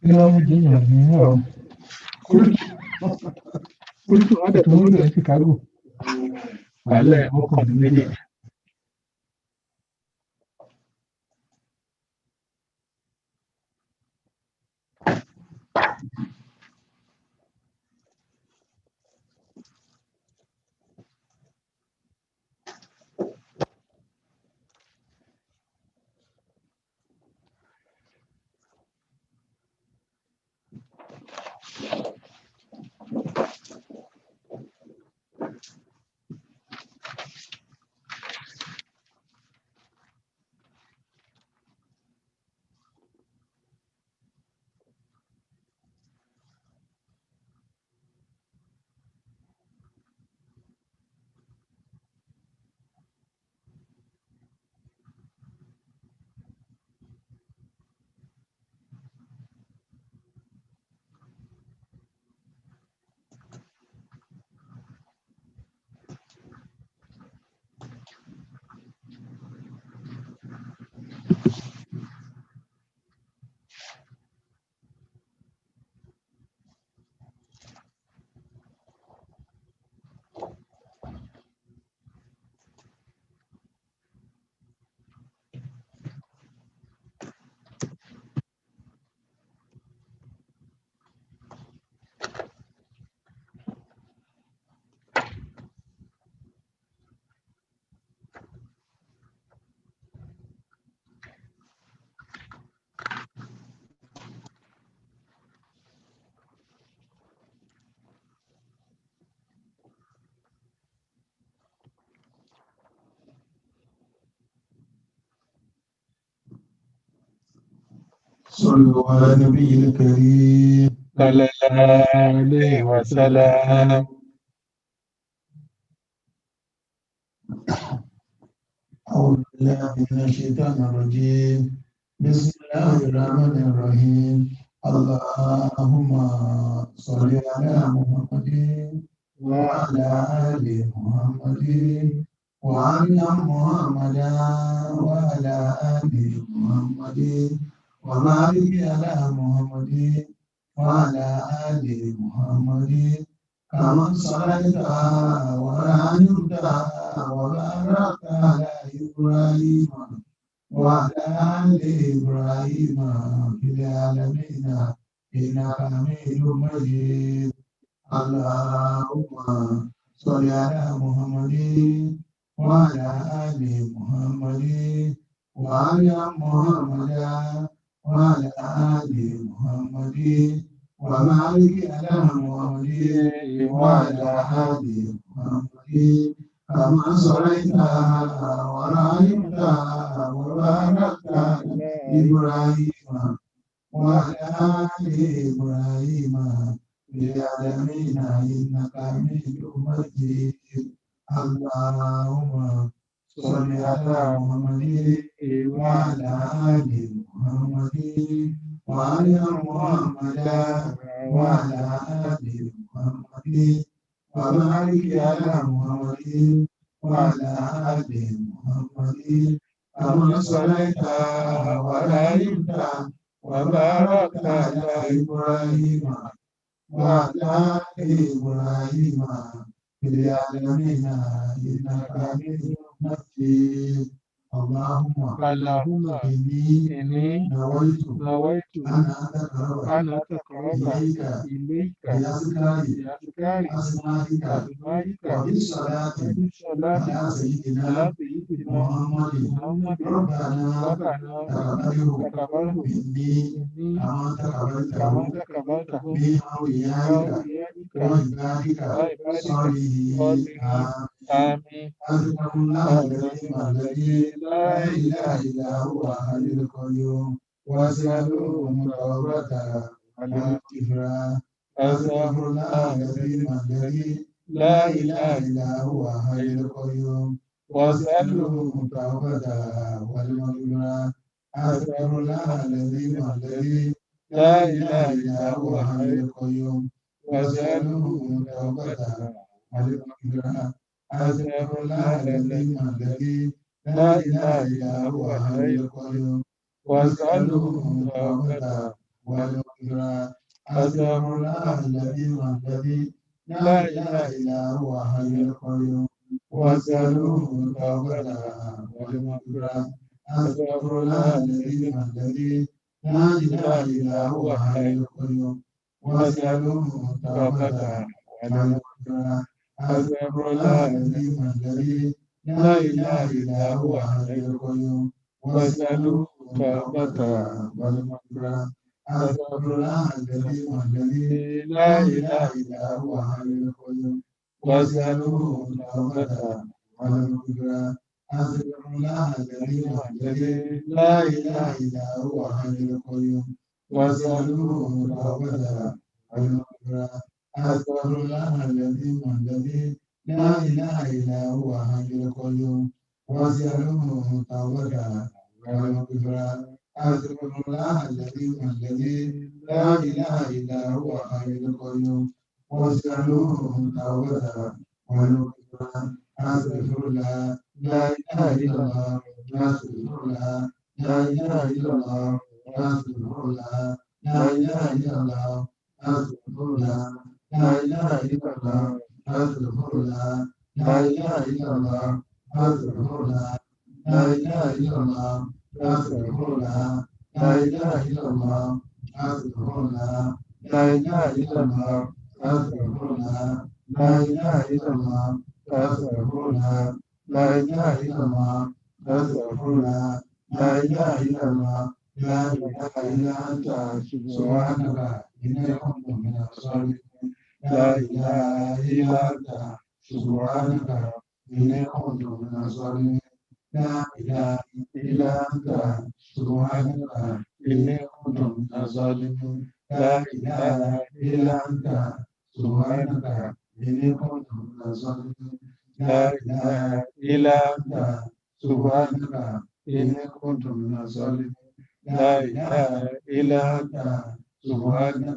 ina mu jinya ne yawa kurtu ada tumu da Chicago wallahi ko kon meje صلوا على النبي الكريم صلى الله عليه وسلم أعوذ بالله من الشيطان الرجيم بسم الله الرحمن الرحيم اللهم صل على محمد وعلى آل محمد وعلى محمد وعلى آل محمد وبارك على محمد وعلى آل محمد كما صليت ورحمت وباركت على إبراهيم وعلى آل إبراهيم في العالمين إنك حميد مجيد اللهم صل على محمد وعلى آل محمد وعلى محمد وعلى آل محمد وبارك على محمد وعلى آل محمد كما صليت ورحمت وباركت على إبراهيم وعلى آل إبراهيم في العالمين إنك حميد مجيد اللهم صل على محمد وعلى آل محمد وعلى محمد وعلى آل محمد وبارك على محمد وعلى آل محمد كما صليت ورحمت وباركت على إبراهيم وعلى آل إبراهيم في العالمين إنك حميد مجيد اللهم إني نويت أن أتقرب إليك بأذكار أسمائك وبالصلاة على سيدنا محمد ربنا تقبله مني كما تقبلته من أوليائك وعبادك الصالحين آمين أذكر الله العظيم الذي لا إله إلا هو الحي القيوم وأسأله التوبة والاغفران أذكر الله العظيم الذي لا إله إلا هو الحي القيوم وأسأله التوبة والمغفرة أذكر الله العظيم الذي لا إله إلا هو الحي القيوم وأسأله التوبة والمغفرة أذكر الله العظيم الذي لا إله إلا هو الحي القيوم وأسأله التوبة والمغفرة أستغفر الله العظيم الذي لا إله إلا هو حي القيوم وأسأله التوبة والمغفرة أستغفر الله العظيم الذي لا إله إلا هو حي القيوم وأسأله التوبة والمغفرة أستغفر الله العظيم الذي لا إله إلا هو حي القيوم وأسأله التوبة والمغفرة أستغفر الله العظيم الذي لا إله إلا هو حي القيوم وأسأله التوبة والمغفرة أستغفر الله العظيم الذي لا إله إلا هو حي القيوم وأسأله التوبة والمغفرة أستغفر الله العظيم الذي لا إله إلا هو حي القيوم وأسأله التوبة والمغفرة أستغفر الله العظيم الذي لا إله إلا هو حي القيوم وأسأله التوبة والمغفرة أستغفر الله لا إله إلا الله أستغفر الله لا إله إلا الله أستغفر الله لا إله إلا الله أستغفر الله لا إله إلا الله أستغفر الله لا إله إلا الله أستغفر الله لا إله إلا الله أستغفر الله لا إله إلا الله أستغفر الله لا إله إلا الله أستغفر الله لا إله إلا الله أستغفر الله لا إله إلا الله أستغفر الله لا إله إلا الله لا إله إلا أنت سبحانك إني كنت من الظالمين لا إله إلا أنت سبحانك إني كنت من الظالمين لا إله إلا أنت سبحانك إني كنت من الظالمين لا إله إلا أنت سبحانك إني كنت من الظالمين لا إله إلا أنت سبحانك إني كنت من الظالمين لا إله إلا أنت سبحانك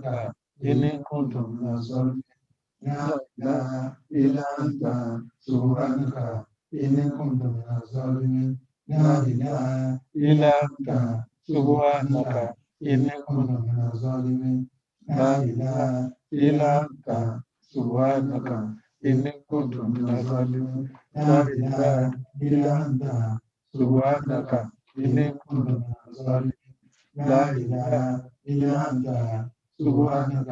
إني كنت من الظالمين لا إله إلا أنت سبحانك إني كنت من الظالمين لا إله إلا أنت سبحانك إني كنت من الظالمين لا إله إلا أنت سبحانك إني كنت من الظالمين لا إله إلا أنت سبحانك إني كنت من الظالمين لا إله إلا أنت سبحانك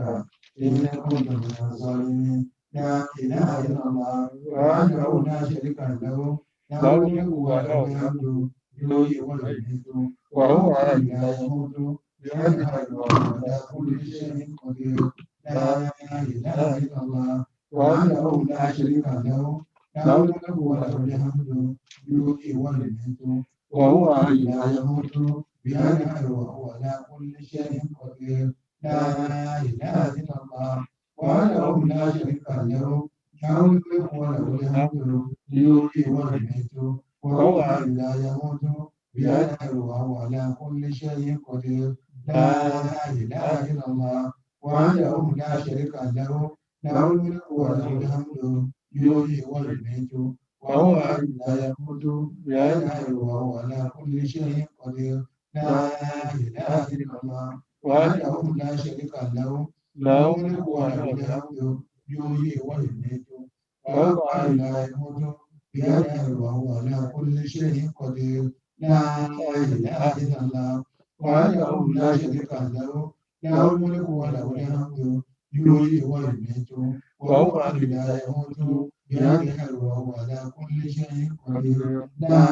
إني كنت من الظالمين لا إله إلا الله وحده لا شريك له له الملك وله الحمد يحيي ويميت وهو حي لا يموت بيده وهو على كل شيء قدير لا إله إلا الله وحده لا شريك له له الملك وله الحمد يحيي ويميت وهو حي لا يموت بيده وهو على كل شيء قدير لا إله إلا الله وحده لا شريك له له الملك وله الحمد يحيي ويميت وهو حي لا يموت بيده وهو على كل شيء قدير لا إله إلا الله وحده لا شريك له له الملك وله الحمد يحيي ويميت وهو حي لا يموت بيده وهو على كل شيء قدير لا إله إلا الله وحده لا شريك له له الملك وله الحمد يحيي ويميت وهو حي لا يموت بيده وهو على كل شيء قدير لا إله إلا الله وحده لا شريك له له الملك وله الحمد يحيي ويميت وهو حي لا يموت بيده وهو على كل شيء قدير لا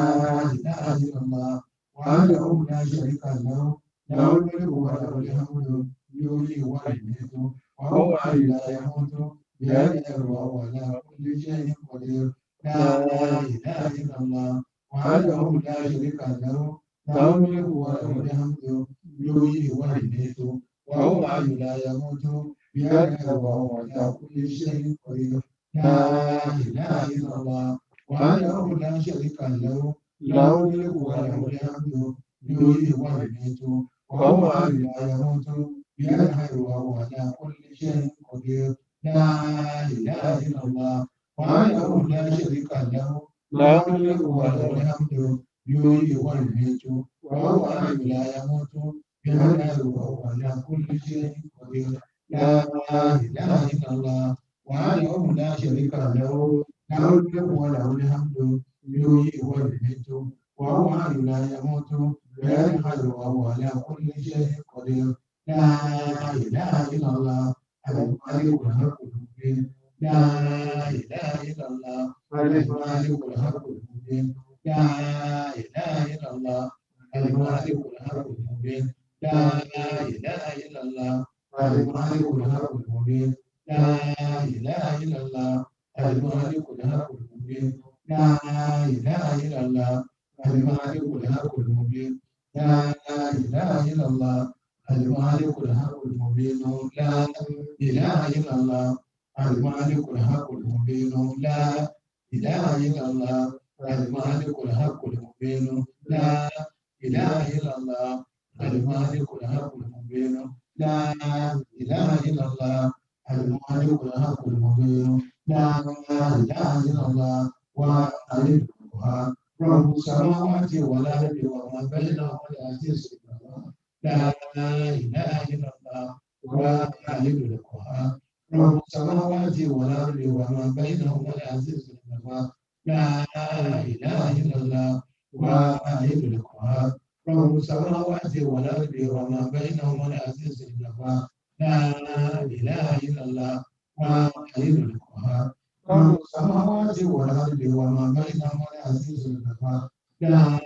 إله إلا الله وحده لا شريك له له الملك وله الحمد يحيي ويميت وهو حي لا يموت بيده وهو على كل شيء قدير لا إله إلا الله وحده لا شريك له له الملك وله الحمد يحيي ويميت وهو حي لا يموت بيده وهو على كل شيء قدير لا إله إلا الله وحده لا شريك له له الملك وله الحمد يحيي ويميت وهو حي لا يموت بيده وهو على كل شيء قدير لا إله إلا الله وحده لا شريك له له الملك وله الحمد يحيي ويميت وهو حي لا يموت بهداه وهو على كل شيء قدير لا إله إلا الله وحده لا شريك له له الملك وله الحمد يحيي ويميت وهو حي لا يموت بيده الخير وهو على كل شيء قدير لا إله إلا الله الملك الحق المبين لا إله إلا الله الملك الحق المبين لا إله إلا الله الملك الحق المبين لا إله إلا الله الملك الحق المبين لا إله إلا الله الملك الحق المبين لا إله إلا الله الملك الحق المبين لا إله إلا الله الملك الحق المبين لا إله إلا الله الملك الحق المبين لا إله إلا الله الملك الحق المبين لا إله إلا الله الملك الحق المبين لا إله إلا الله الملك الحق المبين لا إله إلا الله وأيدها رب السماوات والأرض وما بينهما العزيز الغفور لا إله إلا الله وأيدها رب السماوات والأرض وما بينهما العزيز الغفور لا إله إلا الله وأيدها رب السماوات والأرض وما بينهما العزيز الغفور لا إله إلا الله وحيد القهار رب السماوات والأرض وما بينهما العزيز الغفار لا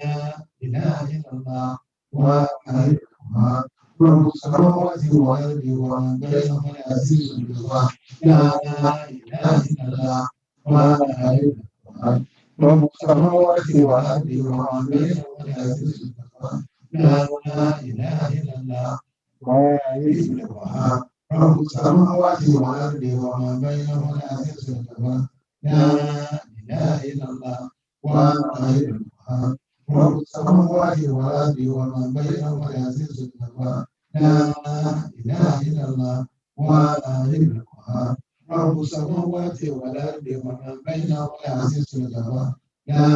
إله إلا الله وحيد القهار رب السماوات والأرض وما بينهما العزيز الغفار لا إله إلا الله وحيد القهار رب السماوات والأرض وما بينهما العزيز الغفار لا إله إلا الله وحيد القهار رب السماوات والأرض وما بينهما العزيز الغفار لا إله إلا الله وحيد القهار رب السماوات والأرض وما بينهما العزيز الغفار لا إله إلا الله وحيد القهار رب السماوات والأرض وما بينهما العزيز الغفار لا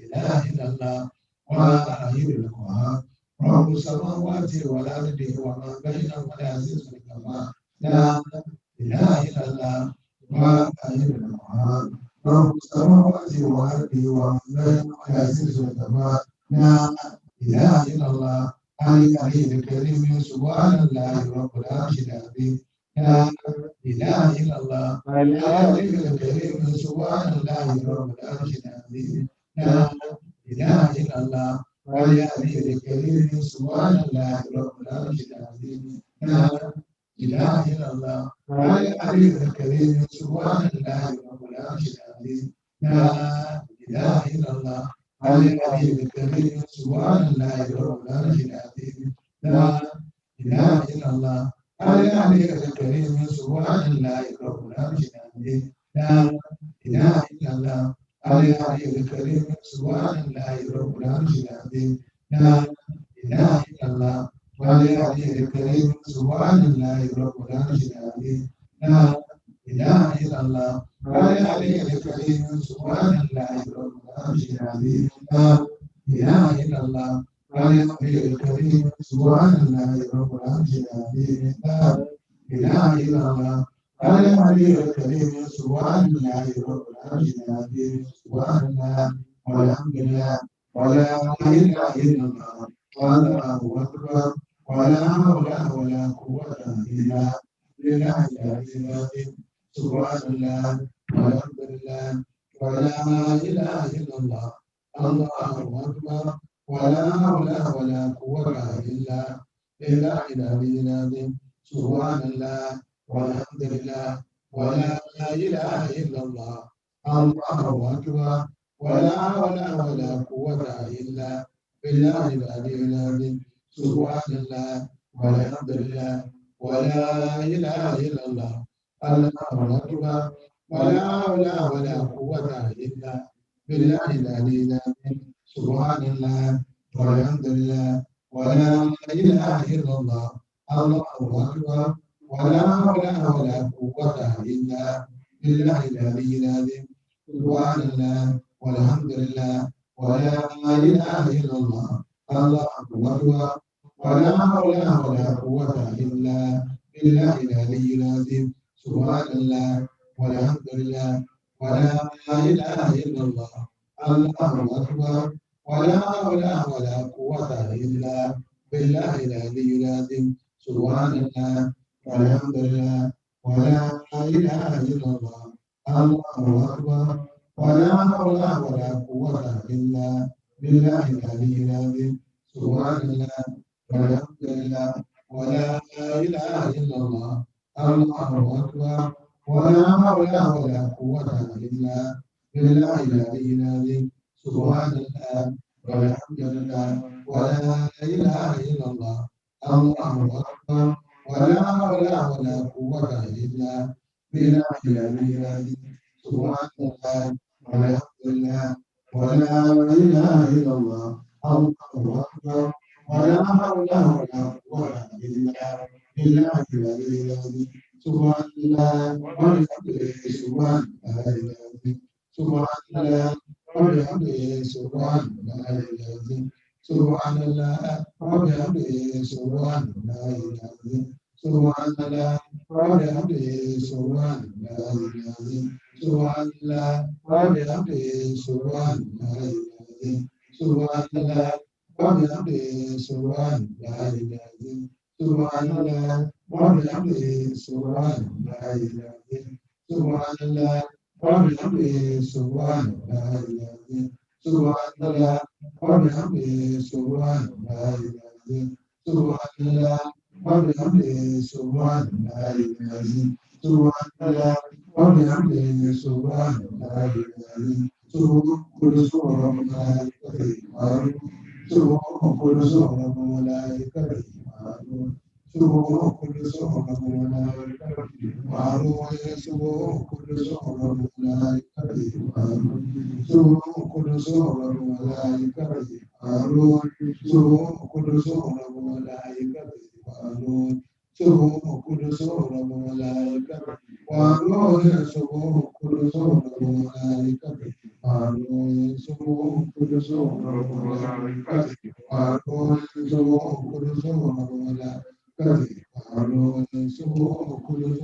إله إلا الله وحيد القهار رب السماوات والأرض وما بينهما العزيز الغفار لا إله إلا الله وحيد القهار رب السماوات والأرض وما بينهما العزيز الغفار لا إله إلا الله العلي الكريم سبحان الله رب العرش العظيم لا إله إلا الله العلي الكريم سبحان الله رب العرش العظيم لا إله إلا الله العلي الكريم سبحان الله رب العرش العظيم لا إله إلا الله العلي الكريم سبحان الله رب العرش العظيم لا إله إلا الله العلي الكريم سبحان الله رب العرش العظيم لا إله إلا الله العلي الكريم سبحان الله رب العرش العظيم لا إله إلا الله العلي الكريم سبحان الله رب العرش العظيم لا إله إلا الله العلي الكريم سبحان الله رب العرش العظيم لا إله إلا الله العلي الكريم سبحان الله رب العرش العظيم لا إله إلا الله العلي الكريم سبحان الله رب العرش العظيم لا إله إلا الله العلي الكريم سبحان الله رب العرش العظيم سبحان الله والحمد لله ولا إله إلا الله والله أكبر ولا حول ولا قوة إلا بالله العلي العظيم سبحان الله والحمد لله ولا إله إلا الله الله أكبر ولا حول ولا قوة إلا بالله العلي العظيم سبحان الله والحمد لله ولا إله إلا الله الله أكبر ولا حول ولا قوة إلا بالله العلي العظيم سبحان الله والحمد لله ولا إله إلا الله الله أكبر ولا حول ولا قوة إلا بالله العلي العظيم سبحان الله والحمد لله ولا إله إلا الله الله أكبر ولا حول ولا قوة إلا بالله العلي العظيم سبحان الله والحمد لله ولا إله إلا الله الله أكبر ولا حول ولا قوة إلا بالله العلي العظيم سبحان الله والحمد لله ولا إله إلا الله الله أكبر ولا حول ولا قوة إلا بالله العلي العظيم سبحان الله والحمد لله ولا إله إلا الله الله أكبر ولا حول ولا قوة إلا بالله العلي العظيم سبحان الله والحمد لله ولا إله إلا الله الله أكبر ولا حول ولا قوة إلا بالله العلي العظيم سبحان الله والحمد لله ولا إله إلا الله الله أكبر ولا حول ولا قوة إلا بالله العلي العظيم سبحان الله والحمد لله ولا إله إلا الله الله أكبر ولا حول ولا قوة إلا بالله العلي العظيم سبحان الله وبحمده سبحان الله العظيم سبحان الله وبحمده سبحان الله العظيم سبحان الله وبحمده سبحان الله العظيم سبحان الله وبحمده سبحان الله العظيم سبحان الله وبحمده سبحان الله العظيم سبحان الله وبحمده سبحان الله العظيم سبحان الله وبحمده سبحان الله العظيم سبحان الله وبحمده سبحان الله العظيم سبحان الله وبحمده سبحان الله العظيم سبحان الله وبحمده سبحان الله العظيم سبحان الله وبحمده سبحان الله العظيم سبحان قدس وملائكته سبحان قدس وملائكته سبحان قدس وملائكته سبحان قدس وملائكته سبحان قدس وملائكته سبحان قدس وملائكته سبحان قدس وملائكته وروح سبحان قدس وملائكته سبحان قدس وملائكته وروح سبحان قدس وملائكته وروح سبحان قدس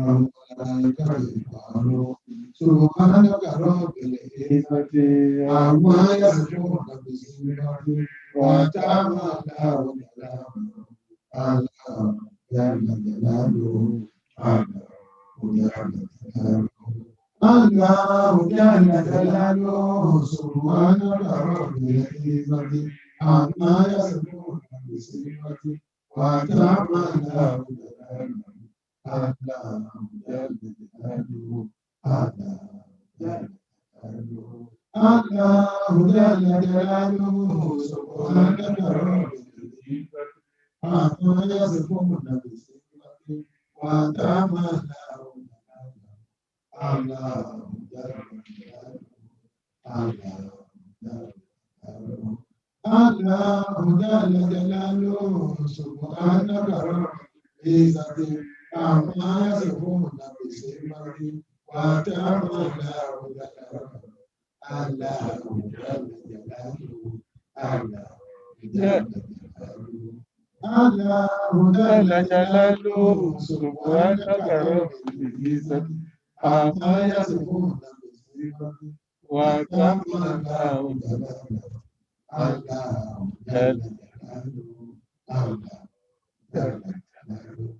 وملائكته وروح سبحانك رب العزة عما يصفون بسمك وتعالى وكلامه الله جل جلاله الله جل جلاله سبحانك رب العزة عما يصفون بصفته وتعالى جلاله الله جل جلاله الله جل جلاله سبحانك رب العزة عما يصفون بصفته وتعالى الله جل جلاله الله جل جلاله سبحانك رب العزة عما يصفون بصفته وتعالى الله جل جلاله الله جل جلاله سبحانك رب العزة عما يصفون بصفته وتعالى الله جل جلاله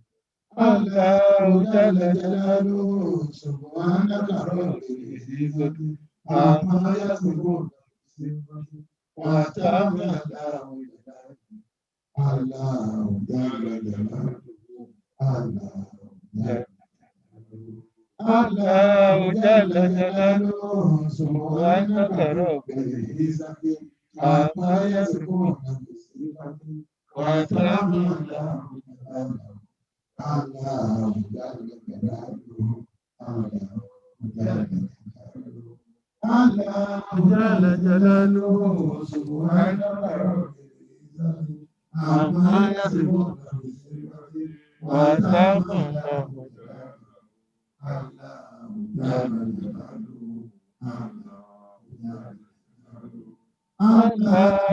الله جل جلاله سبحانك رب العزة عما يصفون وتعالى الله جل جلاله الله جل جلاله سبحانك رب العزة عما يصفون وتعالى الله جل جلاله الله جل جلاله سبحانك رب العزة عما يصفون وتعالى الله جل جلاله الله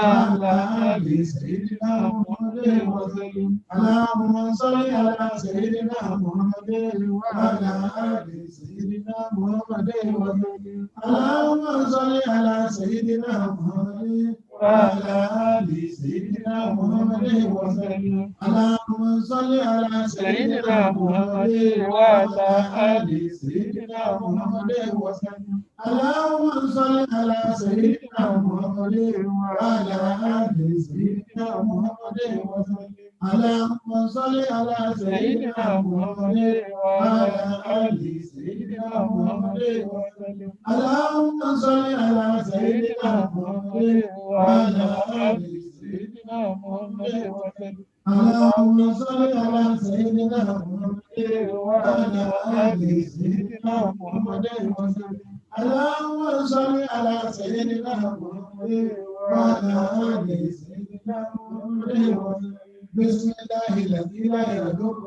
وعلى آل سيدنا محمد وسلم اللهم صل على سيدنا محمد وعلى آل سيدنا محمد وسلم اللهم صل على سيدنا محمد وعلى آل سيدنا محمد وسلم اللهم صل على سيدنا محمد وعلى آل سيدنا محمد وسلم اللهم صل على سيدنا محمد وعلى آل سيدنا محمد وسلم اللهم صل على سيدنا محمد وعلى آل سيدنا محمد وسلم اللهم صل على سيدنا محمد وعلى آل سيدنا محمد وسلم اللهم صل على سيدنا محمد وعلى آل سيدنا محمد وسلم اللهم صل على سيدنا محمد وعلى آل سيدنا محمد وسلم بسم الله الذي لا يضر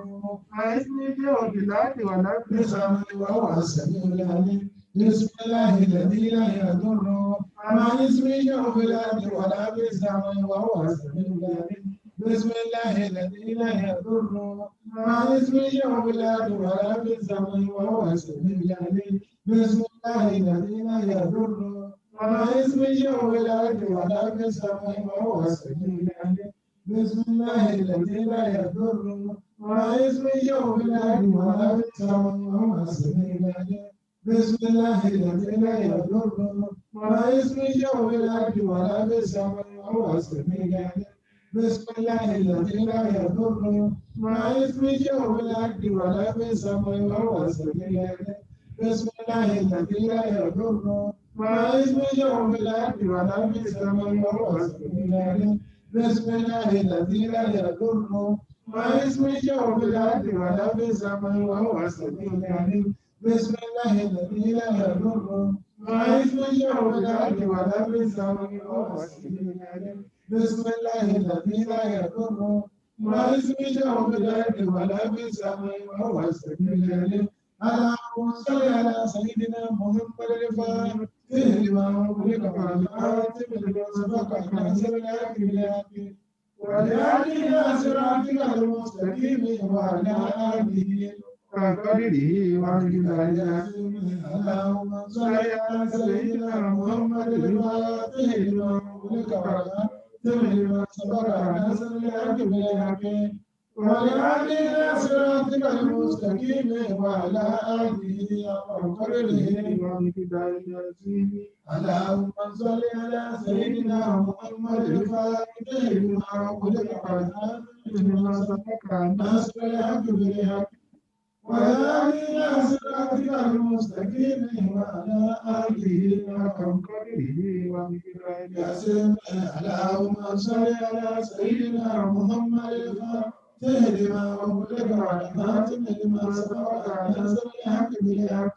مع اسمه في الأرض ولا في السماء وهو السميع العليم بسم الله الذي لا يضر مع اسمه في الأرض ولا في السماء وهو السميع العليم بسم الله الذي لا يضر مع اسمه في الأرض ولا في السماء وهو السميع العليم بسم الله الذي لا يضر مع اسمه في الأرض ولا في السماء وهو السميع العليم بسم الله الذي لا يضر مع اسمه في الأرض ولا في السماء وهو السميع العليم بسم الله الذي لا يضر مع اسمه في الأرض ولا في السماء وهو السميع العليم بسم الله الذي لا يضر مع اسمه في الأرض ولا في السماء وهو السميع العليم بسم الله الذي لا يضر مع اسمه في الأرض ولا في السماء وهو السميع العليم بسم الله الذي لا يضر مع اسمه في الأرض ولا في السماء وهو السميع العليم بسم الله الذي لا يضر مع اسمه في الأرض ولا في السماء وهو السميع العليم بسم الله الذي لا يضر مع اسمه في الأرض ولا في السماء وهو السميع العليم اللهم صل على سيدنا محمد الفاتح لما أغلق والخاتم لما سبق ناصر الحق بالحق والهادي إلى صراطك المستقيم وعلى آله وقدره ومقداره اللهم صل على سيدنا محمد الفاتح لما أغلق والخاتم لما سبق ناصر الحق بالحق والهادي إلى صراطك المستقيم وعلى آله وقدره ومقداره العظيم اللهم صل على سيدنا محمد الفاتح لما أغلق والخاتم لما سبق ناصر الحق بالحق والهادي إلى صراطك المستقيم وعلى آله وقدره ومقداره العظيم اللهم صل على سيدنا محمد الفاتح لما أغلق والخاتم لما سبق ناصر الحق بالحق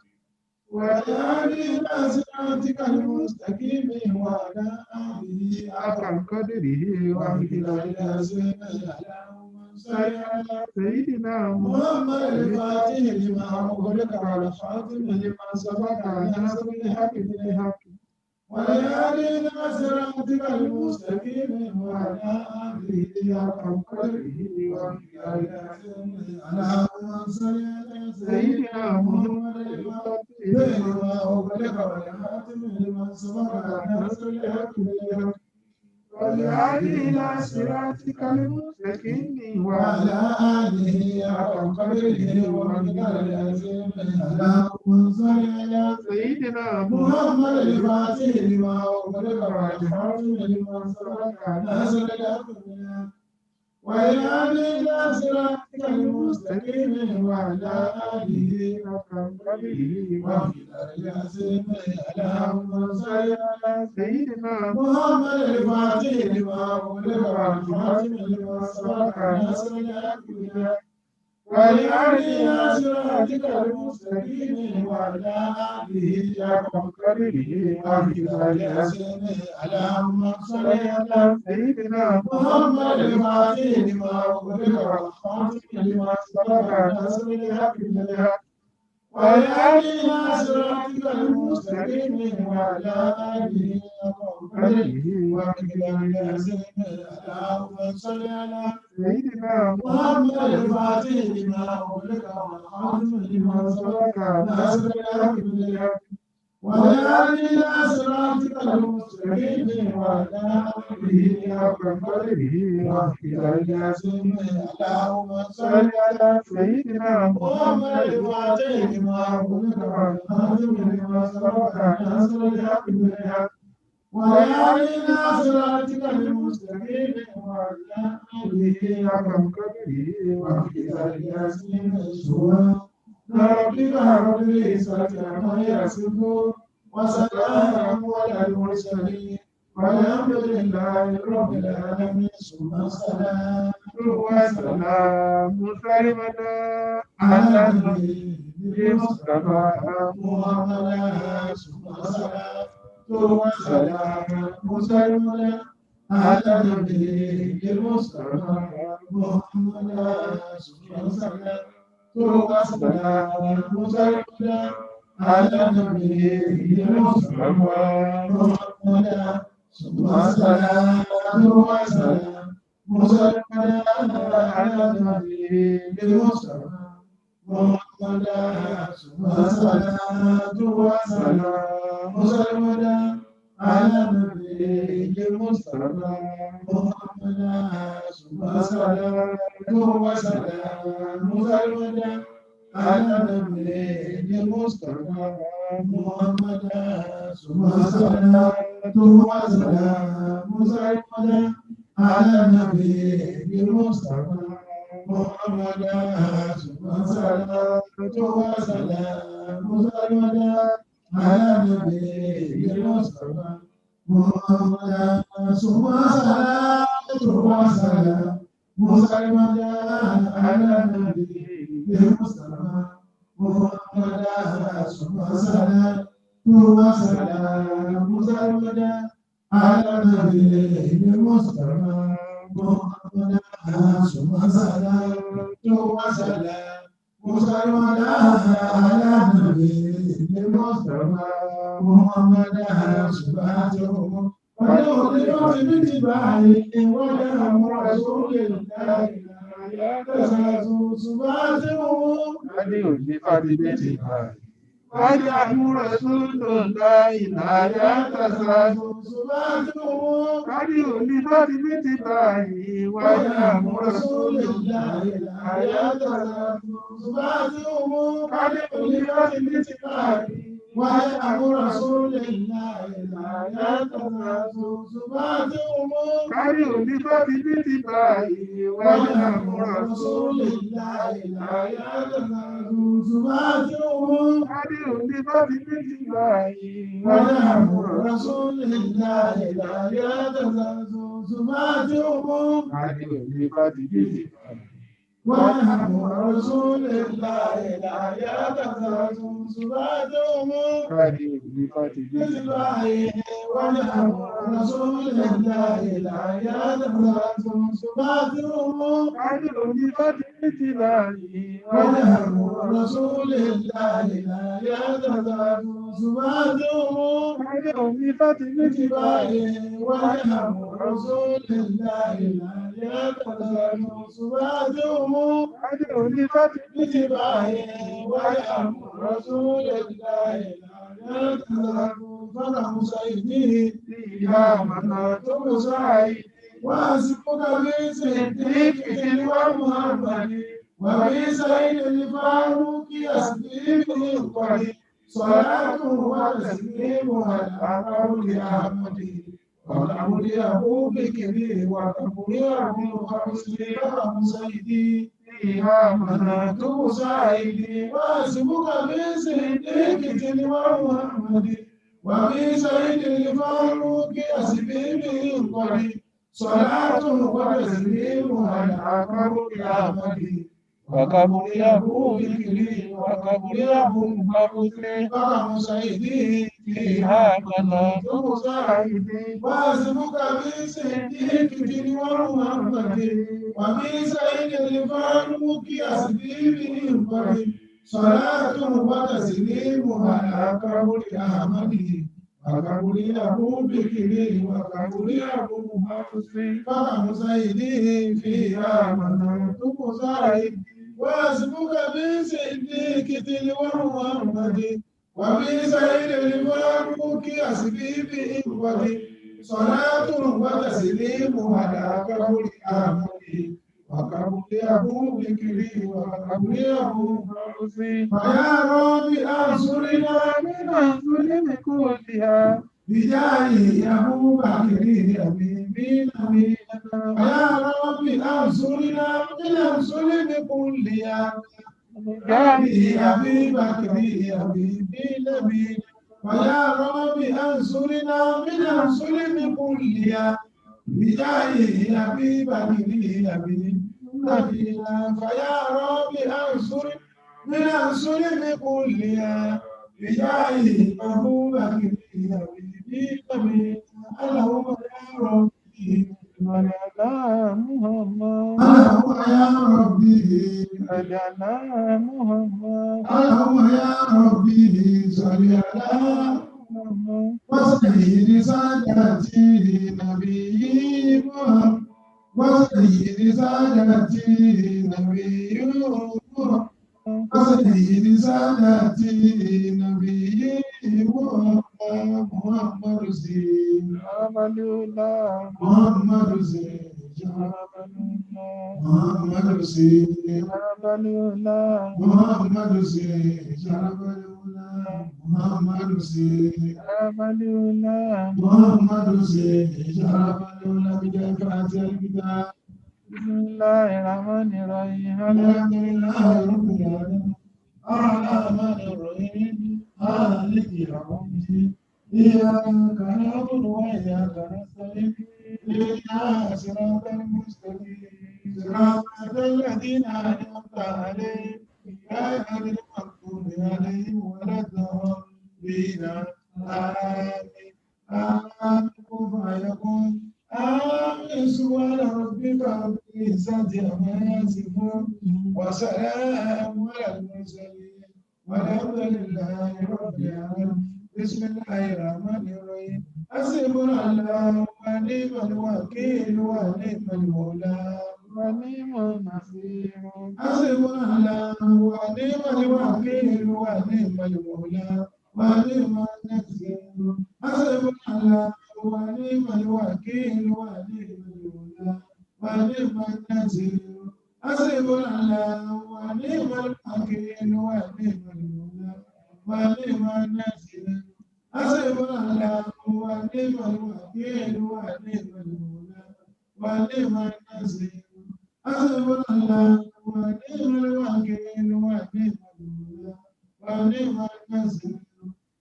والهادي إلى صراطك المستقيم وعلى آله حق قدره ومقداره العظيم اللهم صل على سيدنا محمد الفاتح لما أغلق والخاتم لما سبق ناصر الحق بالحق والهادي إلى صراطك المستقيم وعلى آله حق قدره ومقداره العظيم اللهم صل على سيدنا محمد الفاتح لما أغلق والخاتم لما سبق ناصر الحق بالحق والهادي إلى صراطك المستقيم وعلى آله حق قدره ومقداره العظيم اللهم صل على سيدنا محمد الفاتح لما أغلق والخاتم لما سبق ناصر الحق بالحق والهادي إلى صراطك المستقيم وعلى آله حق قدره ومقداره العظيم اللهم صل على سيدنا محمد الفاتح لما أغلق والخاتم لما سبق ناصر الحق بالحق والهادي إلى صراطك المستقيم وعلى آله حق قدره ومقداره العظيم اللهم صل على سيدنا محمد الفاتح لما أغلق والخاتم لما سبق ناصر الحق بالحق ويهدينا صراطك المستقيم وعلى آله حق قدره ومقداره العظيم. اللهم صل على سيدنا محمد الفاتح لما أغلق والخاتم لما سبق ناصر الحق بالحق ويهدينا صراطك المستقيم وعلى آله حق قدره ومقداره العظيم. اللهم صل على سيدنا محمد الفاتح لما أغلق والخاتم لما سبق ناصر الحق بالحق ويهدينا صراطك المستقيم وعلى آله حق قدره ومقداره العظيم. سبحان ربك رب العزة عما يصفون وسلام على المرسلين والحمد لله رب العالمين. ثم الصلاة وسلام سلمنا على على النبي المصطفى محمد. ثم الصلاة وسلام مسلمنا على النبي المصطفى محمد. ثم الصلاة وسلام مسلمنا على النبي المصطفى محمد. ثم الصلاة وسلام مسلمنا على النبي المصطفى محمد. ثم الصلاة وسلام مسلمنا على النبي المصطفى محمد. ثم الصلاة وسلام مسلمنا على النبي المصطفى محمد. ثم الصلاة وسلام مسلمنا على النبي المصطفى محمد. ثم الصلاة وسلام مسلمنا على النبي المصطفى محمد. ثم الصلاة وسلام مسلمنا على النبي المصطفى محمد. ثم الصلاة وسلام مسلمنا على النبي المصطفى محمد. ثم الصلاة وسلام مسلمنا على النبي المصطفى محمد. سبحانه ونؤمن باتباعه ونعم رسول الله لا تزال سبحانه وجعل رسول الله لا يتساس سبحانه قد ألفت باتباعه وجعل رسول رسول الله لا يتزال سبحانه قد ألفت باتباعه ويأم رسول الله لا يتزال سبحانه قد ألفت باتباعه وجعل رسول رسول الله لا يتزال سبحانه قد ألفت باتباعه ونعم وجعل رسول الله لا يتزال سبحانه قد ألفت باتباعه ونعم رسول الله لا يتزال سبحانه قد ألفت باتباعه ونعم رسول الله لا يتزال سبحانه قد ألفت باتباعه ونعم رسول الله لا يتزال سبحانه قد ألفت باتباعه ونعم رسول الله لا يتزال سبحانه قد ألفت باتباعه ونعم رسول الله لا يتزال فرح سيده فيها مناط سعيد واسفك بصديق ومحمد وبسيد الفاروق يسلم قريب صلاة وتسليم على قول أحمد وقول أبو بكر وقول أبو حسن فرح سيدي فيها مناط سعيد واسفك بصديق ومحمد وبسيد الفاروق يسلم قريب صلاة وتسليم على قول أحمد وقبر أبو بكر وقبر أبو حسن فرح سيدي فيها مناط سعيد واسمك بصديق ومحمد وبسيد الفاروق يسبي قريب صلاة وتسليم على قبر أحمد وقبر أبو بكر وقبر أبو حفص فكمزيد فيها منعت مزايد واسمك بصديق تلو محمد وبسيد الفاروق أسبي بإخوتي صلاة وتسليم على قبر أحمد وقبر أبو بكر وقبر أبو حفص فيا رب أنصرنا من الظلم كلها بجاه أبو بكر حبيبي نبينا يا رب أنصرنا من الظلم كلها بجاه أبي بكر حبيبي نبينا ويا رب أنصرنا من الظلم كلها بجاه أبي بكر حبيبي نبينا فيا رب أنصرنا من الظلم كلها بجاه أبو بكر حبيبي نبينا اللهم يا ربي على محمد اللهم يا ربي على محمد اللهم يا ربي صل على محمد وسيد سادتي نبي محمد وسيد سادتي نبي محمد وسيد سادتي نبي محمد محمد رسول عملنا محمد رسول عملنا محمد رسول عملنا محمد رسول شرف الأولى محمد رسول عملنا محمد رسول شرف الأولى بجفاة الكتاب بسم الله الرحمن الرحيم الحمد لله رب العالمين الرحمن الرحيم مالك يوم الدين إياك نعبد وإياك نستعين اهدنا صراط المستقيم صراط الذين أنعمت عليهم غير المغضوب عليهم ولا الضالين آمين آمين كن فيكون آمين سبحان ربك رب العزة عما يصفون وسلام على المرسلين والحمد لله رب العالمين بسم الله الرحمن الرحيم حسبنا الله ونعم الوكيل ونعم المولى ونعم النصير حسبنا الله ونعم الوكيل ونعم المولى ونعم النصير حسبنا الله ونعم الوكيل ونعم المولى ونعم النصير حسبنا الله ونعم الوكيل ونعم المولى ونعم النصير حسبنا الله ونعم الوكيل ونعم المولى ونعم النصير حسبنا الله ونعم الوكيل ونعم المولى ونعم النصير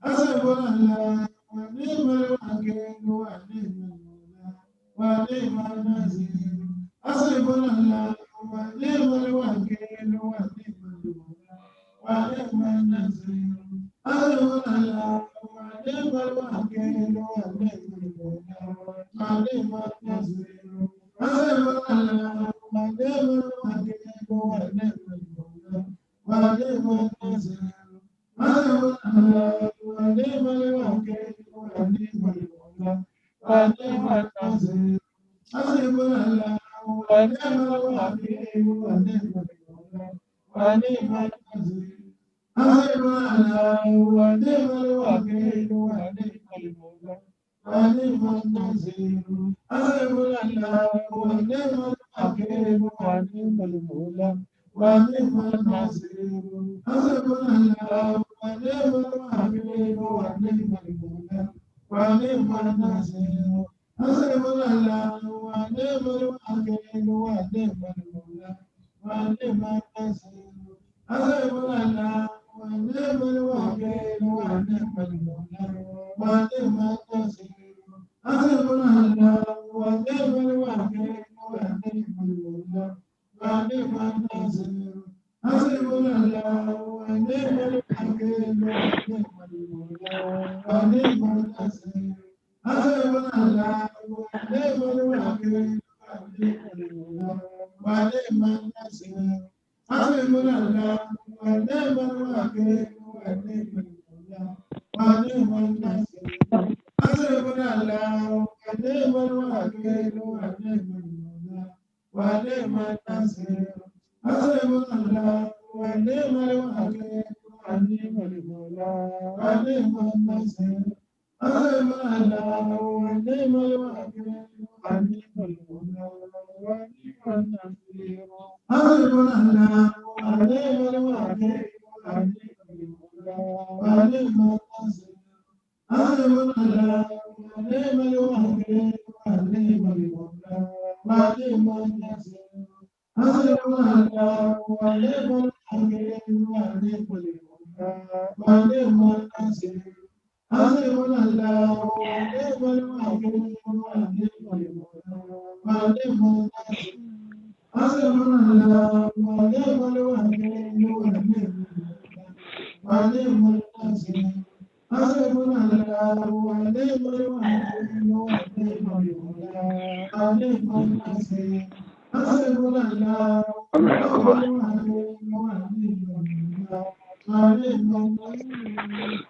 حسبنا الله ونعم الوكيل ونعم المولى ونعم النصير حسبنا الله ونعم الوكيل ونعم المولى ونعم النصير حسبنا الله ونعم الوكيل ونعم المولى ونعم النصير حسبنا الله ونعم الوكيل ونعم المولى ونعم النصير حسبنا الله ونعم الوكيل ونعم المولى ونعم النصير حسبنا الله ونعم الوكيل ونعم المولى ونعم النصير حسبنا الله ونعم الوكيل ونعم المولى ونعم النصير حسبنا الله ونعم الوكيل ونعم المولى ونعم النصير حسبنا الله ونعم الوكيل ونعم المولى ونعم النصير حسبنا الله ونعم الوكيل ونعم المولى ونعم النصير حسبنا الله ونعم الوكيل ونعم المولى ونعم النصير حسبنا الله ونعم الوكيل ونعم المولى ونعم النصير حسبنا الله ونعم الوكيل ونعم المولى ونعم النصير حسبنا الله ونعم الوكيل ونعم المولى ونعم النصير حسبنا الله ونعم ونعم الوكيل ونعم المولى ونعم النصير حسبنا الله ونعم الوكيل ونعم المولى ونعم النصير حسبنا الله ونعم الوكيل ونعم المولى ونعم النصير حسبنا الله ونعم الوكيل ونعم المولى ونعم النصير حسبنا الله ونعم الوكيل ونعم المولى ونعم النصير حسبنا الله ونعم الوكيل ونعم المولى ونعم النصير حسبنا الله ونعم الوكيل ونعم المولى ونعم النصير حسبنا الله ونعم الوكيل ونعم المولى ونعم النصير حسبنا الله ونعم الوكيل ونعم المولى ونعم النصير حسبنا الله ونعم الوكيل ونعم المولى ونعم النصير حسبنا الله ونعم الوكيل ونعم المولى ونعم النصير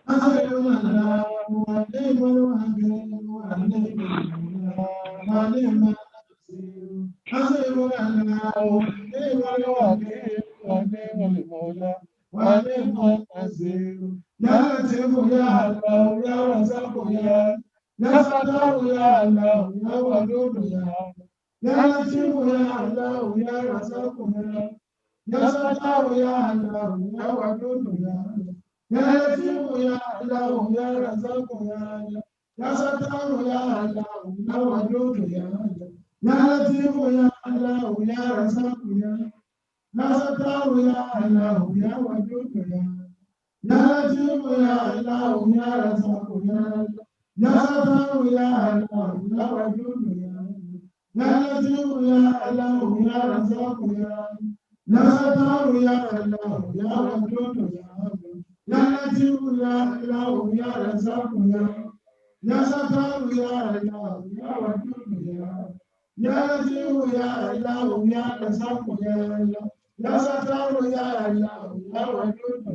حسبنا الله ونعم الوكيل ونعم المولى ونعم النصير حسبنا الله ونعم الوكيل ونعم المولى ونعم النصير يا لطيف يا الله يا رزاق يا ستار يا الله يا ودود يا لطيف يا الله يا رزاق يا ستار يا الله يا ودود يا لطيف يا الله يا رزاق يا ستار يا الله يا ودود يا لطيف يا الله يا رزاق يا ستار يا الله يا ودود يا لطيف يا الله يا رزاق يا ستار يا الله يا ودود يا لطيف يا الله يا رزاق يا ستار يا الله يا ودود يا لطيف يا الله يا رزاق يا ستار يا الله يا ودود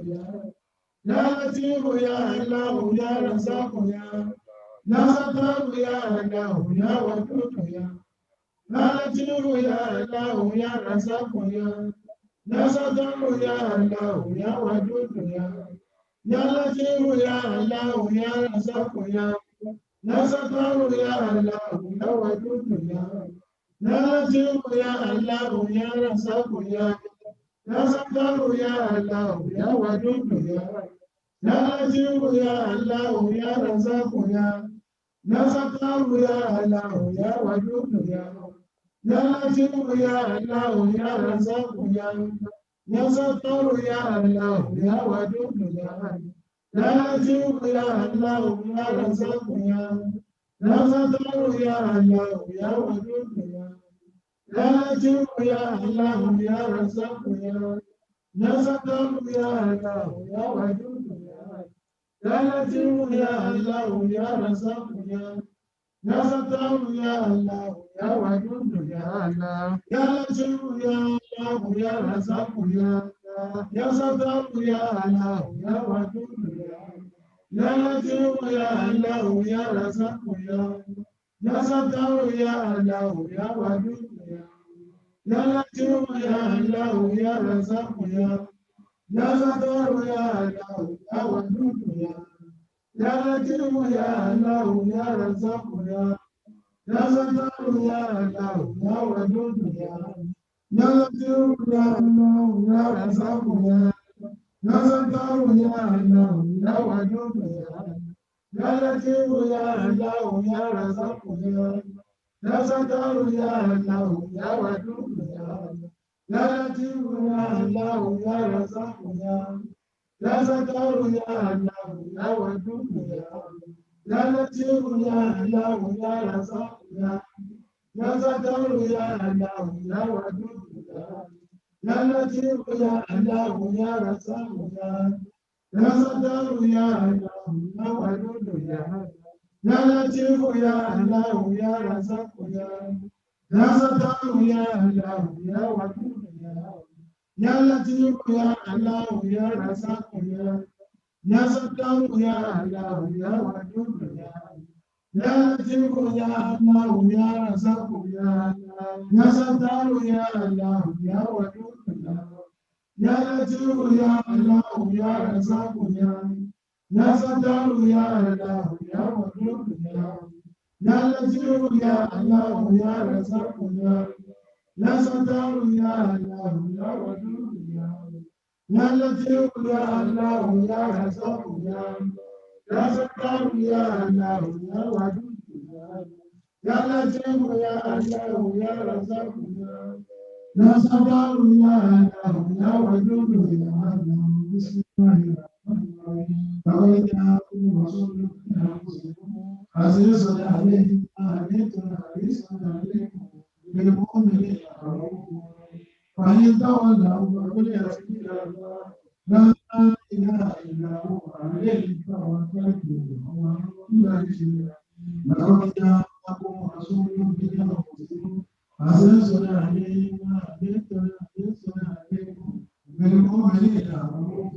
يا لطيف يا الله يا رزاق يا ستار يا الله يا ودود يا لطيف يا الله يا رزاق يا ستار يا الله يا ودود يا لطيف يا الله يا رزاق يا ستار يا الله يا ودود يا لطيف يا الله يا رزاق يا ستار يا الله يا ودود يا لطيف يا الله يا رزاق يا ستار يا الله يا ودود يا لطيف يا الله يا رزاق يا ستار يا الله يا ودود يا لطيف يا الله يا رزاق يا ستار يا الله يا ودود يا لطيف يا الله يا رزاق يا ستار يا الله يا ودود يا لطيف يا الله يا رزاق يا ستار يا الله يا ودود يا لطيف يا الله يا رزاق يا ستار يا الله يا ودود يا لطيف يا الله يا رزاق يا ستار يا الله يا ودود يا لطيف يا الله يا رزاق يا ستار يا الله يا ودود يا لطيف يا الله يا رزاق يا ستار يا الله يا ودود يا لطيف يا الله يا رزاق يا ستار يا الله يا ودود يا لطيف يا الله يا رزاق يا ستار يا الله يا ودود يا لطيف يا الله يا رزاق يا ستار يا الله يا ودود يا لطيف يا الله يا رزاق يا ستار يا الله يا ودود يا لطيف يا الله يا رزاق يا ستار يا الله يا ودود يا لطيف يا الله يا رزاق يا ستار يا الله يا ودود يا لطيف يا الله يا رزاق يا ستار يا الله يا ودود يا لطيف يا الله يا رزاق يا ستار يا الله يا ودود يا لطيف يا الله يا رزاق يا ستار يا الله يا ودود يا لطيف يا الله يا رزاق يا ستار يا الله يا ودود يا لطيف يا الله يا رزاق يا ستار يا الله يا ودود يا لطيف يا الله يا رزاق يا ستار يا الله يا ودود يا لطيف يا الله يا رزاق يا ستار يا الله يا ودود يا الله بسم الله الرحمن الرحيم لقد جاءكم رسول من انفسكم عزيز عليه ما عنتم حريص عليكم بالمؤمنين رؤوف فإن تولوا فقل حسبي الله لا إله إلا هو عليه توكلت وهو رب العالمين لقد جاءكم رسول من أنفسكم عزيز عليه ما عنتم حريص عليكم بالمؤمنين رؤوف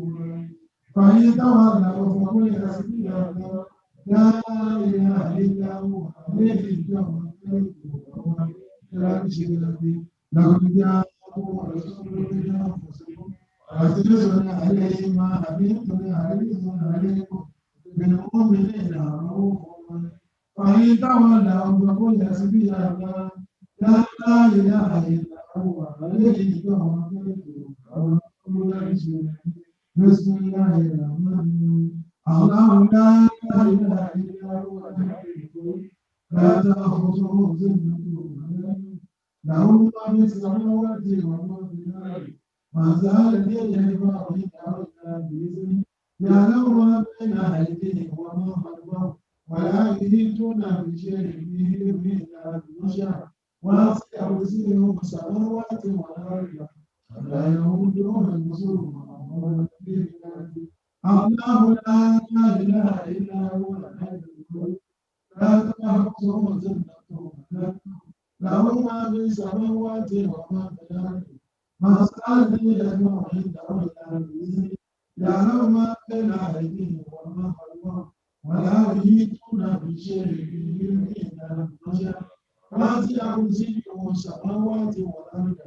فإن تولوا فقل حسبي الله لا إله إلا هو عليه توكلت وهو رب العالمين لقد جاءكم رسول من أنفسكم عزيز عليه ما عنتم حريص عليكم بالمؤمنين رؤوف فإن تولوا فقل حسبي الله لا إله إلا هو عليه توكلت وهو رب العالمين بسم الله الرحمن الرحيم الله لا إله إلا هو الحي القيوم لا تأخذه سنة ولا نوم له ما في السماوات وما في الأرض ما زال يجمع عنده إلا بإذنه يعلم ما بين أيديهم وما خلفهم ولا يحيطون بشيء من علمه إلا بما شاء وسع كرسيه السماوات والأرض ولا يؤوده حفظهما وهو العلي العظيم الله لا إله إلا هو الحي القيوم لا تأخذه سنة ولا نوم له ما في السماوات وما في الأرض ما سألني يجمع عنده إلا بإذنه يعلم ما بين أيديهم وما خلفهم ولا يحيطون بشيء من علمه إلا بما شاء وسع كرسيه السماوات والأرض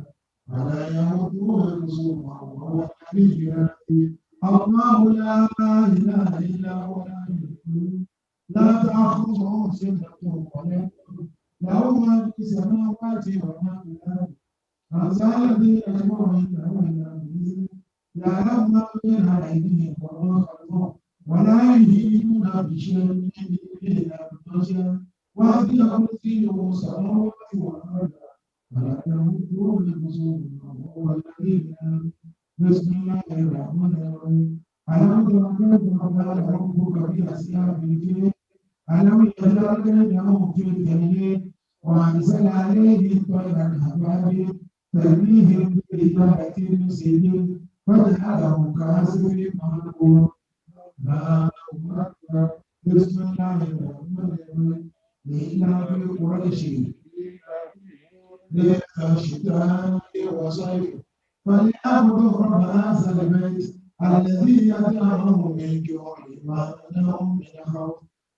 ولا يؤوده حفظهما وهو العلي العظيم الله لا إله إلا هو الحي القيوم لا تأخذه سنة ولا نوم له ما في السماوات وما في الأرض ما زال الذي يجمع عنده إلا بإذنه يعلم ما بين أيديهم وما خلفهم ولا يحيطون بشيء من علمه إلا بما شاء وسع كرسيه السماوات والأرض ولا يؤوده حفظهما وهو العلي العظيم بسم الله الرحمن الرحيم ألم تر كيف فعل ربك بأصحاب الفيل ألم يجعل كيدهم في تضليل وأرسل عليهم طيرا أبابيل ترميهم بحجارة من سجيل فجعلهم كعصف مأكول الله أكبر بسم الله الرحمن الرحيم لإلاف قريش ليلة الشتاء والصيف فليعبدوا رب هذا البيت الذي يطعمهم من جوع وآمنهم من خوف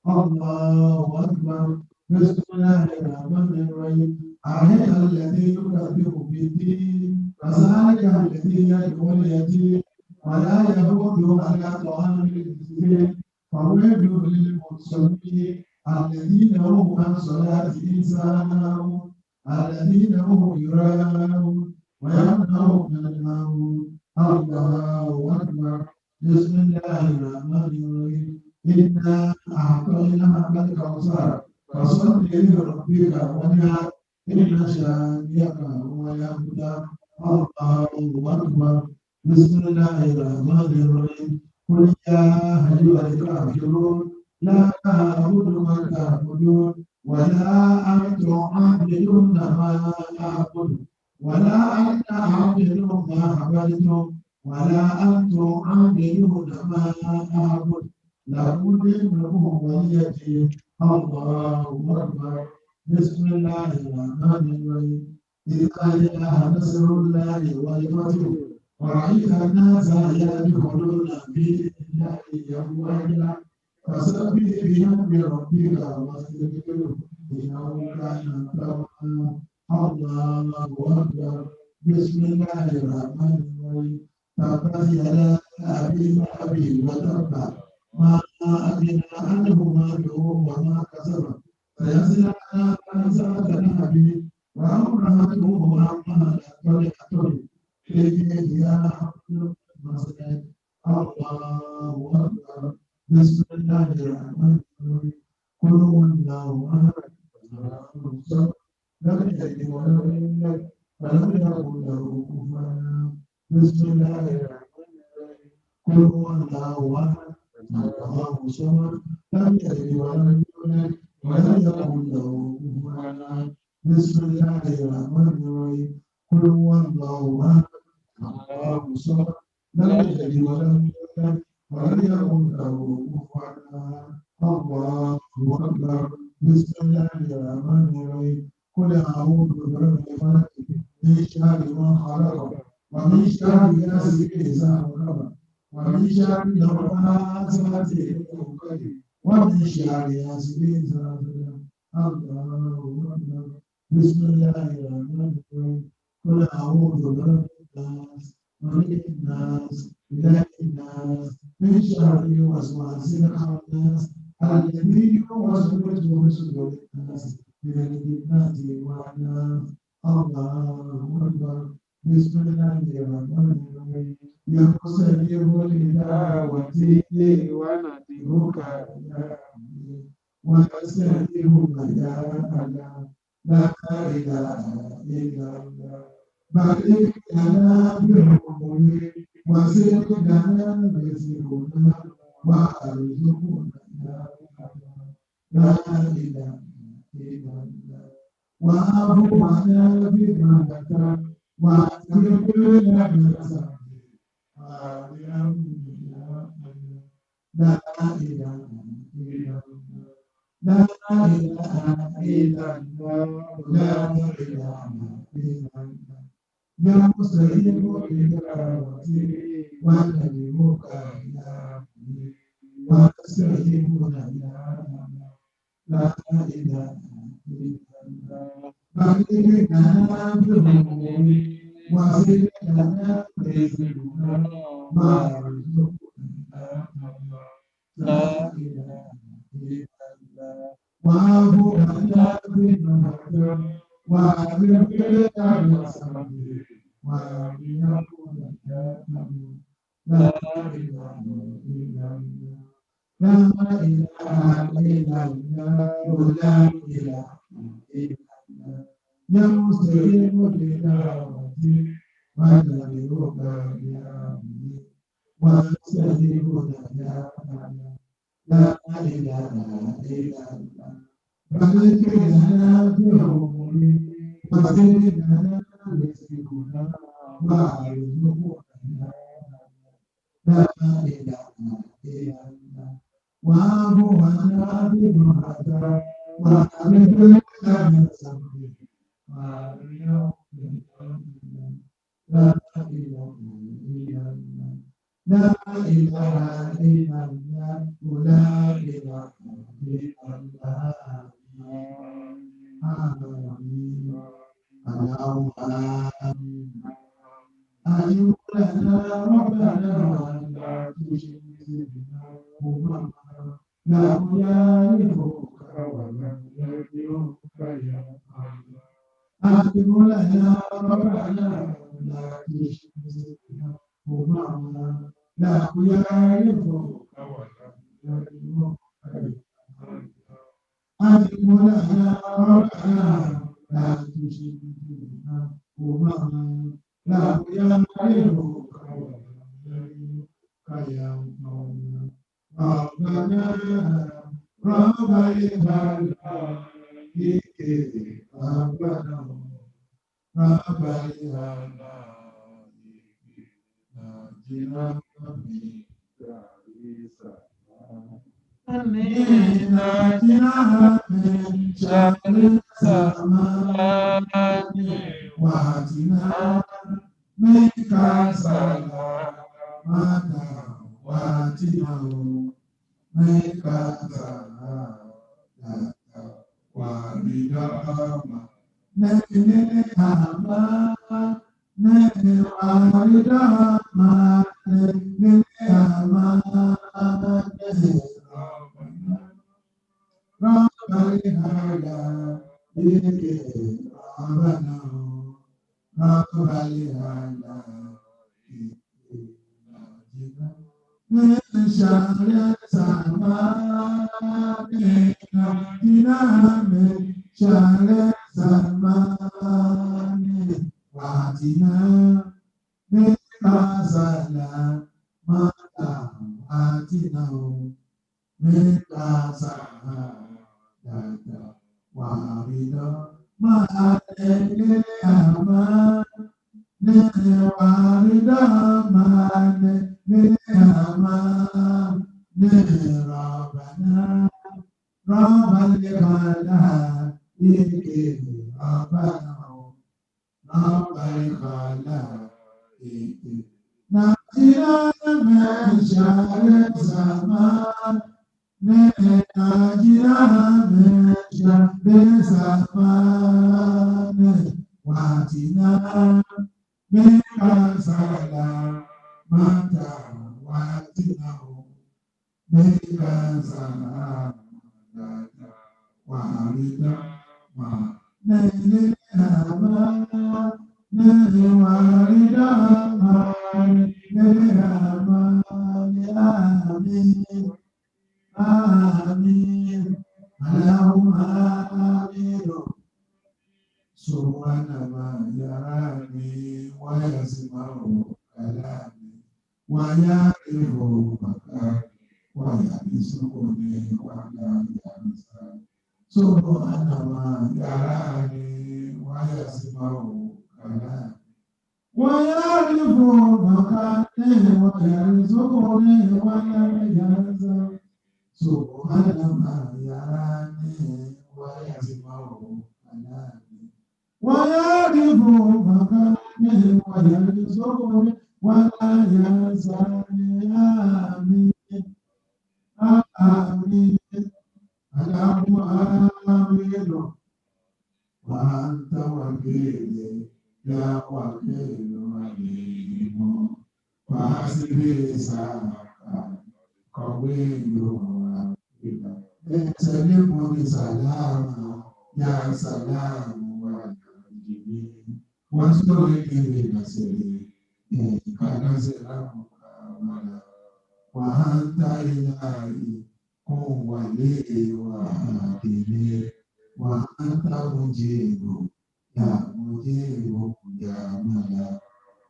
الله أكبر بسم الله الرحمن الرحيم أهل الذي يكذب بالدين فذلك الذي يدعو اليتيم ولا يهود على طعام المسكين فويل للمصلين الذين هم عن صلاتهم ساهون الذين هم يراءون ويمنعون الماعون الله أكبر بسم الله الرحمن الرحيم إنا أعطيناك الكوثر فصل لربك وانحر إن شانئك هو الأبتر الله أكبر بسم الله الرحمن الرحيم قل يا أيها الكافرون لا أعبد ما تعبدون ولا أنتم عابدون ما أعبد ولا أنا عابد ما عبدتم ولا أنتم عابدون ما أعبد لكم دينكم ولي دين الله أكبر بسم الله الرحمن الرحيم إذا جاء نصر الله والفتح ورأيت الناس يدخلون في الله أفواجا فسبح بحمد ربك واستغفره إنه كان توابا الله أكبر بسم الله الرحمن الرحيم تبت يدا أبي لهب وتب ما أغنى عنه ماله وما كسب سيصلى نارا ذات لهب وامرأته حمالة الحبل الله أكبر بسم الله الرحمن الرحيم قل هو الله أحد الله الصمد لم يلد ولم يولد ولم يكن له كفوا بسم الله الرحمن الرحيم قل هو الله أحد الله الصمد لم يلد ولم يولد ولم يكن له كفوا بسم الله الرحمن الرحيم قل هو الله أحد الله الصمد لم يلد ولم يولد ولم يكن له كفوا الله أكبر بسم الله الرحمن الرحيم قل أعوذ برب الفلق من شر ما خلق ومن شر غاسق إذا وقب ومن شر النفاثات في العقد ومن شر حاسد إذا حسد الله أكبر بسم الله الرحمن الرحيم قل أعوذ برب الناس ملك الناس إله الناس من شر الوسواس الخناس الذي يوسوس في صدور الناس من الجنة والناس الله أكبر بسم الله الرحمن الرحيم يستجيب لدعوتي ونذرك يا ربي ويستجيبك يا الله لا إله إلا الله بارك لنا بحكمه وزد لنا برزقنا وارزقنا يا الله لا إله إلا الله وأعف عنا بمنك واغفر لنا بسببه لا إله إلا الله لا إله إلا الله لا إله إلا الله يا مستجيب بدعوتي ونبيك يا ربي واستجيبنا يا الله لا إله إلا الله بارك لنا بحكمه وزد لنا برزقنا وارزقنا يا الله لا إله إلا الله واعف عنا بمنك واغفر لنا بسببه ويكون يا الله لا إله إلا الله لا إله إلا الله لا إله إلا الله يا مستجيب بدعوتي ونبيك يا ربي واستجيبنا يا الله لا إله إلا الله بارك لنا بحكمه وزد لنا برزقنا وارزقنا لا إله إلا الله واعف عنا بمنك واغفر لنا بسببه لا إله إلا الله لا إله إلا الله ولا إله إلا الله آمين اللهم آمين أجب لنا ربنا لا تشرك بنا ومعنا لا يعرفك ولا يدعوك يا الله أجب لنا ربنا لا تشرك بنا ومعنا لا يعرفك ولا يدعوك يا الله أجب لنا ربنا لا تشرك بنا ومعنا لا يعرفك ولا يدعوك يا الله ربنا رب العالمين ربنا رب العالمين نجنا نجنا من شر الزمان واتنا منك salamata watinahu meka salamata waridama nene ama nene waridama nene ama nene Rabbana yeke Rabbana Rabbana Shara sama diname shara sama watina mekasala mata watina mekasala dada warida maatele ama nene warida mane nene ama nene rabana rabale kala ike rabana rabale kala ike najira meshare zaman nene najira meshare zaman watina mekasala mata watina mekasala dada warida ma nene ama nene warida ma nene ama amin amin Allahumma amin Subhanallah yarani wa yasma'u kalami wa ya'rifu makani wa yabisukuni wa la yabisa Subhanallah yarani wa yasma'u kalami wa ya'rifu makani wa yabisukuni wa la yabisa Subhanallah yarani wa yasma'u kalami ويعرف مكانه ويرزقه ولا يزال آمين آمين اللهم آمين وأنت وكيلي يا وكيل عليم وحسبي ساكا قوي سلمني سلاما يا سلام واذكرني بنصري كنصر مكاملا وأنت إلهي كن ولي وحاكمي وأنت مجيب يا مجيب يا ملا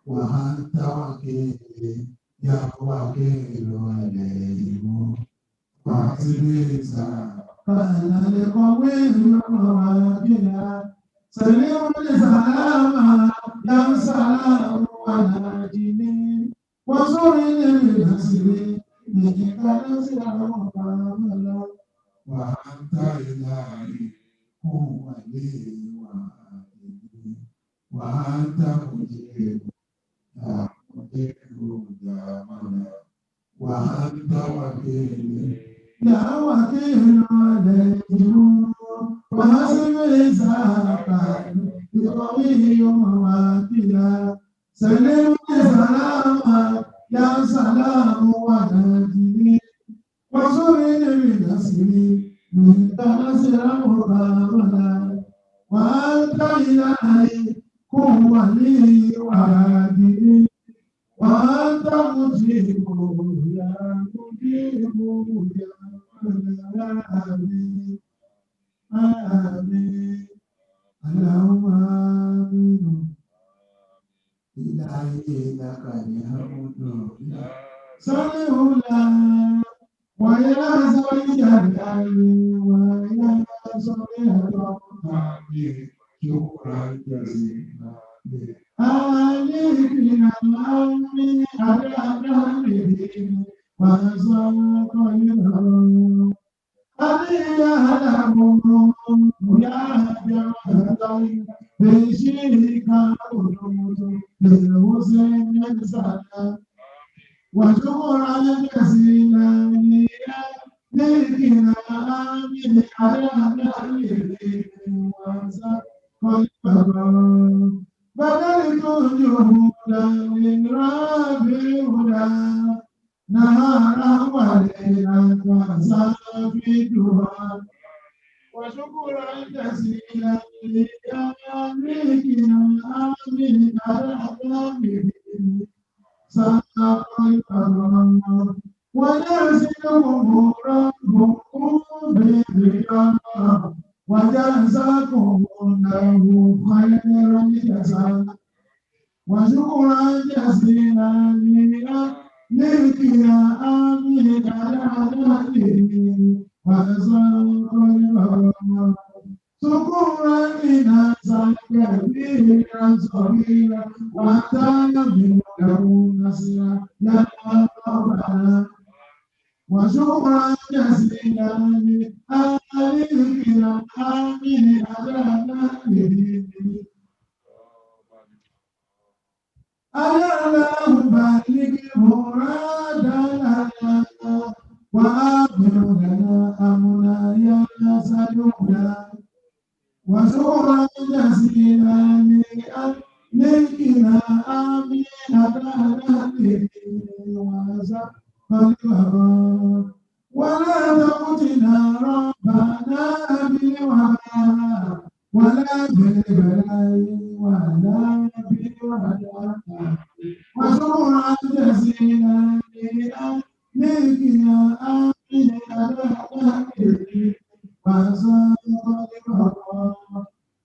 وأنت وكيلي يا وكيل عليهم وحسبي كان لقوي مواكلا سلم سلاما يا سلام وناجني وصرني بنصري منك نصر مكاملا وأنت إلهي هو لي وحاكمي وأنت مجيب يا مجيب يا ملا وأنت وكيلي يا وكيل عليهم وحسبي ساقا بقوي مواكلا سلم سلاما يا سلام وناجني وصرني بنصري منك نصر مكاملا وأنت إلهي هو لي وحاكمي وأنت مجيب يا مجيب يا آمين آمين اللهم آمين إلهي لك الحمد صلى ويا زوجة ويا زوجة شكرا جزيلا عليك الأمين على أمره وزوق الهوى علي يعلم يا جمال بشيك ودود بالحسين سلام وشكرا جزيلا لكنا آمين على نبيه وسلم بدلت جهودا من ربي هدى نهارا وليلا وسافدها وشكرا جزيلا لأمريكنا آمين على نبيه سبق الأمام ويزدهم ربهم بالرياض وجزاكم الله خير الجزاء وشكرا جزيلا لك يا آمين على نهره وأزال الغرام شكرا لناس كبيرا صغيرا وتعلم له نصيرا يا ربنا وشكرا جزيلا لآلك آمين على نهره الله بالغ مرادنا وآمن لنا أمنا يا سيدنا وشكرا جزيلا لأمريكنا آمين على وسلم ولا تقتنا ربنا بالوباء ولا بالبلاء ولا بالوباء وشكرا جزيلا لأمريكنا آمين على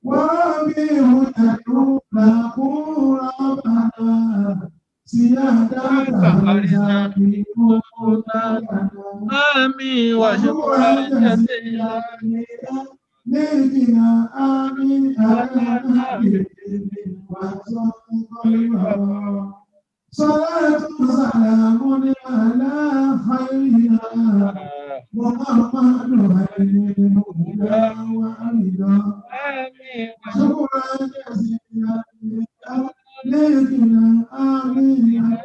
وربيه تدعو له ربنا سيادة رزقي آمين وشكرا جزيلا لكنا آمين على صلاة سلام على خيرنا محمد خير الهدى وأيضا شكرا جزيلا لكنا آمين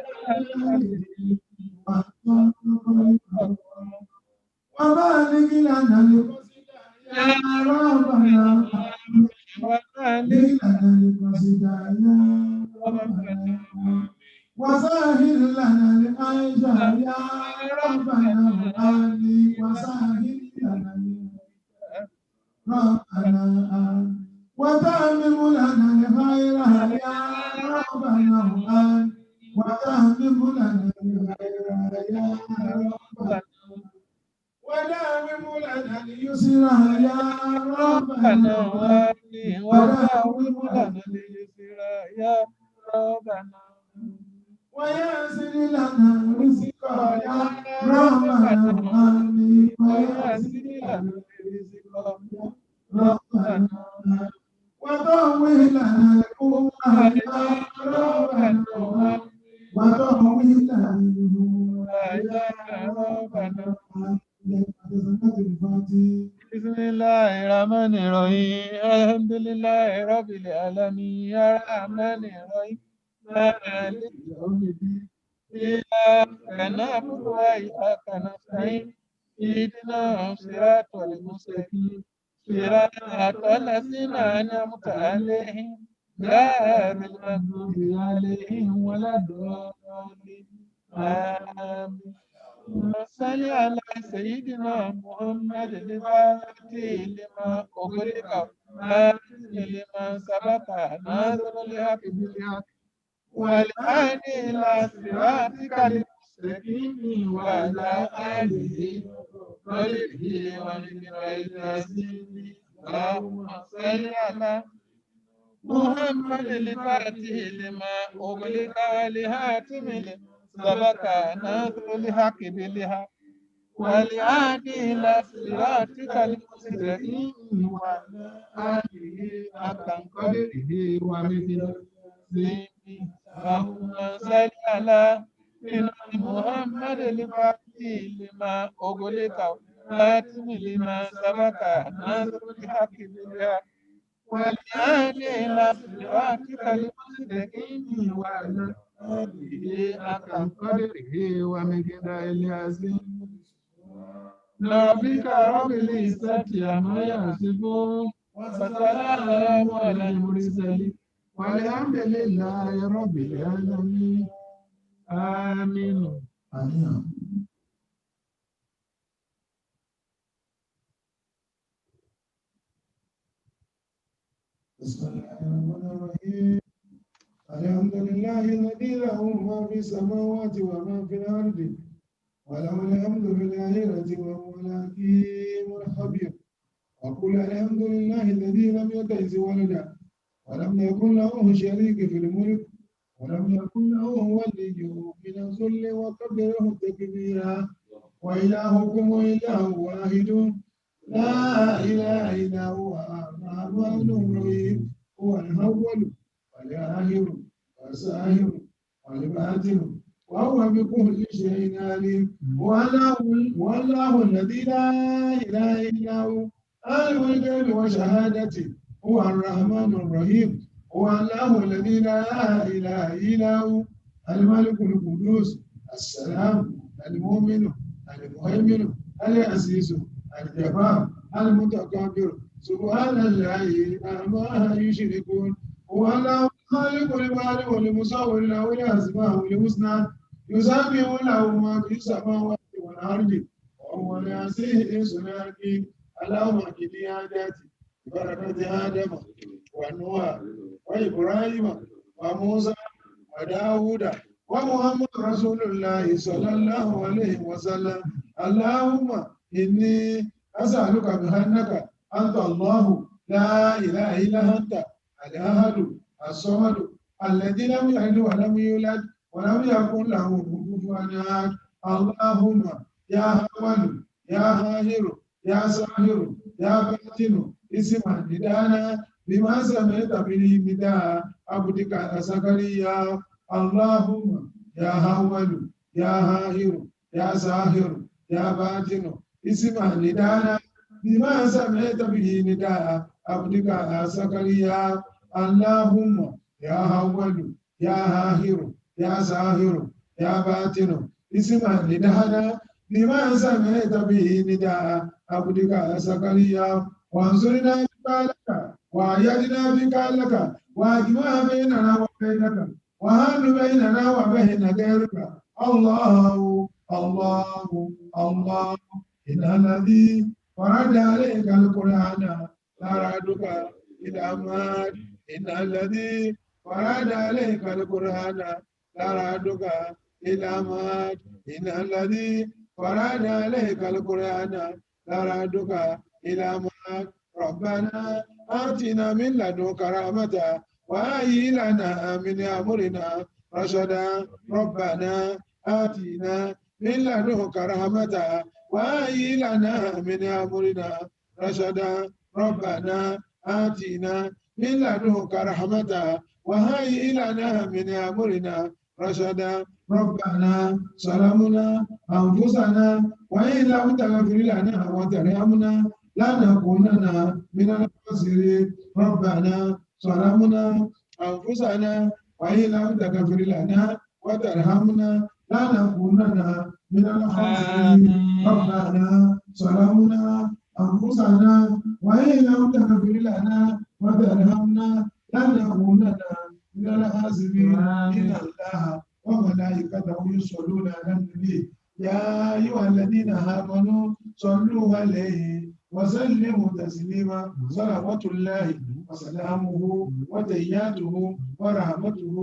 وبارك لنا القصد يا ربنا وبارك لنا القصد يا ربنا وسهل لنا العيش يا ربنا آمين وسهل لنا ربنا آمين وتمم لنا الخير يا ربنا آمين وتمم لنا الخير يا ربنا وداوم لنا اليسر يا ربنا آمين وداوم لنا اليسر يا ربنا ويسر لنا الرزق يا ربنا آمين ويسر لنا الرزق يا ربنا وطول لنا الأمور يا ربنا وطول لنا الأمور يا ربنا بسم الله الرحمن الرحيم الحمد لله رب العالمين الرحمن الرحيم مالك يوم الدين إياك نعبد وإياك نستعين اهدنا الصراط المستقيم صراط الذين أنعمت عليهم غير المغضوب عليهم ولا الضالين آمين صل على سيدنا محمد الفاتح لما أغلق لما سبق ناصر الحق بالحق والهادي إلى صراطك المستقيم وعلى آله وصحبه ومن العزيز اللهم صل على محمد الفاتح لما أغلق والهاتم لما سبق ناصر الحق بالحق والهادي إلى صراطك المستقيم وعلى آله حق قدره ومقداره اللهم صل على محمد الفاتح لما أغلق والخاتم لما سبق ناصر الحق بالحق والهادي إلى صراطك المستقيم وعلى آله حق قدره ومقداره العظيم ربك رب العزة عما يصفون وسلام على المرسلين والحمد لله رب العالمين آمين. بسم الله الرحمن الرحيم الحمد لله الذي له ما في السماوات وما في الأرض وله الحمد في الآخرة وهو الحكيم الخبير وقل الحمد لله الذي لم يتخذ ولدا ولم يكن له شريك في الملك ولم يكن له ولي من الذل وكبره تكبيرا وإلهكم إله واحد لا إله إلا هو الرحمن الرحيم هو الأول والآخر والظاهر والباطن وهو بكل شيء عليم والله الذي لا إله إلا هو عالم الغيب والشهادة هو الرحمن الرحيم هو الله الذي لا إله إلا هو الملك القدوس السلام المؤمن المهيمن العزيز الجبار المتكبر سبحان الله عما يشركون هو الله الخالق البارئ والمصور له الأسماء الحسنى يسبح له ما في السماوات والأرض وهو العزيز الحكيم اللهم اكد حاجاتي ببركة آدم ونوح وإبراهيم وموسى وداود ومحمد رسول الله صلى الله عليه وسلم اللهم إني أسألك بأنك أنت الله لا إله إلا أنت الأحد الصمد الذي لم يلد ولم يولد ولم يكن له كفوا أحد اللهم يا أول يا آخر يا ظاهر يا باطن اسم ندانا بما سمعت به نداء عبدك زكريا اللهم يا أول يا آخر يا ظاهر يا باطن اسم ندانا بما سمعت به نداء عبدك زكريا اللهم يا أول يا آخر يا ظاهر يا باطن اسم ندانا بما سمعت به نداء عبدك زكريا وانصرنا بك وأيدنا بك لك واجمع بيننا وبينك وهل بيننا وبين غيرك الله الله الله إن الذي فرد عليك القرآن لردك إلى ماد إن الذي فرد عليك القرآن لردك إلى ماد إن الذي فرد عليك القرآن لردك إلى ماد ربنا آتنا من لدنك رحمة وهيئ لنا من أمرنا رشدا ربنا آتنا من لدنك رحمة وهيئ لنا من أمرنا رشدا ربنا آتنا من لدنك رحمة وهيئ لنا من أمرنا رشدا ربنا ظلمنا أنفسنا وإن لم تغفر لنا وترحمنا لنكونن من الخاسرين ربنا ظلمنا أنفسنا وإن لم تغفر لنا وترحمنا لنكونن من الخاسرين ربنا ظلمنا أنفسنا وإن لم تغفر لنا وترحمنا لنكونن من الخاسرين إن الله وملائكته يصلون على النبي يا أيها الذين آمنوا صلوا عليه وسلموا تسليما صلوات الله وسلامه وتحياته ورحمته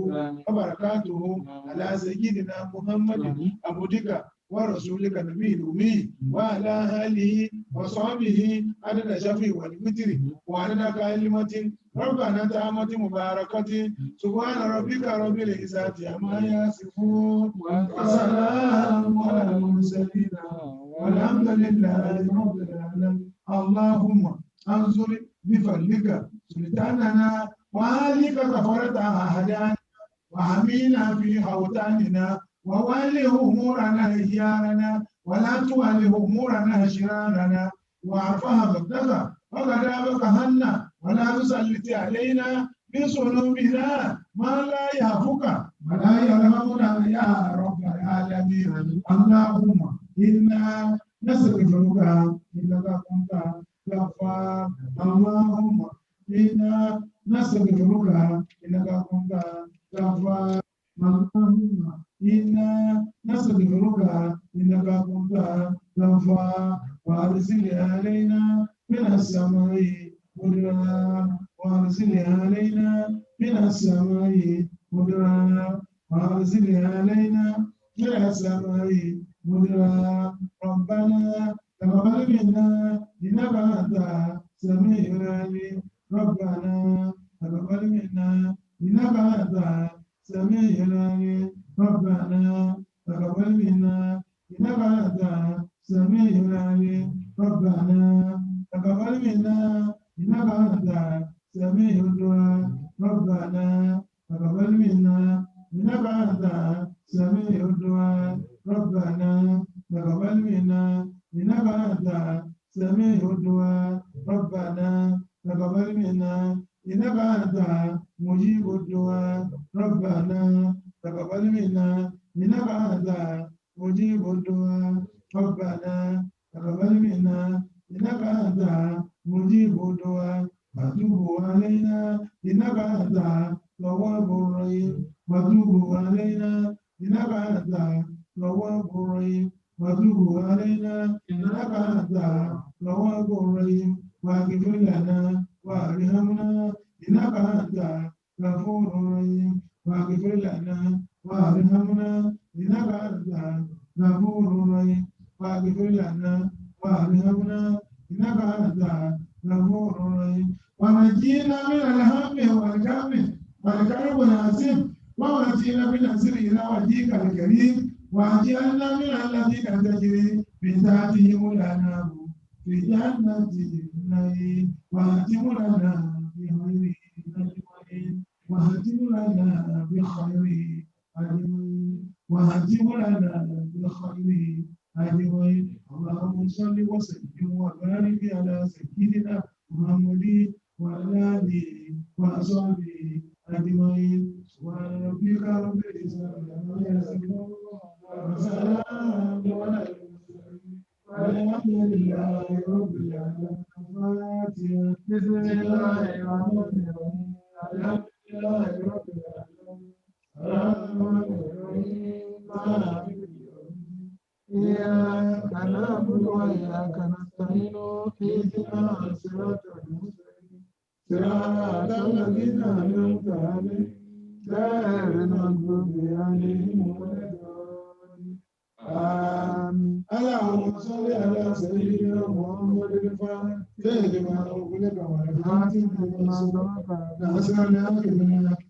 وبركاته على سيدنا محمد عبدك ورسولك النبي الأمي وعلى آله وصحبه عدد شفي والوتر وعدد كلمة ربنا تامة مباركة سبحان ربك رب العزة عما يصفون وسلام على المرسلين والحمد لله رب العالمين اللهم انصر بفضلك سلطاننا وآلك كفرة أعدائنا وحمينا في حوطاننا وولي أمورنا خيارنا ولا تولي أمورنا شرارنا وعفها بغدك وغدابك هنا ولا تسلط علينا بذنوبنا ما لا يعفوك ولا يرحمنا يا رب العالمين اللهم إنا نستغفرك إنك كنت غفار اللهم إنا نستغفرك إنك كنت غفار اللهم إنا نستغفرك إنك كنت غفار وأرسل علينا من السماء مدرارا وأرسل علينا من السماء مدرارا وأرسل علينا من السماء مدرارا ربنا تقبل منا إنك أنت السميع العليم ربنا تقبل منا إنك أنت السميع العليم ربنا تقبل منا إنك أنت السميع العليم ربنا تقبل منا إنك أنت سميع الدعاء ربنا تقبل منا إنك أنت سميع الدعاء ربنا تقبل منا إنك أنت سميع الدعاء ربنا تقبل منا إنك أنت مجيب الدعاء ربنا تقبل منا إنك أنت مجيب الدعاء ربنا تقبل منا إنك أنت مجيب الدعاء وتوب علينا إنك أنت تواب الرحيم وتوب علينا إنك أنت تواب الرحيم وتوب علينا إنك أنت تواب الرحيم واغفر لنا وارحمنا إنك أنت غفور رحيم واغفر لنا وارحمنا إنك أنت غفور رحيم واغفر لنا وارحمنا إنك أنت غفور رحيم ونجينا من الهم والغم والكرب العظيم ونجينا بالنصر إلى وجهك الكريم واجعلنا من الذين تجري من تحتهم الأنهار في جنات النعيم واهتم لنا بخير أجمعين واهتم لنا بخير أجمعين واهتم لنا بخير أجمعين اللهم صل وسلم وبارك على سيدنا محمد وعلى آله وصحبه أجمعين سبحان ربك رب العزة عما يصفون وسلام على المرسلين والحمد لله رب العالمين الفاتحة بسم الله الرحمن الرحيم الحمد لله رب العالمين الرحمن الرحيم مالك يوم الدين إياك نعبد وإياك نستعين اهدنا الصراط المستقيم صراط الذين أنعمت عليهم غير المغضوب عليهم ولا الضالين آمين اللهم صل على سيدنا محمد الفاتح لما أغلق والخاتم لما سبق ناصر الحق بالحق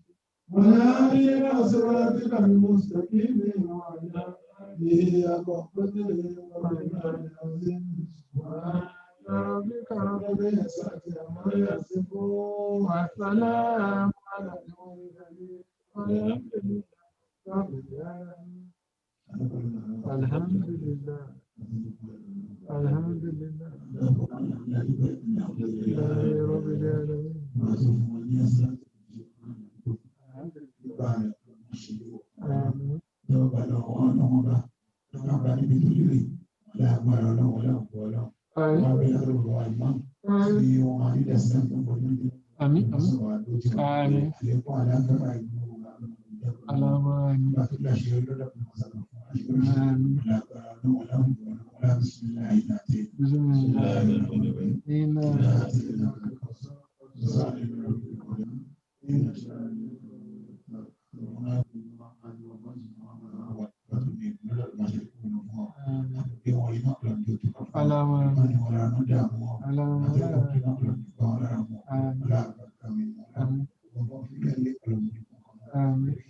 والهادي إلى صراطك المستقيم وعلى آله حق قدره ومقداره العظيم سبحان ربك رب العزة عما يصفون والسلام على المرسلين والحمد لله رب العالمين الحمد لله الحمد لله لله رب العالمين آمين آمين آمين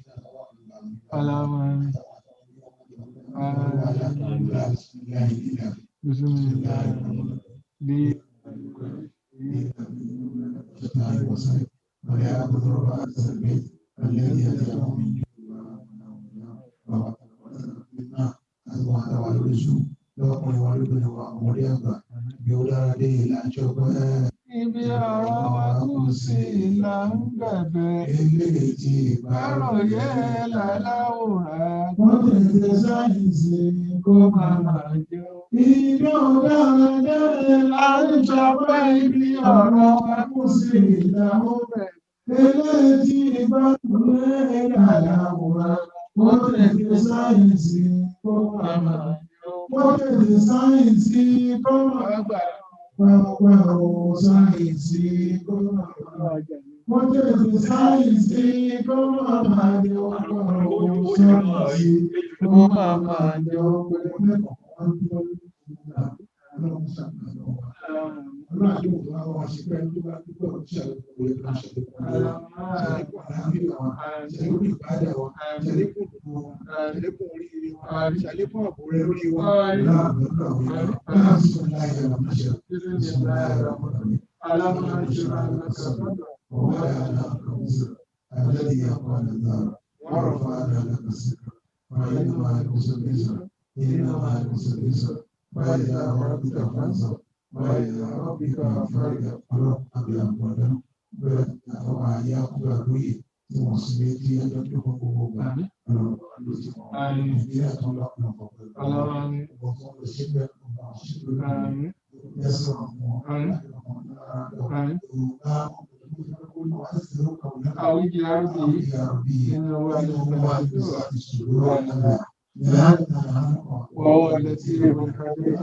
ibi ọ̀rọ̀ wa kù sí là ń bẹ̀bẹ̀. eléyìí tí Àròyé láláwòrán kó wọ́n tètè tètè sáyẹ̀nsì kó máa máa jẹ́. ìjọ dáradára Láti sọ pé ibi ọ̀rọ̀ wa kù sí là ń bẹ̀bẹ̀. eléyìí tí ìgbàgbọ́ láláwòrán wọ́n tètè sáyẹ̀nsì Kó máa máa jẹ́. wọ́n tètè sáyẹ̀nsì kó máa Àgbà pàápàá sáyẹ̀nsì kó máa wọ́n tètè sáyẹ̀nsì kó máa jẹ́ ọgbọ́n sáyẹ̀nsì kó máa máa jẹ́. Ṣàlékún àbò rẹ lórí wa. الذي يقال النار ورفعنا لك الذكر فإن مع العسر يسرا إن مع العسر يسرا فإذا ربك فانصر وإلى ربك فارغب ọlọ́run àbí àgbọ̀dá bẹ́ẹ̀ àwọn àyà àkúgbà lóye tí wọ́n sì lè di ẹjọ́ tó kọ́ gbogbo gbà ọlọ́run ló ti mọ̀ nàìjíríà tó lọ́kùnrin ọ̀pọ̀ pẹ̀lú ọgbọ̀n fún òṣèlú ọgbọ̀n òṣèlú ẹ̀sìn ọ̀gbọ̀n أو جاربي إنه وهو اللطيف الخبير.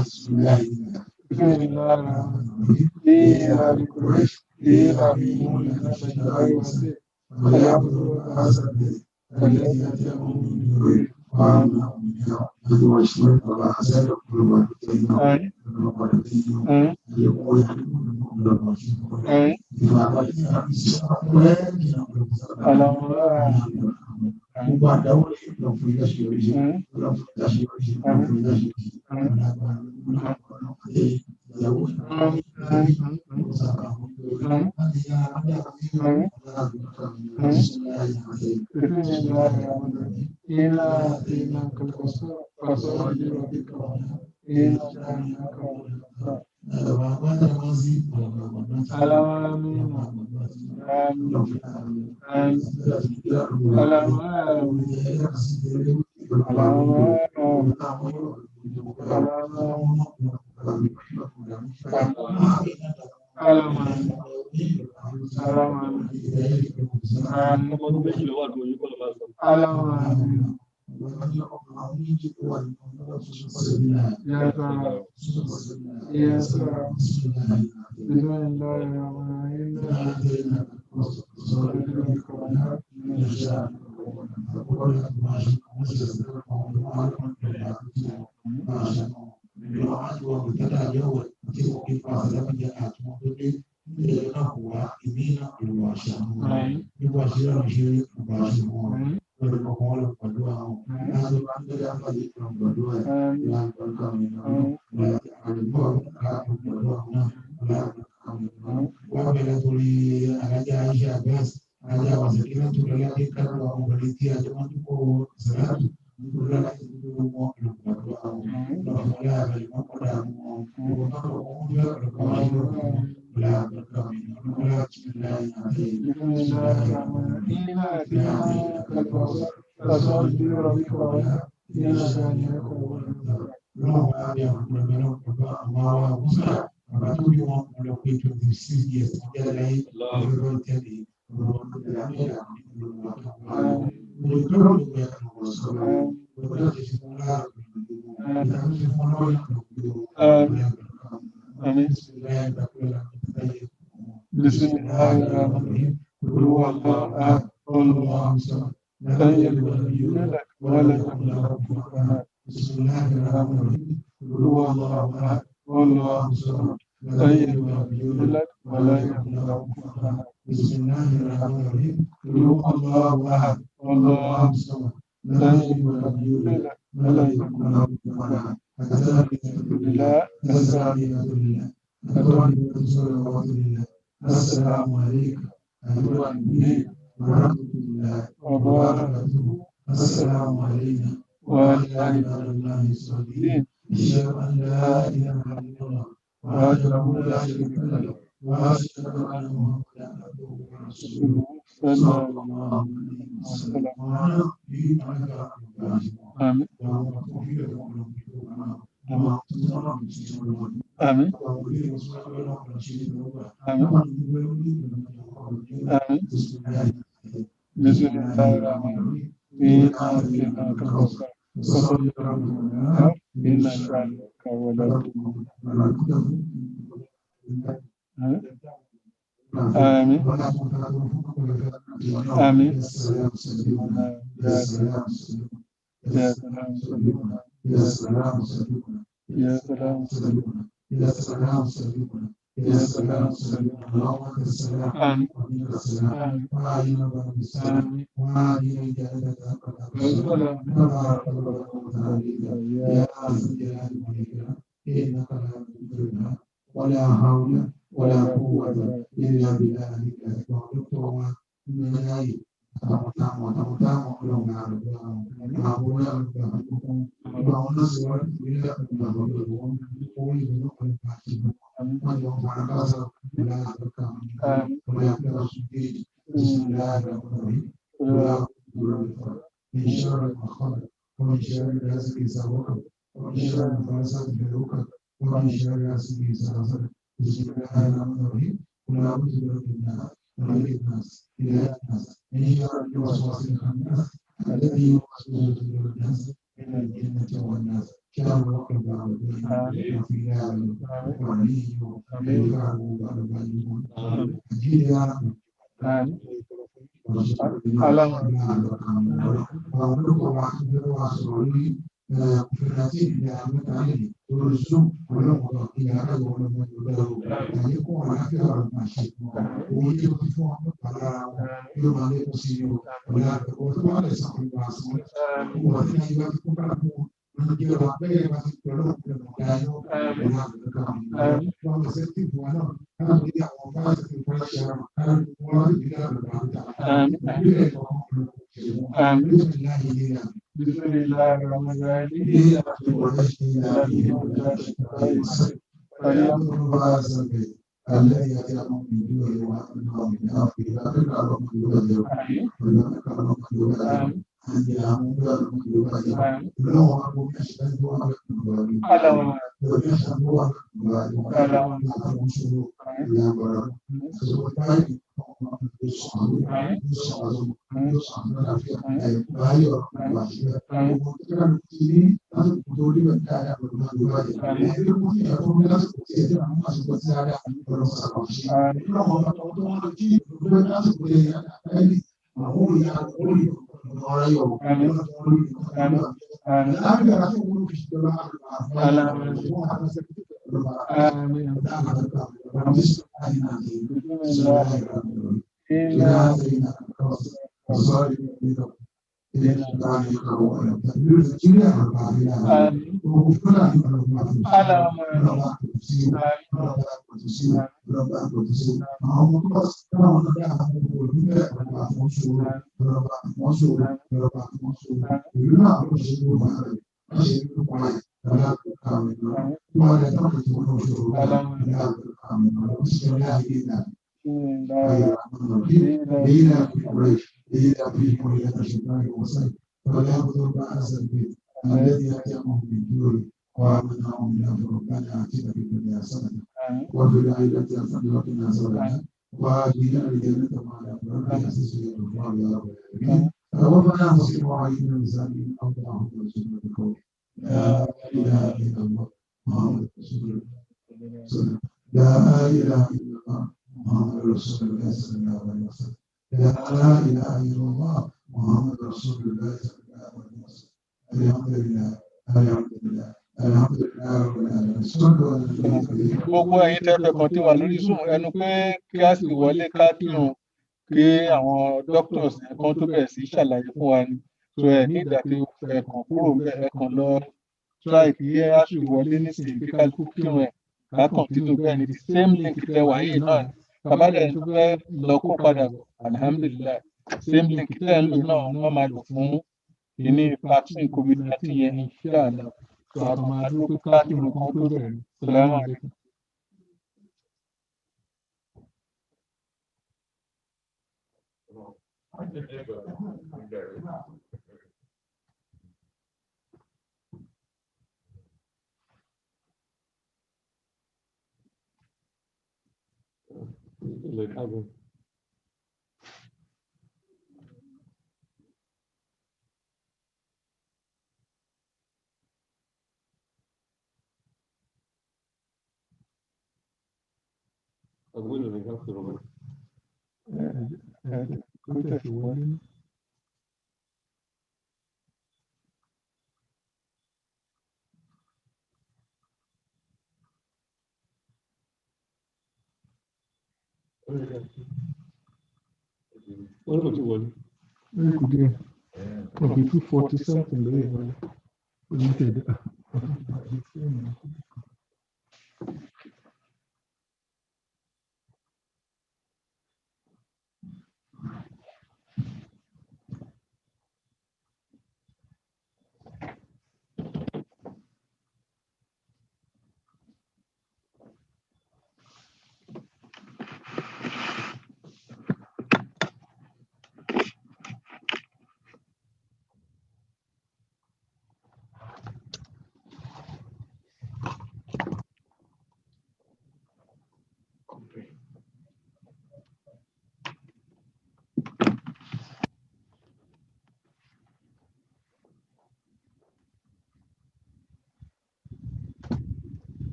بسم الله الرحمن الرحيم. إلى قريش إلى بيوم الشجاع والسيف فليعبدوا هذا البيت الذي أتاهم من نور وآمنهم من يوم يدعو الشمال ولا حسد قلوب المتقين يقول gbogbo àdáwò lè lọ fún ilé ṣe oríṣi lọ fún ilé ṣe oríṣi lọ fún ilé ṣe oríṣi ìyàwó بسم الله الرحمن الرحيم. قل هو الله أحد الله الصمد لم يلد ولم يولد ولم يكن له كفوا أحد. بسم الله الرحمن الرحيم. قل هو الله أحد الله الصمد لم يلد ولم يولد ولم يكن له كفوا أحد. بسم الله الرحمن الرحيم. قل هو الله أحد الله الصمد لم يلد ولم يولد ولم يكن له كفوا أحد. الحمد لله السلام لله السلام عليكم أيها النبي ورحمة الله وبركاته. السلام علينا وعلى عباد الله الصالحين. أشهد أن لا إله إلا الله وحده لا شريك له وأشهد أن محمدا عبده ورسوله صلى الله عليه وسلم وأنا آمين آمين آمين بسم الله الرحمن الرحيم إنا أتيناك الكوثر فصل لربك وانحر إن شانئك هو الأبتر آمين آمين يا سلام يا سلام سلمنا يا سلام سلمنا يا سلام سلمنا يا سلام سلمنا يا سلام سلمنا اللهم السلام آمين ومنك السلام آمين وعلينا باب السلام آمين وعلينا جعلك والسلام تبارك ربك وتعالى يا ذا الجلال والإكرام إنك لا تدركنا ولا حول ولا قوة إلا بالله العلي العظيم tamu ọlọ́run àrùbá àwọn olóògbé àgbà àwọn nọ́ọ̀sì wọ́n nílẹ̀ àgbà lọ́dọ̀ wọn owó ìlú náà wọ́n bá ti bọ̀ wọ́n jọ wọn aláṣà ìlà àgbàkà wọn yà pé ọ̀sùn déèdì ìsìnlẹ̀ àgbàkùnrin ìlà àgbàkùnrin ìṣẹ́rẹ̀ àkọlẹ̀ wọn ìṣẹ́rẹ̀ lásìkò ìsàwọ́kà wọn ìṣẹ́rẹ̀ àfàlásà ìbẹ̀rùkà wọn ìṣẹ́rẹ̀ lásìkò ìsàwọ́kà ìsìnlẹ̀ àgbàkùnrin ìlà àgbàkùnrin ملك الناس إله الناس من شر الوسواس الخناس الذي يوسوس في صدور الناس من الجنة والناس كان وقت بعضهم وفي دار ولي ويفعل بعضهم أجيب يا رب Federasi tidak kali terusung oleh orang tidak ada orang baru. Jadi kau orang kita orang masih. Ujung itu apa para itu mana posisinya. Orang itu ada sampai bahasa. Orang ini juga kita perlu menjadi apa yang masih perlu dan orang kami. Kalau setiap orang kalau tidak apa yang kita kan orang tidak berbeda. بسم الله الرحمن الرحيم الذي يتيقظ من جوع وأمنه من أفضل ذلك على من يبدل ولذلك على من يبدل عند عمود من يبدل لو أبو يشهد وأبو يشهد ويشهد وأبو يشهد إلى برد سبحانه الذي يأتيهم من جوع وآمنهم من أمر ربنا آتنا في الدنيا حسنة وفي الآخرة حسنة وقنا عذاب النار وآتنا الجنة مع الأبرار يحسس الغفار يا رب العالمين ربنا مسلم وعلينا بسالم اللهم ارزقنا بقول لا إله إلا الله محمد رسول الله لا إله إلا الله محمد رسول الله صلى الله عليه وسلم لا إله إلا الله محمد رسول الله صلى الله عليه وسلم الحمد لله الحمد لله الحمد لله رب العالمين صلوا على النبي gbogbo ẹ̀yin tẹ́fẹ̀ kan tí wà lórí Zoom ẹnu pé kí a sì wọlé ká kírun kí àwọn doctors kan tó bẹ̀rẹ̀ sí ṣàlàyé fún wa ni so ẹ̀ ní ìgbà tí ẹ̀kan kúrò ẹ̀kan lọ try kí a sì wọlé nísìnyí kí kálukú kírun ẹ̀ ká continue bẹ́ẹ̀ ni the same link tẹ wà yìí náà kàbádà ẹni tó fẹ́ lọ kó padà bọ̀ alhamdulilayi same link tẹ́ ń lò náà wọ́n máa lò fún ìní vaccine COVID-19 yẹn inshallah so àtọ̀ máa dúró pé ká kírun kan tó bẹ̀rẹ̀ salamu alaykum. Lời thao rồi. Alguno de los que lo Kuta shughuli wala shughuli kudia kwa kitu 40 something ndio limited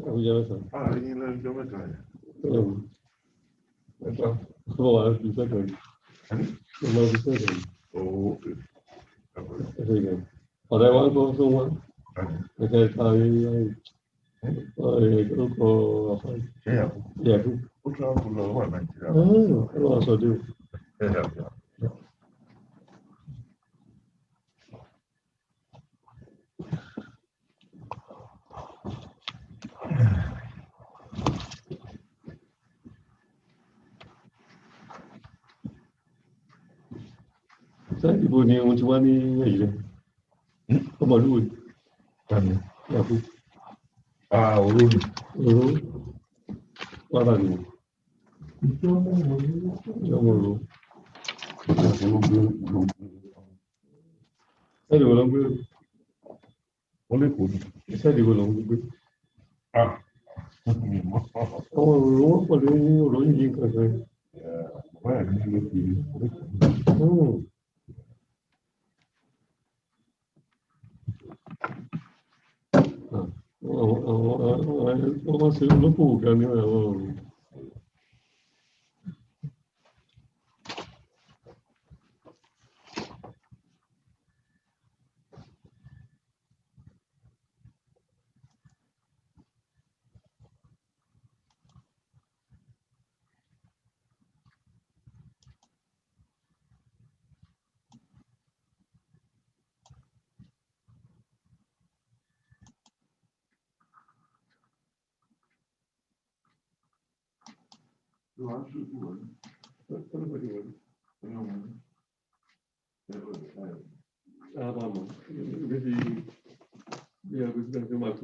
Había eso. Yín lẹ́nu ọjọ́ mẹ́ta yẹn. Como va a explicar que no lo sé. Ok. Así que ahora igual con su one, es que está ahí creo que ya tú. Ó travel lọ wà Nàìjíríà. No lo sé, tío. Sai ibo ni mo ti wá ní èyí rẹ̀. Ọmọ ìlú wo ni? Tani. Yàgò. Òru ni. Òru. Wàrà ni. Ìjọba òru. Sẹ́ẹ̀dì wo ló ń gbé? Wọ́n lè kó ni. Sẹ́ẹ̀dì wo ló ń gbé? Àwọn òru wọ́n pọ̀ ní òru yìí kankan. Báyà ní ilé kiri. Wọ́n ṣe olókòwò kan ní àwọn òru. Vamos, ya ves que más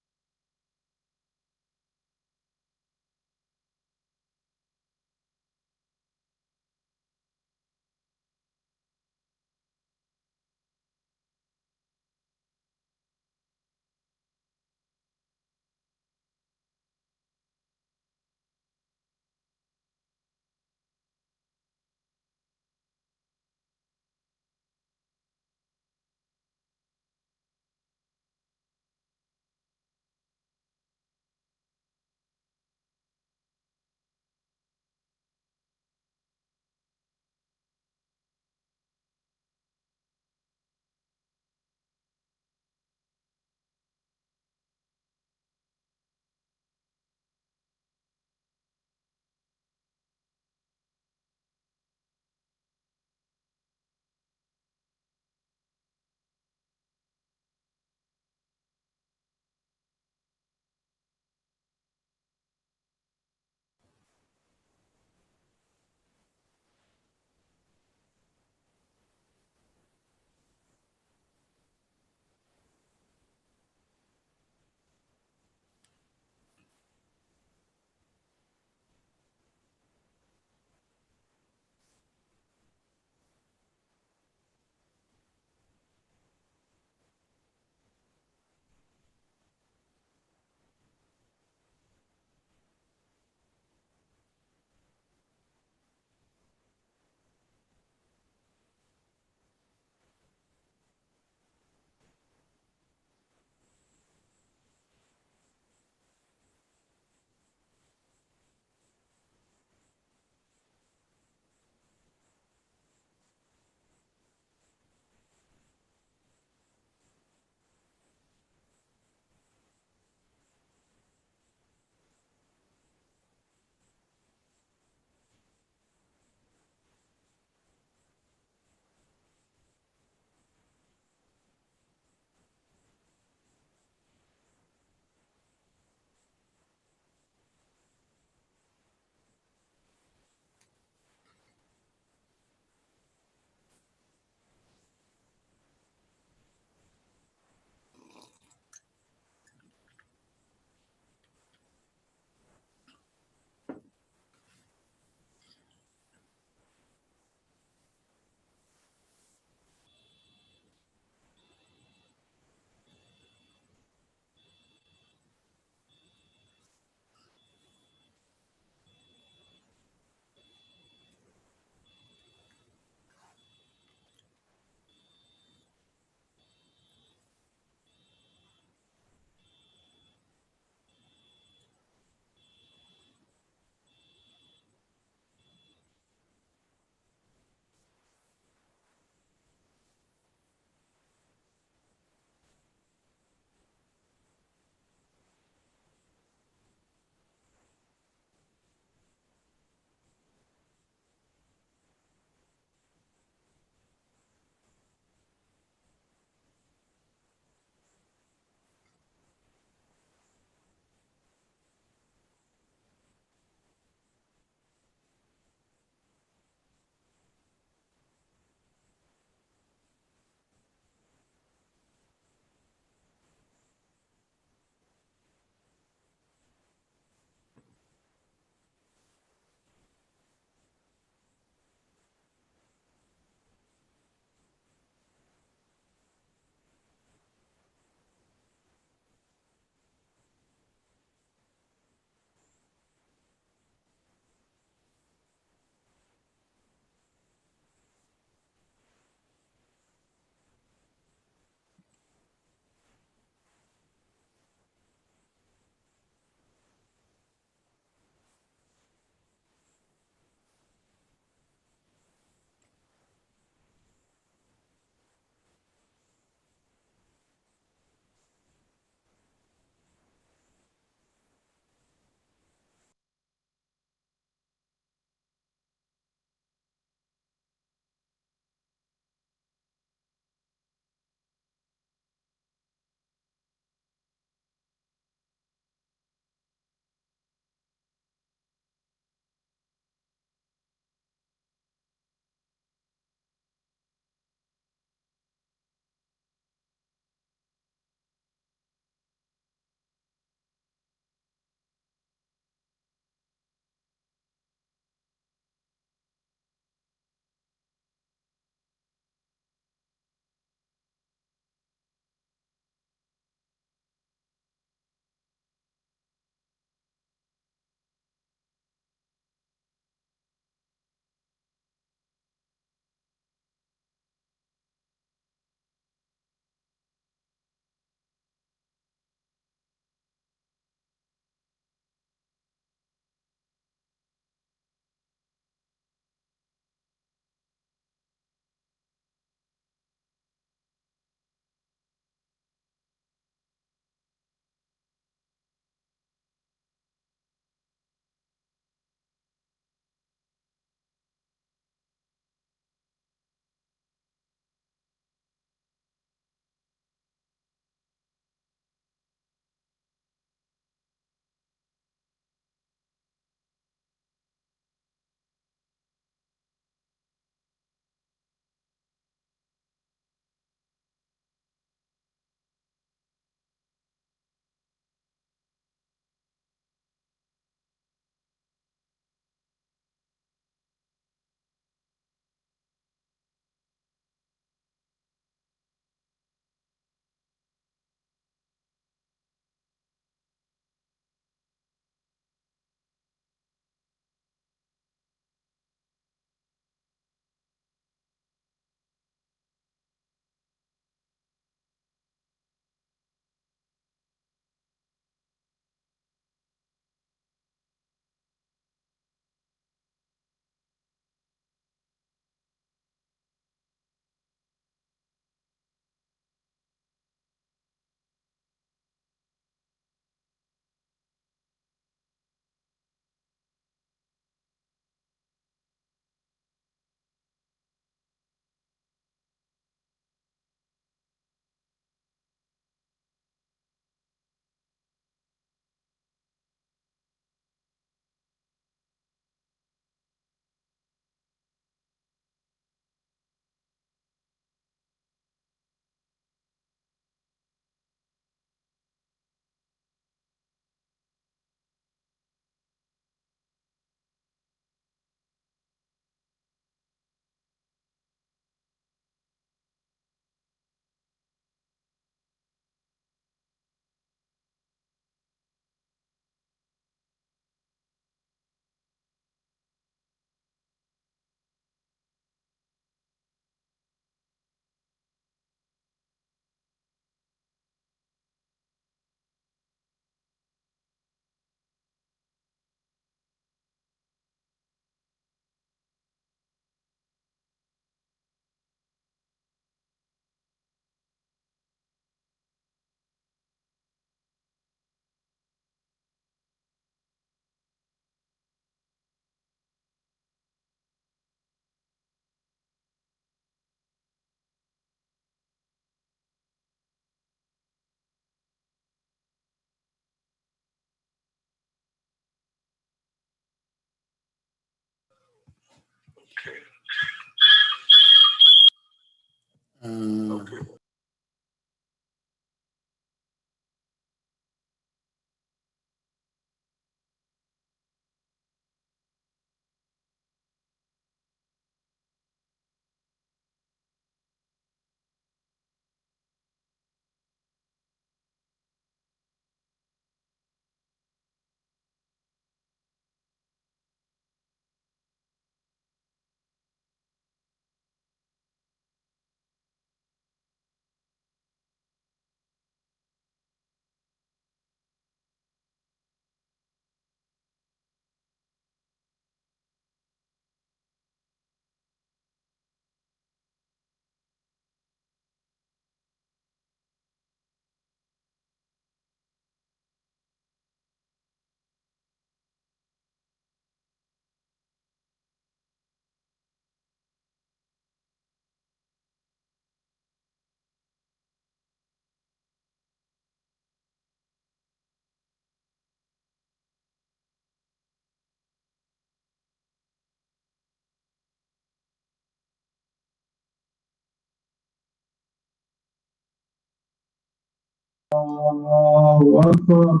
الله أكبر.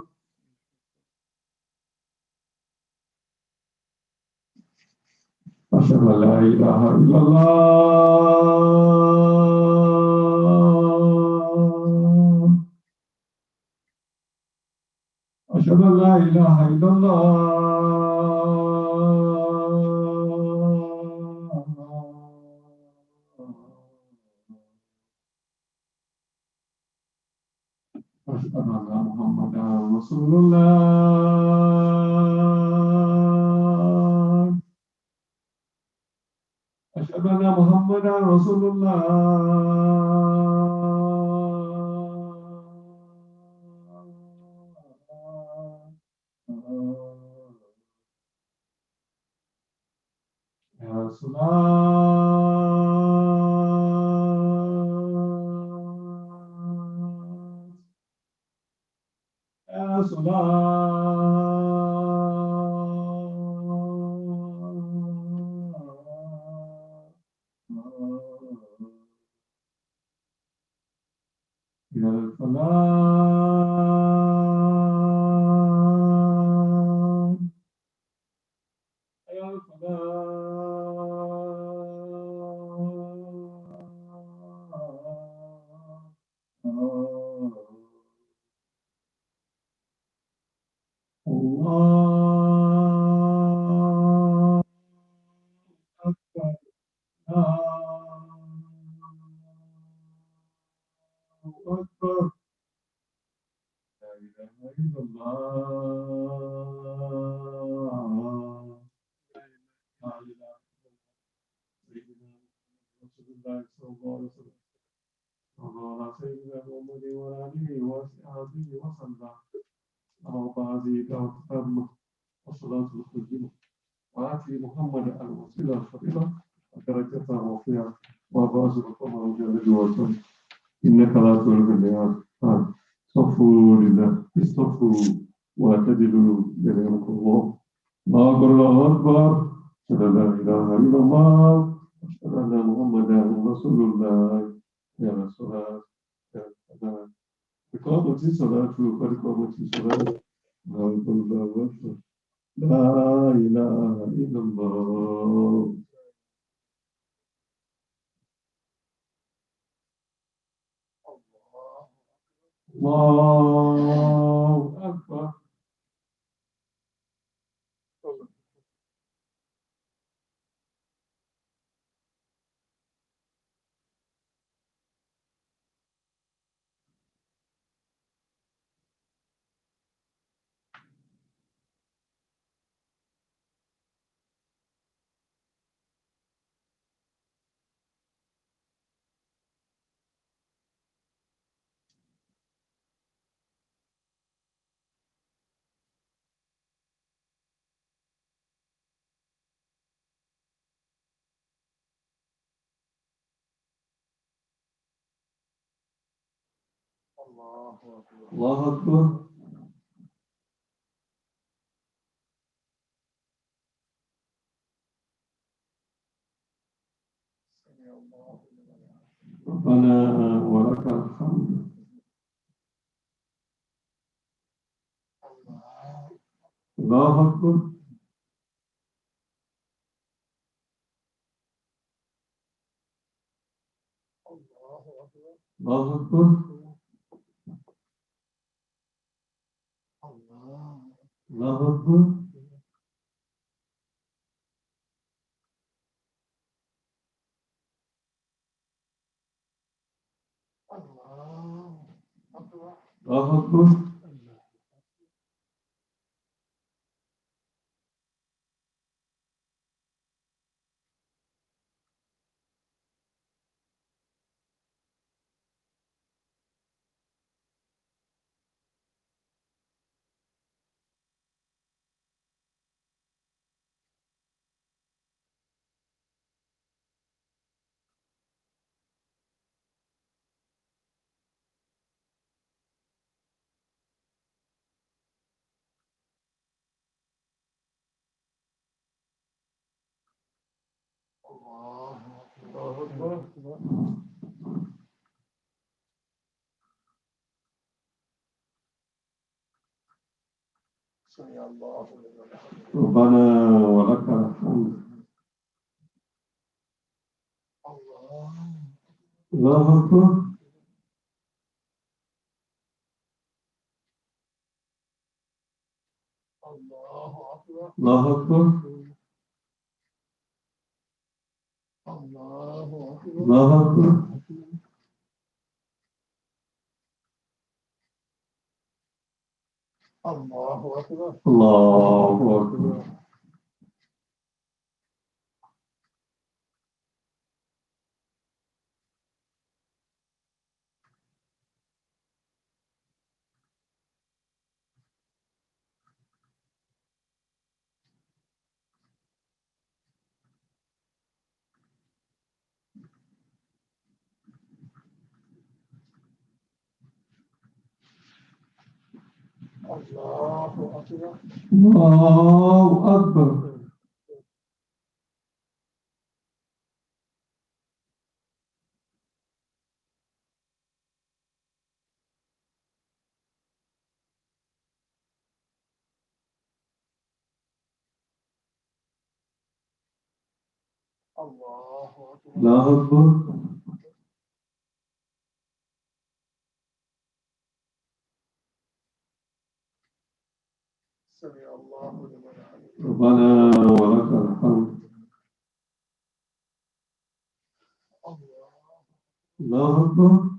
أشهد أن لا إله إلا الله. أشهد أن لا إله إلا الله. أشهد أن محمدا رسول الله. أشهد أن محمدا رسول الله. يا صلاة يا صلاة إلى الفلاح يا الفلاح. الله أكبر. الله أكبر. لا إله إلا الله. لا إله إلا سيدنا رسول الله صلى الله عليه وسلم. وعلى سيدنا محمد وعلى آله وصحبه وسلم. اللهم هذه دعوة التامة والصلاة القيمة وآتي محمد الوسيلة الفضيلة ودرجة الرفيعة وبعث القمر جل وعلا إنك لا تخلف الميعاد. استغفروا لله استغفروا واعتدلوا يرحمكم الله. الله أكبر الله أكبر. أشهد أن لا إله إلا الله أشهد أن محمدا رسول الله. يا صلاة يا صلاة إقامة الصلاة قد قامت الصلاة. الله أكبر الله أكبر. لا إله إلا الله. الله أكبر. الله أكبر. ربنا ولك الحمد. الله أكبر. الله أكبر. الله أكبر. الله أكبر. ربنا ولك الحمد. الله أكبر. الله أكبر. الله أكبر. الله أكبر. الله أكبر. الله أكبر. ربنا ولك الحمد. الله أكبر.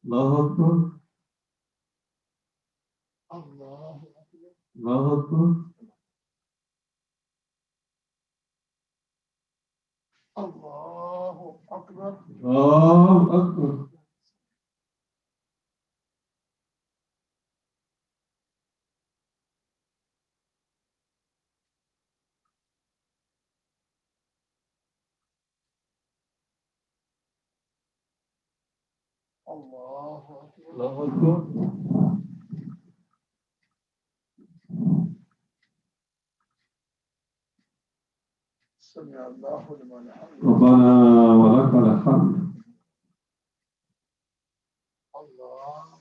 الله أكبر. الله أكبر. الله أكبر. الله أكبر. ربنا ولك الحمد. الله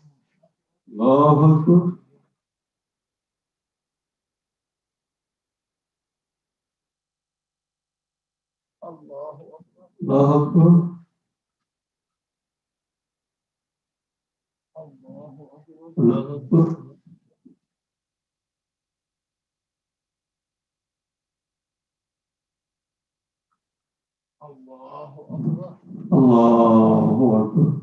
أكبر. الله أكبر. الله أكبر. الله أكبر.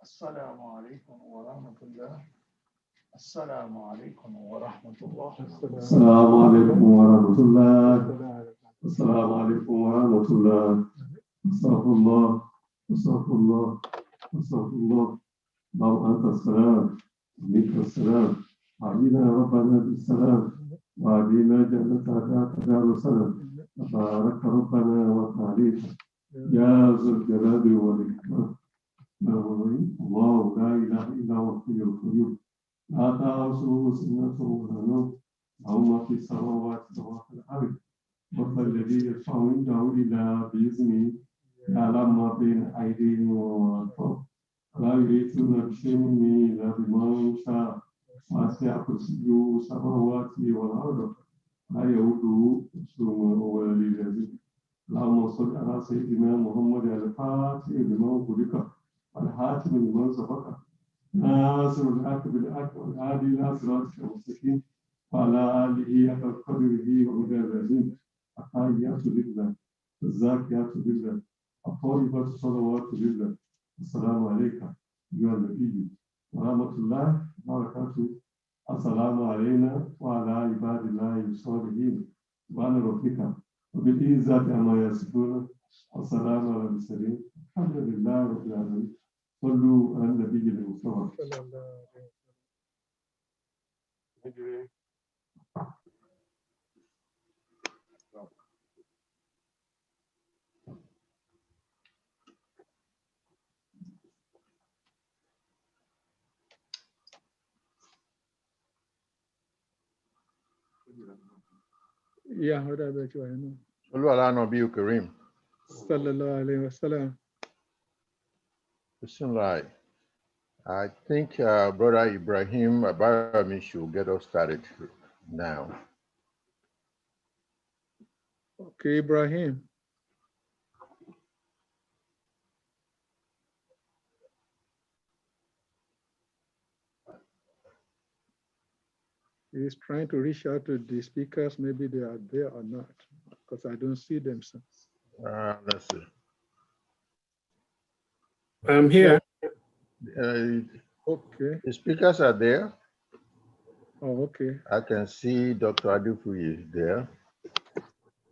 السلام عليكم ورحمة الله. السلام عليكم ورحمة الله. السلام عليكم ورحمة الله. السلام عليكم ورحمة الله. استغفر الله. استغفر الله. أستغفر الله. اللهم أنت السلام ومنك السلام. أعينا ربنا بالسلام وأعينا جنة عداك دار السلام. تبارك ربنا وتعاليك يا ذو الجلال والإكرام. الله لا إله إلا هو الحي القيوم لا تأخذه سنة ولا نوم له ما في السماوات وما في الأرض. مثل الذي يشفع عنده إلا بإذنه يعلم ما بين أيديهم وما خلفهم لا يحيطون بشيء إلا بما شاء وسع كرسيه السماوات والأرض لا يؤوده حفظهما وهو العلي العظيم. اللهم صل على سيدنا محمد الفاتح لما أغلق والحاتم لما سبق ناصر الحق بالحق والهادي إلى صراطك المستقيم وعلى آله حق قدره ومقداره العظيم. التحيات لله الزاكيات لله الطيبات صلوات لله. السلام عليك أيها النبي ورحمة الله وبركاته. السلام علينا وعلى عباد الله الصالحين. سبحان ربك وبالعزة عما يصفون والسلام على المرسلين الحمد لله رب العالمين. صلوا على النبي المصطفى. Yeah, هذا بيجوا صلوا على النبي الكريم. صلى الله عليه وسلم. Bismillah. I think Brother Ibrahim Abayami should get us started now. Okay, Ibrahim. He's trying to reach out to the speakers. Maybe they are there or not, because I don't see them. So. Let's see. I'm here. Okay. The speakers are there. Oh, okay. I can see Dr. Adufuyi there.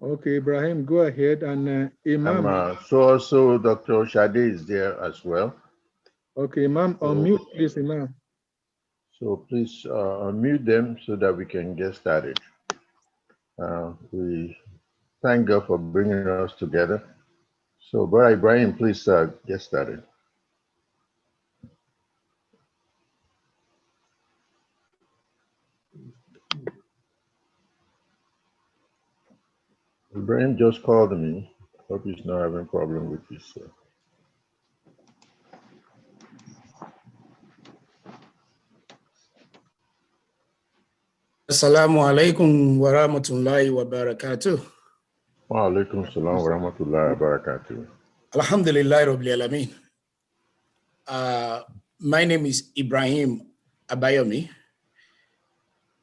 Okay, Ibrahim, go ahead. And Imam. So also Dr. Shade is there as well. Okay, Imam, unmute, please, Imam. So please unmute them so that we can get started. We thank God for bringing us together. So, Brother Ibrahim, please get started. Ibrahim just called me. Hope he's not having a problem with his. Assalamu alaikum wa rahmatullahi wa barakatuh. Wa alaikum salam wa rahmatullahi wa barakatuh. Alhamdulillah Rabbil Alameen. My name is Ibrahim Abayomi,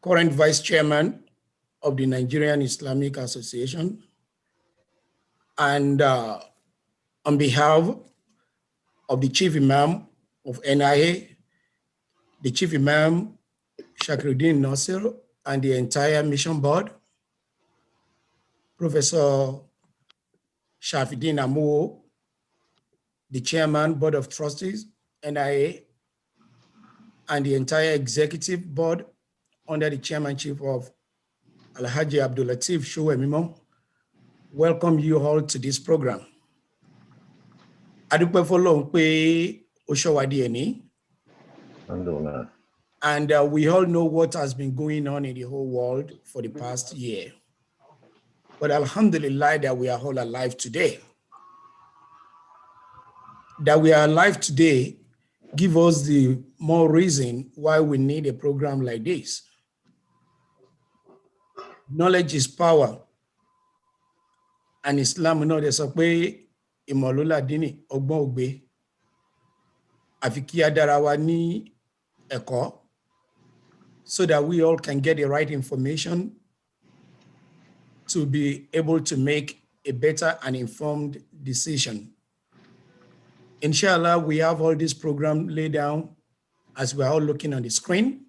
current Vice Chairman of the Nigerian Islamic Association. And on behalf of the Chief Imam of NIA, the Chief Imam Shakruddin Nasir, and the entire mission board, Professor Shafiddin Amuo, the Chairman, Board of Trustees, NIA, and the entire executive board under the chairmanship of Alhaji Abdul Latif Showemimo, welcome you all to this program. Adúpẹ́ f'Ọlọ́run pé ó ṣọ́ wa di ẹni. And we all know what has been going on in the whole world for the past year. But alhamdulillah that we are all alive today. That we are alive today give us the more reason why we need a program like this. Knowledge is power. And Islam náà dẹ̀ sọ pé ìmọ̀ ló làdínì ọgbọ́n ò gbé. Àfi kí a dára wa ní ẹ̀kọ́, so that we all can get the right information to be able to make a better and informed decision. Inshallah, we have all this program laid down as we're all looking on the screen.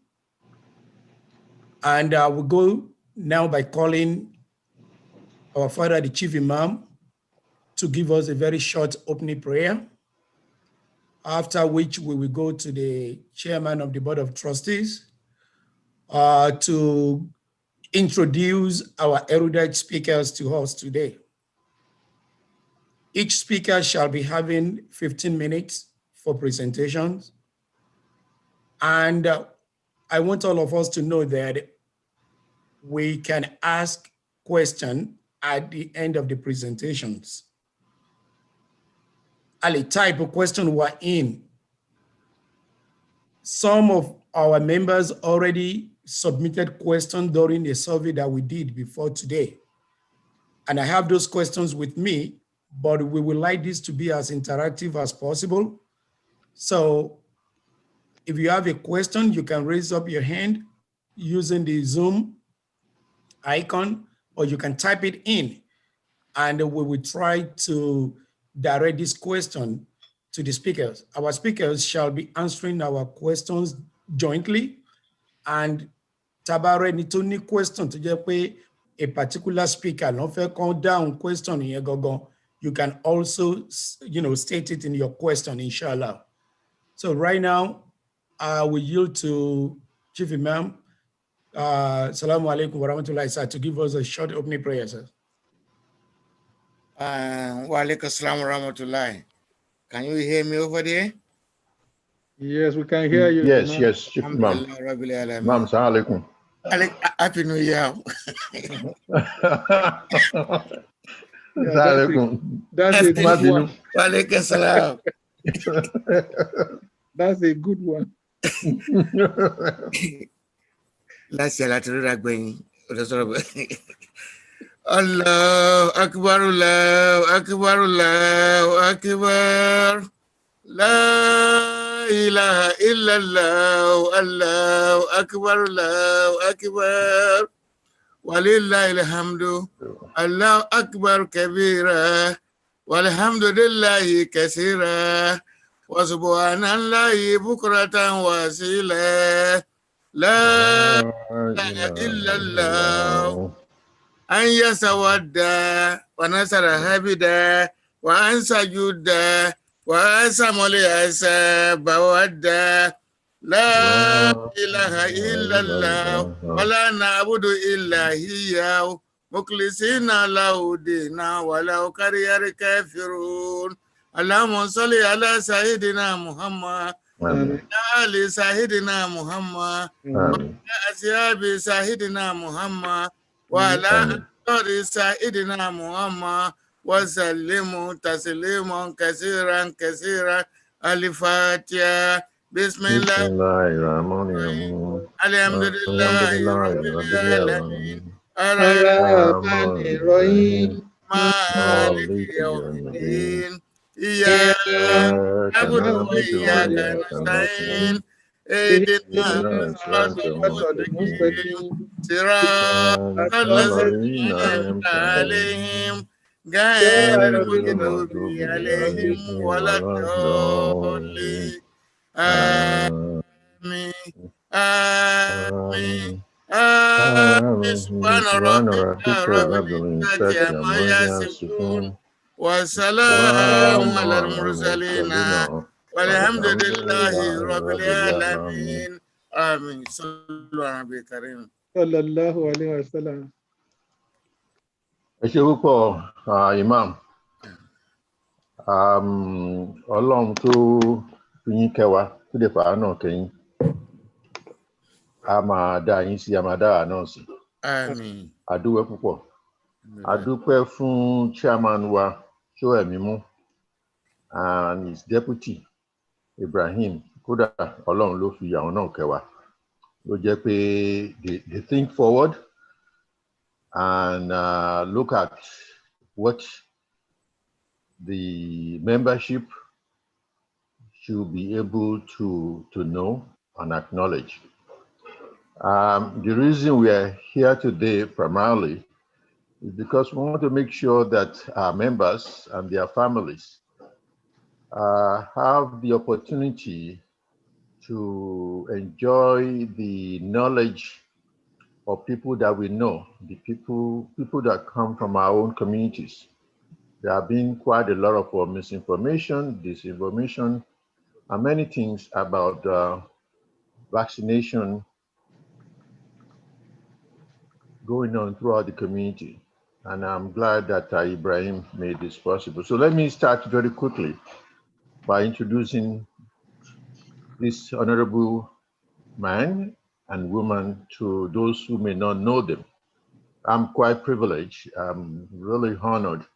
And we'll go now by calling our father, the Chief Imam, to give us a very short opening prayer. after which we will go to the chairman of the Board of Trustees to introduce our erudite speakers to us today. Each speaker shall be having 15 minutes for presentations. And I want all of us to know that we can ask questions at the end of the presentations. Ali, type of question we're in. Some of our members already submitted questions during the survey that we did before today. And I have those questions with me, but we would like this to be as interactive as possible. So if you have a question, you can raise up your hand using the Zoom icon, or you can type it in, and we will try to direct this question to the speakers. Our speakers shall be answering our questions jointly, and tabare ni tó ní question tó jẹ́ pé a particular speaker ló fẹ́ kàn down question yẹn gangan, you can also, state it in your question, inshallah. So right now, I will yield to Chief Imam. Assalamu alaikum wa rahmatullahi, sir, to give us a short opening prayer, sir. Wa alaikum assalam wa rahmatullahi. Can you hear me over there? Yes, we can hear you. Yes, yes, Chief Imam. Alhamdulillah Rabbil Alamin. Imam, assalamu Happy New Year. alaikum. That's a good one. Wa alaikum assalam. That's a good one. Láti àlàtúrò àgbẹ̀yìn ọ̀dọ̀ sọ̀rọ̀ bẹ́ẹ̀. Allahu akbar, Allahu akbar, Allahu akbar. La ilaha illallah, Allahu akbar, Allahu akbar. Walillahil hamdu. Allahu akbar kabira. Walhamdulillahi kaseera. Wa subhanallahi bukratan wa asila. La ilaha illallah. An yasawadda wa nasara habida wa an sajuda wa asamali asa bawadda. La ilaha illallah wa la na'budu illa iyyahu mukhlisina lahu dina wa law karihal kafirun. Allahumma salli ala sayyidina Muhammad Amen. Ali Sayyidina Muhammad wa Amen. ashabi Sayyidina Muhammad wa ala ali Sayyidina Muhammad wa sallimu tasliman kasiran al-Fatiha. Bismillah. Bismillahirrahmanirrahim. Alhamdulillahi Rabbil Alamin. Ar-Rahmanir Rahim. Maliki yawmiddin. Iyyaka na'budu wa iyyaka nasta'in. Ihdina as-siratal mustaqim. Siratal ladzina an'amta 'alaihim ghayril maghdubi 'alaihim waladdallin. Amin. Amin. Amin. Subhana rabbika rabbil izzati amma yasifun. Wassalamu alal mursalin. Walhamdulillahi rabbil alamin. Amin. Sallu ala nabi karim. Sallallahu alayhi wa sallam. Ẹ ṣé púpọ̀, Imam. Ọlọ́run tó fi yín kẹwàá tó lè fàá náà kẹyìn. A máa dá yín sí, a máa dá wa náà sí. Amin. A dúpẹ́ púpọ̀. A dúpẹ́ fún chairman wa Ṣóẹ̀mímú and his deputy Ibrahim. Kódà Ọlọ́run ló fi àwọn náà kẹwàá. Ló jẹ́ pé they think forward and look at what the membership should be able to know and acknowledge. The reason we are here today primarily is because we want to make sure that our members and their families have the opportunity to enjoy the knowledge of people that we know, the people that come from our own communities. There have been quite a lot of misinformation, disinformation many things about vaccination going on throughout the community. And I'm glad that Ibrahim made this possible. So let me start very quickly by introducing this honorable man and woman to those who may not know them. I'm quite privileged. I'm really honored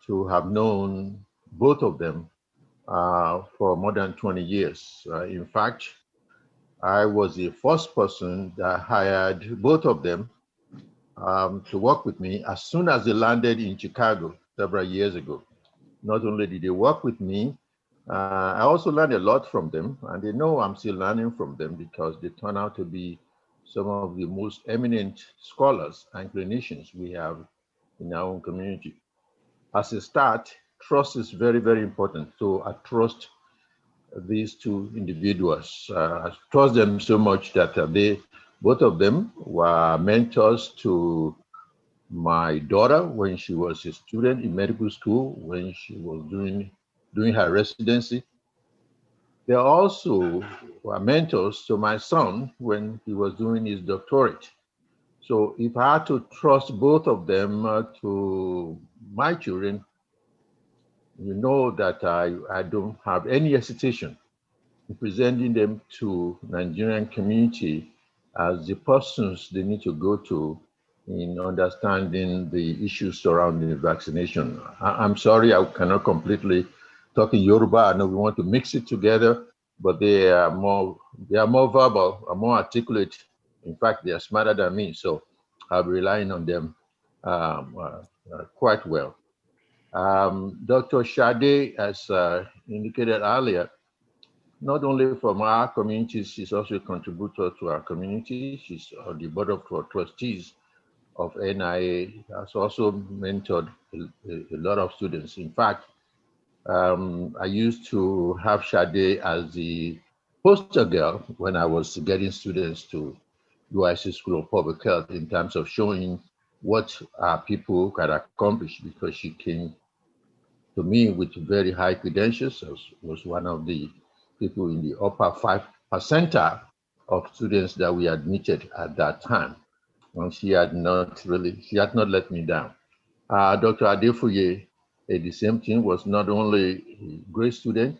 to have known both of them for more than 20 years. In fact, I was the first person that hired both of them to work with me as soon as they landed in Chicago several years ago. Not only did they work with me, I also learned a lot from them, and they know I'm still learning from them because they turn out to be some of the most eminent scholars and clinicians we have in our own community. As a start, trust is very, very important. So I trust these two individuals. I trust them so much that both of them were mentors to my daughter when she was a student in medical school, when she was doing her residency. They also were mentors to my son when he was doing his doctorate. So if I had to trust both of them to my children, you know that I don't have any hesitation in presenting them to Nigerian community as the persons they need to go to in understanding the issues surrounding vaccination. I'm sorry I cannot completely talk in Yoruba. I know we want to mix it together, but they are more verbal, are more articulate. In fact, they are smarter than me, so I'll be relying on them quite well. Dr. Sade, as indicated earlier, not only from our community, she's also a contributor to our community. She's on the board of trustees of NIA, has also mentored a lot of students. In fact, I used to have Sade as the poster girl when I was getting students to UIC School of Public Health in terms of showing what our people can accomplish, because she came to me with very high credentials. Was one of the people in the upper 5% of students that we admitted at that time. And she had not let me down. Dr. Adefuye, the same thing, was not only a great student,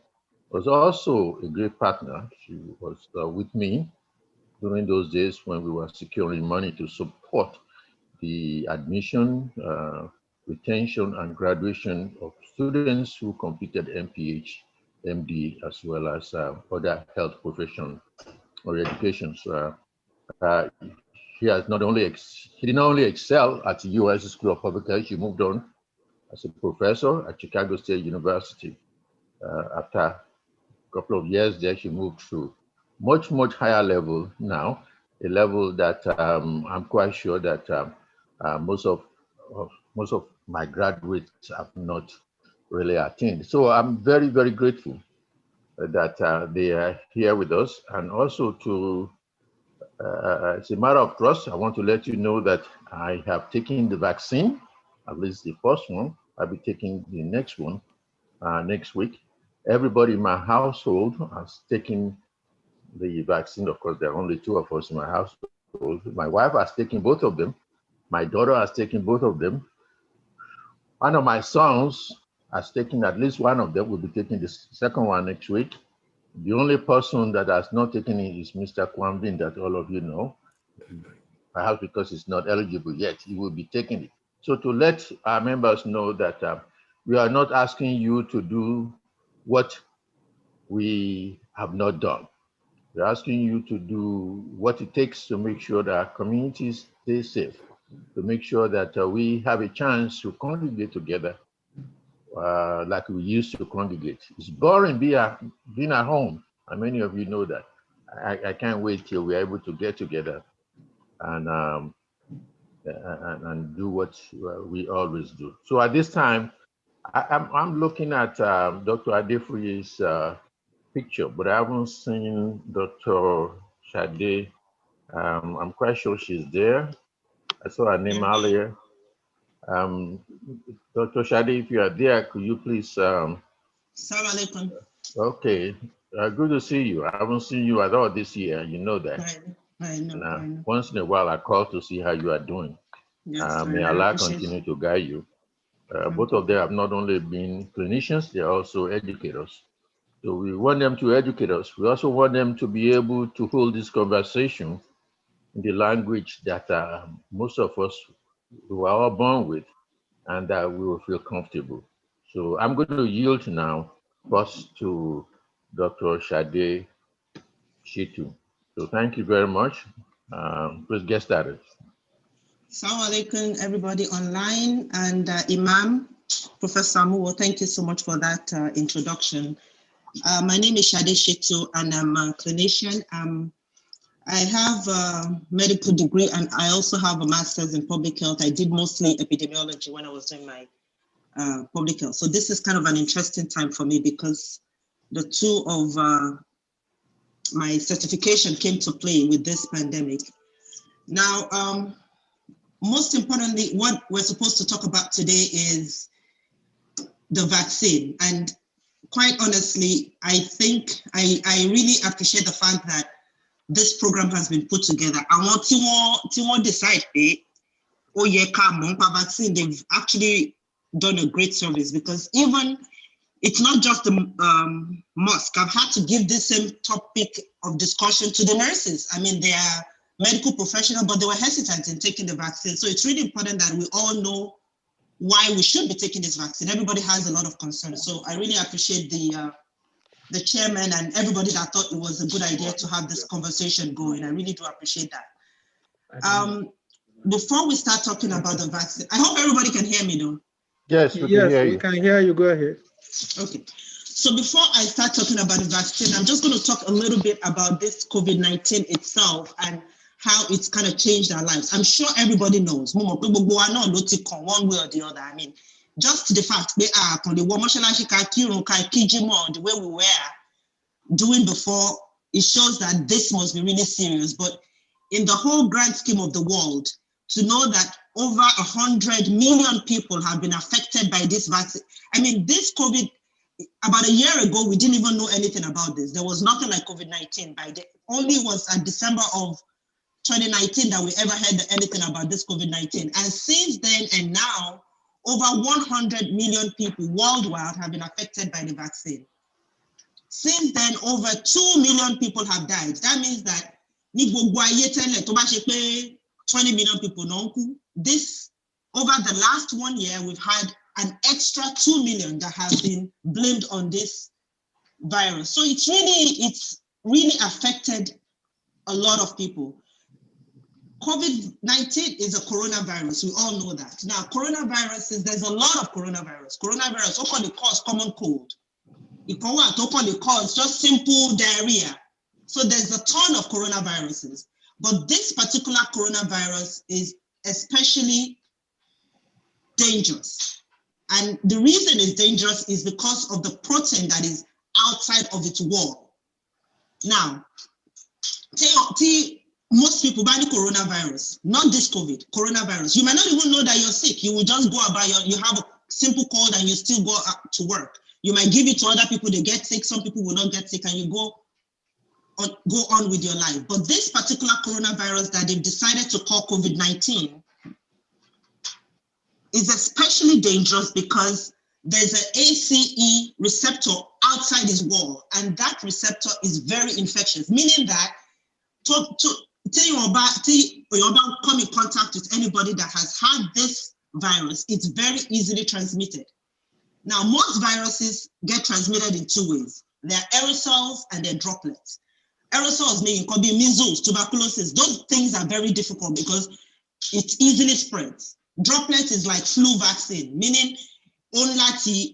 was also a great partner. She was with me during those days when we were securing money to support the admission, retention, and graduation of students who completed MPH, MD, as well as other health profession or educations. She did not only excel at the U.S. School of Public Health, she moved on as a professor at Chicago State University. After a couple of years there, she moved to much higher level now, a level that I'm quite sure that most of my graduates have not really attained. So I'm very, very grateful that they are here with us, and also to it's a matter of trust. I want to let you know that I have taken the vaccine, at least the first one. I'll be taking the next one next week. Everybody in my household has taken the vaccine. Of course, there are only two of us in my household. My wife has taken both of them. My daughter has taken both of them. One of my sons has taken at least one of them. Will be taking the second one next week. The only person that has not taken it is Mr. Kwambin, that all of you know. Perhaps because it's not eligible yet, he will be taking it. So to let our members know that we are not asking you to do what we have not done. We're asking you to do what it takes to make sure that our communities stay safe, to make sure that we have a chance to congregate together like we used to congregate. It's boring being at home, and many of you know that. I can't wait till we're able to get together and do what we always do. So at this time, I'm looking at Dr. Adefuye's picture, but I haven't seen Dr. Sade. I'm quite sure she's there. I saw her name earlier. Dr. Sade, if you are there, could you please? Assalamu alaikum. Okay, good to see you. I haven't seen you at all this year. You know that. I know. And once in a while, I call to see how you are doing. Yes, May I Allah appreciate continue to guide you. Thank Both you. of them have not only been clinicians, they are also educators. So we want them to educate us. We also want them to be able to hold this conversation in the language that most of us were all born with, and that we will feel comfortable. So I'm going to yield now first to Dr. Shade Shitu. So thank you very much. Please get started. Assalamu alaikum, everybody online, and Imam, Professor Amuwo, thank you so much for that introduction. My name is Shade Shitu, and I'm a clinician. I have a medical degree, and I also have a master's in public health. I did mostly epidemiology when I was doing my public health. So this is kind of an interesting time for me because the two of my certification came to play with this pandemic. Now, most importantly, what we're supposed to talk about today is the vaccine. And quite honestly, I think I really appreciate the fact that this program has been put together. I want to decide, oh yeah, vaccine, they've actually done a great service because even it's not just the mosque. I've had to give this same topic of discussion to the nurses. I mean, they are medical professionals, but they were hesitant in taking the vaccine. So it's really important that we all know why we should be taking this vaccine. Everybody has a lot of concerns. So I really appreciate the chairman and everybody that thought it was a good idea to have this conversation going. I really do appreciate that. Before we start talking about the vaccine, I hope everybody can hear me though. Yes, we can hear you. We can hear you. Go ahead. Okay. So before I start talking about the vaccine, I'm just going to talk a little bit about this COVID-19 itself and how it's kind of changed our lives. I'm sure everybody knows. One way or the other. I mean, just the fact the way we were doing before, it shows that this must be really serious. But in the whole grand scheme of the world, to know that over 100 million people have been affected by this vaccine. I mean, this COVID, about a year ago, we didn't even know anything about this. There was nothing like COVID-19. Only was at December of 2019 that we ever heard anything about this COVID-19. And since then and now, over 100 million people worldwide have been affected by the vaccine. Since then, over 2 million people have died. That means that 20 million people. This, over the last 1 year, we've had an extra 2 million that have been blamed on this virus. So it's really affected a lot of people. COVID-19 is a coronavirus. We all know that. Now, there's a lot of coronavirus. Coronavirus, often they cause common cold. It can cause just simple diarrhea. So there's a ton of coronaviruses. But this particular coronavirus is especially dangerous. And the reason it's dangerous is because of the protein that is outside of its wall. Now, most people buy the coronavirus, not this COVID, coronavirus. You might not even know that you're sick. You will just go about you have a simple cold and you still go out to work. You might give it to other people, they get sick, some people will not get sick, and you go on with your life. But this particular coronavirus that they've decided to call COVID-19 is especially dangerous because there's an ACE receptor outside its wall, and that receptor is very infectious, meaning that till you come in contact with anybody that has had this virus, it's very easily transmitted. Now, most viruses get transmitted in two ways. There are aerosols and there are droplets. Aerosols could be measles, tuberculosis. Those things are very difficult because it easily spreads. Droplet is like flu vaccine, meaning only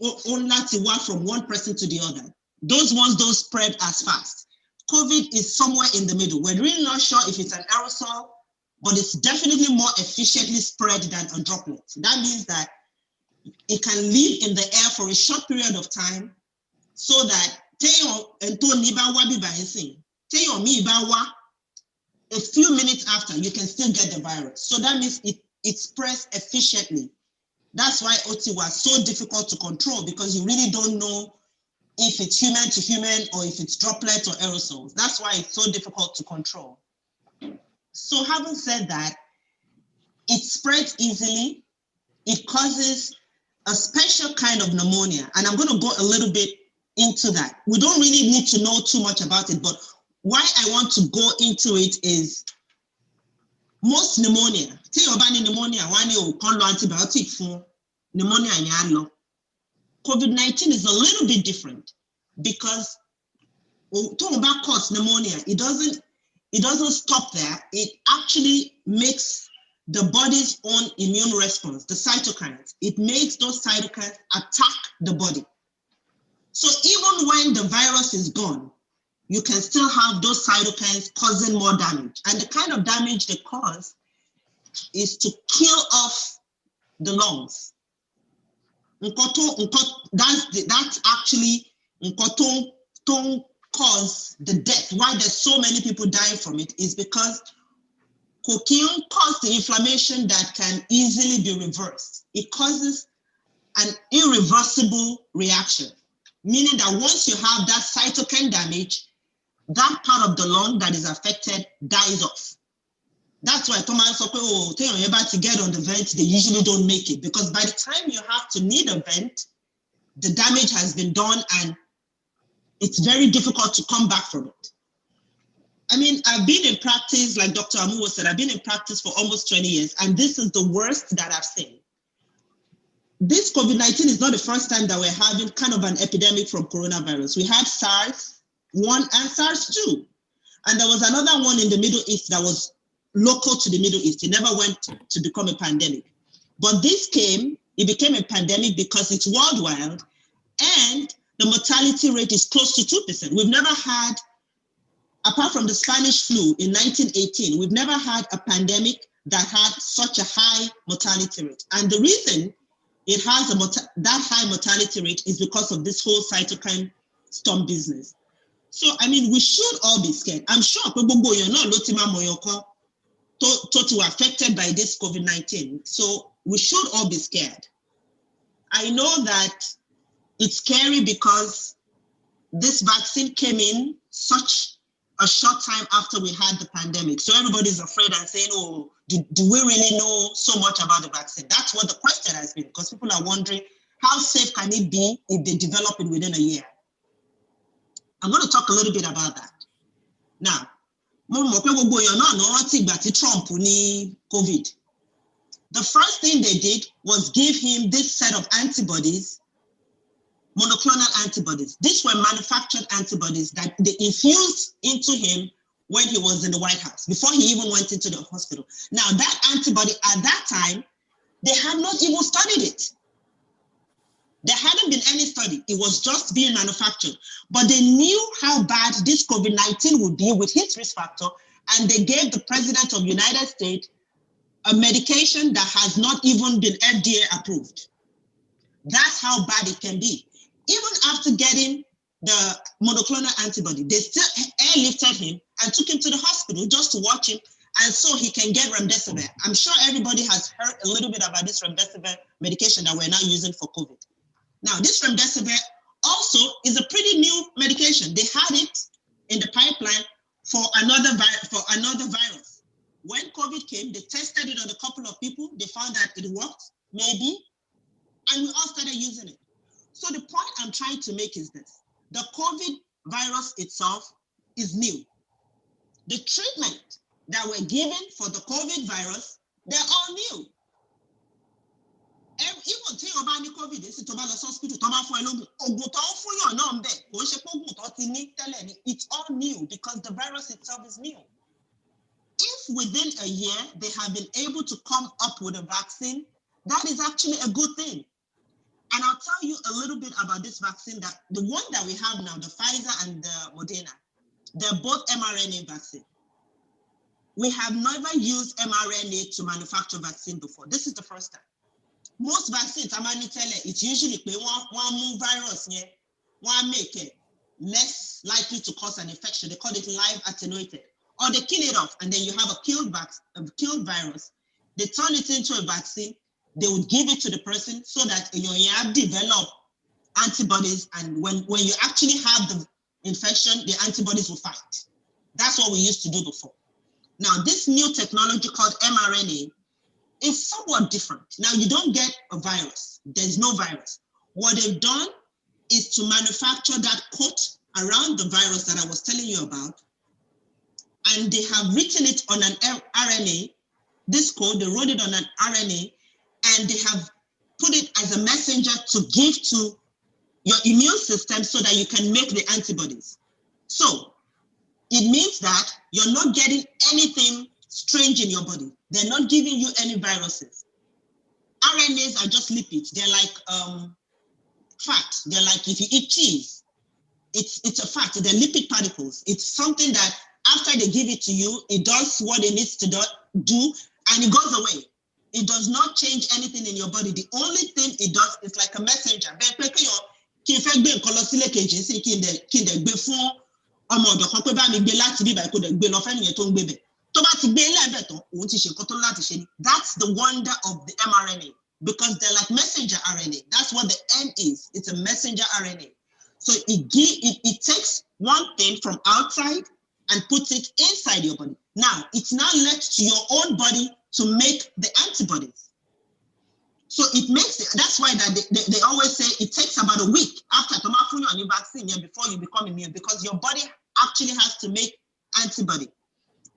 work from one person to the other. Those ones don't spread as fast. COVID is somewhere in the middle. We're really not sure if it's an aerosol, but it's definitely more efficiently spread than a droplet. That means that it can live in the air for a short period of time so that a few minutes after, you can still get the virus. So that means it spreads efficiently. That's why OT was so difficult to control, because you really don't know if it's human to human or if it's droplets or aerosols. That's why it's so difficult to control. So having said that, it spreads easily. It causes a special kind of pneumonia. And I'm going to go a little bit into that. We don't really need to know too much about it, but why I want to go into it is most pneumonia. Pneumonia, antibiotic for pneumonia. COVID-19 is a little bit different because talking about cause pneumonia, it doesn't stop there. It actually makes the body's own immune response, the cytokines. It makes those cytokines attack the body. So even when the virus is gone, you can still have those cytokines causing more damage. And the kind of damage they cause is to kill off the lungs. That's actually cause the death. Why there's so many people dying from it is because cocaine causes the inflammation that can easily be reversed. It causes an irreversible reaction, meaning that once you have that cytokine damage, that part of the lung that is affected dies off. That's why Thomas said, oh, tell you about to get on the vent, they usually don't make it, because by the time you have to need a vent, the damage has been done and it's very difficult to come back from it. I mean, I've been in practice, like Dr. Amuwo said, I've been in practice for almost 20 years, and this is the worst that I've seen. This COVID-19 is not the first time that we're having kind of an epidemic from coronavirus. We had SARS-1 and SARS-2. And there was another one in the Middle East that was local to the Middle East. It never went to become a pandemic. But this it became a pandemic because it's worldwide, and the mortality rate is close to 2%. We've never had, apart from the Spanish flu in 1918, we've never had a pandemic that had such a high mortality rate. And the reason it has that high mortality rate is because of this whole cytokine storm business. So, I mean, we should all be scared. I'm sure people you're not affected by this COVID-19. So we should all be scared. I know that it's scary because this vaccine came in such a short time after we had the pandemic. So everybody's afraid and saying, oh, do we really know so much about the vaccine? That's what the question has been, because people are wondering, how safe can it be if they develop it within a year? I'm going to talk a little bit about that. Now, Trump COVID. The first thing they did was give him this set of antibodies, monoclonal antibodies. These were manufactured antibodies that they infused into him when he was in the White House, before he even went into the hospital. Now, that antibody at that time, they had not even studied it. There hadn't been any study. It was just being manufactured. But they knew how bad this COVID-19 would be with his risk factor, and they gave the president of the United States a medication that has not even been FDA approved. That's how bad it can be. Even after getting the monoclonal antibody, they still airlifted him and took him to the hospital just to watch him, and so he can get remdesivir. I'm sure everybody has heard a little bit about this remdesivir medication that we're now using for COVID. Now, this remdesivir also is a pretty new medication. They had it in the pipeline for another virus. When COVID came, they tested it on a couple of people. They found that it worked, maybe, and we all started using it. So the point I'm trying to make is this. The COVID virus itself is new. The treatment that we're given for the COVID virus, they're all new. Even tí o bá ní COVID, èsì tó bá lọ hospital, tó bá fún ẹ lóògùn, ògùn tó ń fún yàn náà ń bẹ, kò ń ṣe pé ògùn tó ti ní tẹ́lẹ̀ ni. It's all new because the virus itself is new. If within a year they have been able to come up with a vaccine, that is actually a good thing. And I'll tell you a little bit about this vaccine, that the one that we have now, the Pfizer and the Moderna, they're both mRNA vaccine. We have never used mRNA to manufacture vaccine before. This is the first time. Most vaccines, it's usually one virus, one make it less likely to cause an infection. They call it live attenuated. Or they kill it off, and then you have a killed virus. They turn it into a vaccine. They would give it to the person so that you have developed antibodies, and when you actually have the infection, the antibodies will fight. That's what we used to do before. Now, this new technology called mRNA is somewhat different. Now, you don't get a virus. There's no virus. What they've done is to manufacture that coat around the virus that I was telling you about, and they have written it on an RNA. This code, they wrote it on an RNA, and they have put it as a messenger to give to your immune system so that you can make the antibodies. So it means that you're not getting anything strange in your body. They're not giving you any viruses. RNAs are just lipids. They're like fat. They're like if you eat cheese, it's a fat. They're lipid particles. It's something that after they give it to you, it does what it needs to do, and it goes away. It does not change anything in your body. The only thing it does is like a messenger. Ọmọ ọ̀dọ̀ kan pé bá mi gbé láti bíbá kó dẹ̀ gbé lọ fẹ́nìyàn tó ń gbé bẹ̀. Tó bá ti gbé lẹ́ẹ̀bẹ̀ tán, òun ti ṣe nǹkan tó láti ṣe ni. That's the wonder of the mRNA, because they're like messenger RNA. That's what the M is. It's a messenger RNA. So it takes one thing from outside and puts it inside your body. Now, it's now left to your own body to make the antibodies. So it makes it, that's why that they always say it takes about a week after the vaccine before you become immune, because your body actually has to make antibody.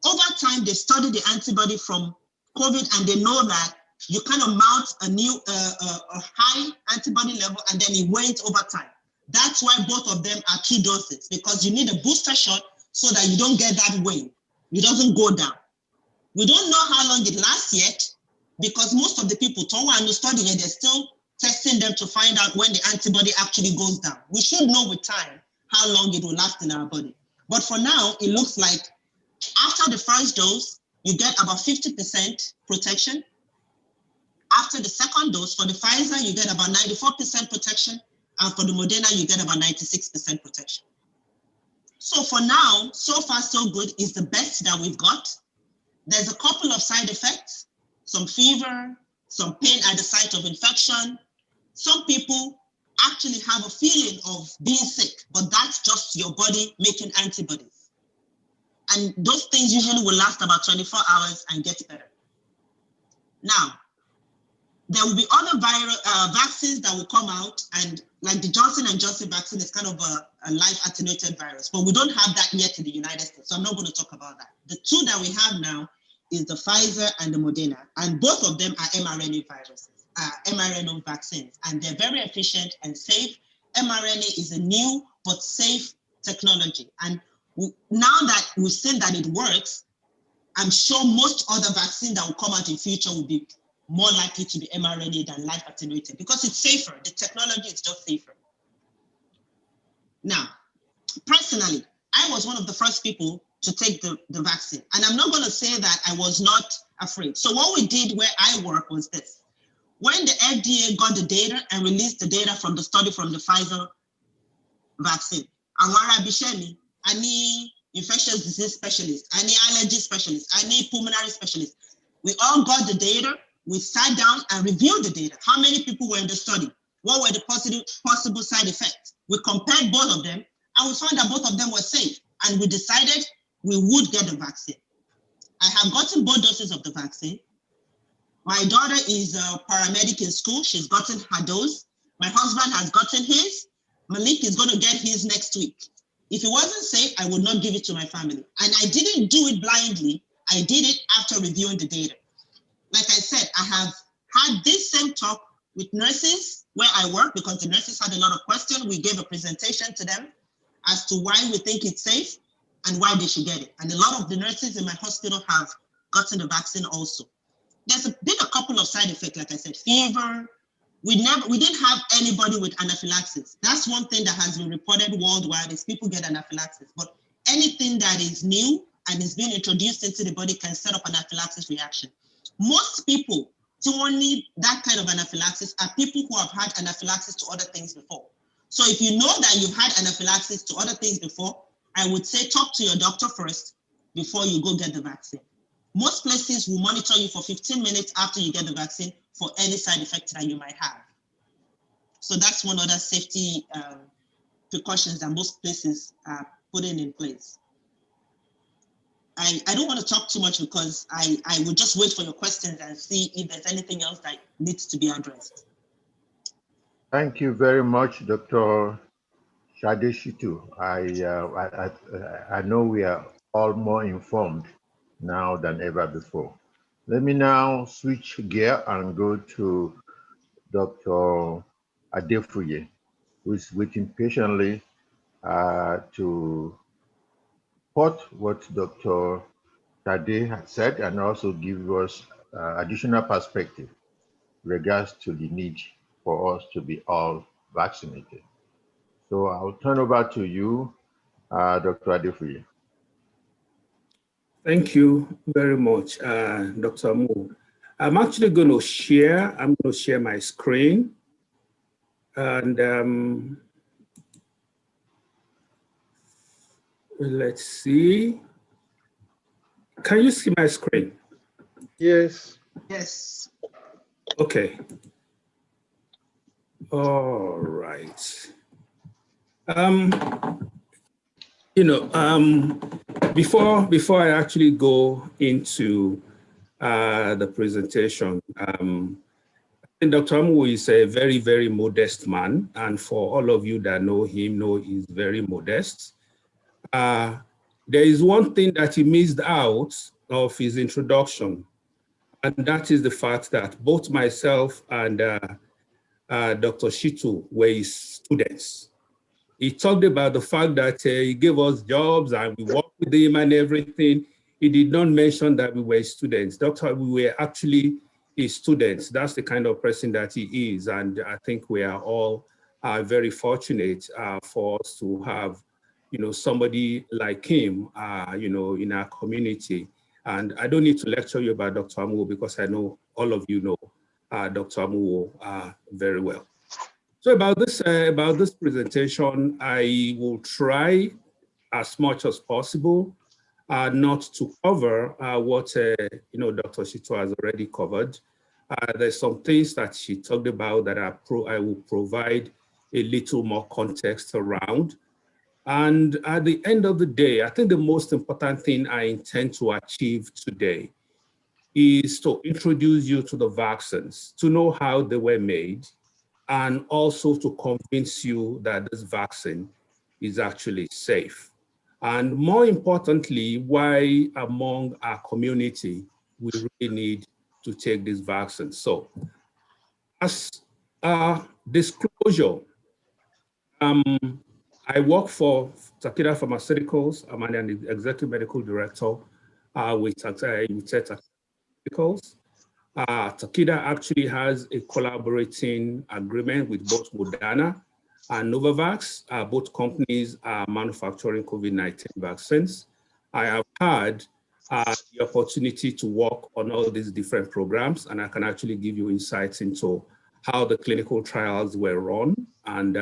Over time, they study the antibody from COVID, and they know that you kind of mount a new, a high antibody level, and then it wanes over time. That's why both of them are 2 doses, because you need a booster shot so that you don't get that wane. It doesn't go down. We don't know how long it lasts yet, because most of the people studying it, they're still testing them to find out when the antibody actually goes down. We should know with time how long it will last in our body. But for now, it looks like after the first dose, you get about 50% protection. After the second dose, for the Pfizer, you get about 94% protection. And for the Moderna, you get about 96% protection. So for now, so far so good, is the best that we've got. There's a couple of side effects, some fever, some pain at the site of infection. Some people actually have a feeling of being sick, but that's just your body making antibodies. And those things usually will last about 24 hours and get better. Now, there will be other vaccines that will come out, and like the Johnson & Johnson vaccine is kind of a live attenuated virus, but we don't have that yet in the United States, so I'm not going to talk about that. The 2 that we have now is the Pfizer and the Moderna, and both of them are mRNA viruses, mRNA vaccines, and they're very efficient and safe. mRNA is a new but safe technology, and now that we've seen that it works, I'm sure most other vaccines that will come out in future will be more likely to be mRNA than live attenuated, because it's safer. The technology is just safer. Now, personally, I was one of the first people to take the vaccine. And I'm not going to say that I was not afraid. So what we did where I work was this. When the FDA got the data and released the data from the study from the Pfizer vaccine, I need infectious disease specialist, I need allergy specialist, I need pulmonary specialist. We all got the data. We sat down and reviewed the data. How many people were in the study? What were the possible side effects? We compared both of them, and we found that both of them were safe. And we decided we would get the vaccine. I have gotten both doses of the vaccine. My daughter is a paramedic in school. She's gotten her dose. My husband has gotten his. Malik is going to get his next week. If it wasn't safe, I would not give it to my family. And I didn't do it blindly. I did it after reviewing the data. Like I said, I have had this same talk with nurses where I work, because the nurses had a lot of questions. We gave a presentation to them as to why we think it's safe and why they should get it. And a lot of the nurses in my hospital have gotten the vaccine also. There's been a couple of side effects, like I said, fever. We didn't have anybody with anaphylaxis. That's one thing that has been reported worldwide, is people get anaphylaxis. But anything that is new and is being introduced into the body can set up an anaphylaxis reaction. Most people who only need that kind of anaphylaxis are people who have had anaphylaxis to other things before. So if you know that you've had anaphylaxis to other things before, I would say talk to your doctor first before you go get the vaccine. Most places will monitor you for 15 minutes after you get the vaccine for any side effects that you might have. So that's one other safety precautions that most places are putting in place. I don't want to talk too much because I will just wait for your questions and see if there's anything else that needs to be addressed. Thank you very much, Dr. Shade Shitu. I know we are all more informed now than ever before. Let me now switch gear and go to Dr. Adefuye, who is waiting patiently to quote what Dr. Shade had said and also give us additional perspective regards to the need for us to be all vaccinated. So I'll turn over to you, Dr. Adefuye. Thank you very much, Dr. Mo. I'm actually going to share my screen. And let's see. Can you see my screen? Yes. Yes. Okay. All right. Before I actually go into the presentation, Dr. Amu is a very, very modest man. And for all of you that know him, know he's very modest. There is one thing that he missed out of his introduction, and that is the fact that both myself and Dr. Shitu were his students. He talked about the fact that he gave us jobs and we worked with him and everything. He did not mention that we were students. We were actually his students. That's the kind of person that he is. And I think we are all very fortunate for us to have, somebody like him, in our community. And I don't need to lecture you about Dr. Amuwo because I know all of you know Dr. Amuwo very well. So about this presentation, I will try as much as possible not to cover what Dr. Shitu has already covered. There's some things that she talked about that I will provide a little more context around. And at the end of the day, I think the most important thing I intend to achieve today is to introduce you to the vaccines, to know how they were made, and also to convince you that this vaccine is actually safe. And more importantly, why among our community, we really need to take this vaccine. So as a disclosure, I work for Takeda Pharmaceuticals. I'm an executive medical director with Takeda Pharmaceuticals. Takeda actually has a collaborating agreement with both Moderna and Novavax. Both companies are manufacturing COVID-19 vaccines. I have had the opportunity to work on all these different programs, and I can actually give you insights into how the clinical trials were run and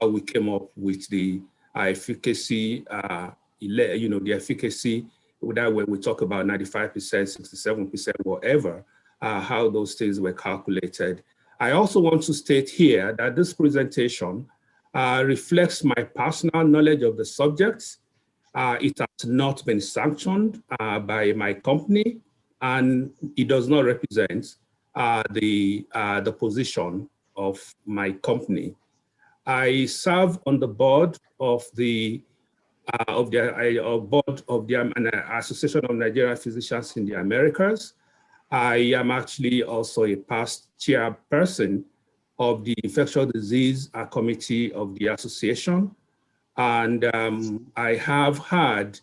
how we came up with the efficacy, the efficacy that when we talk about 95%, 67%, whatever, how those things were calculated. I also want to state here that this presentation reflects my personal knowledge of the subject. It has not been sanctioned by my company, and it does not represent the position of my company. I serve on the board of the Association of Nigerian Physicians in the Americas. I am actually also a past chairperson of the Infectious Disease Committee of the association. And I have had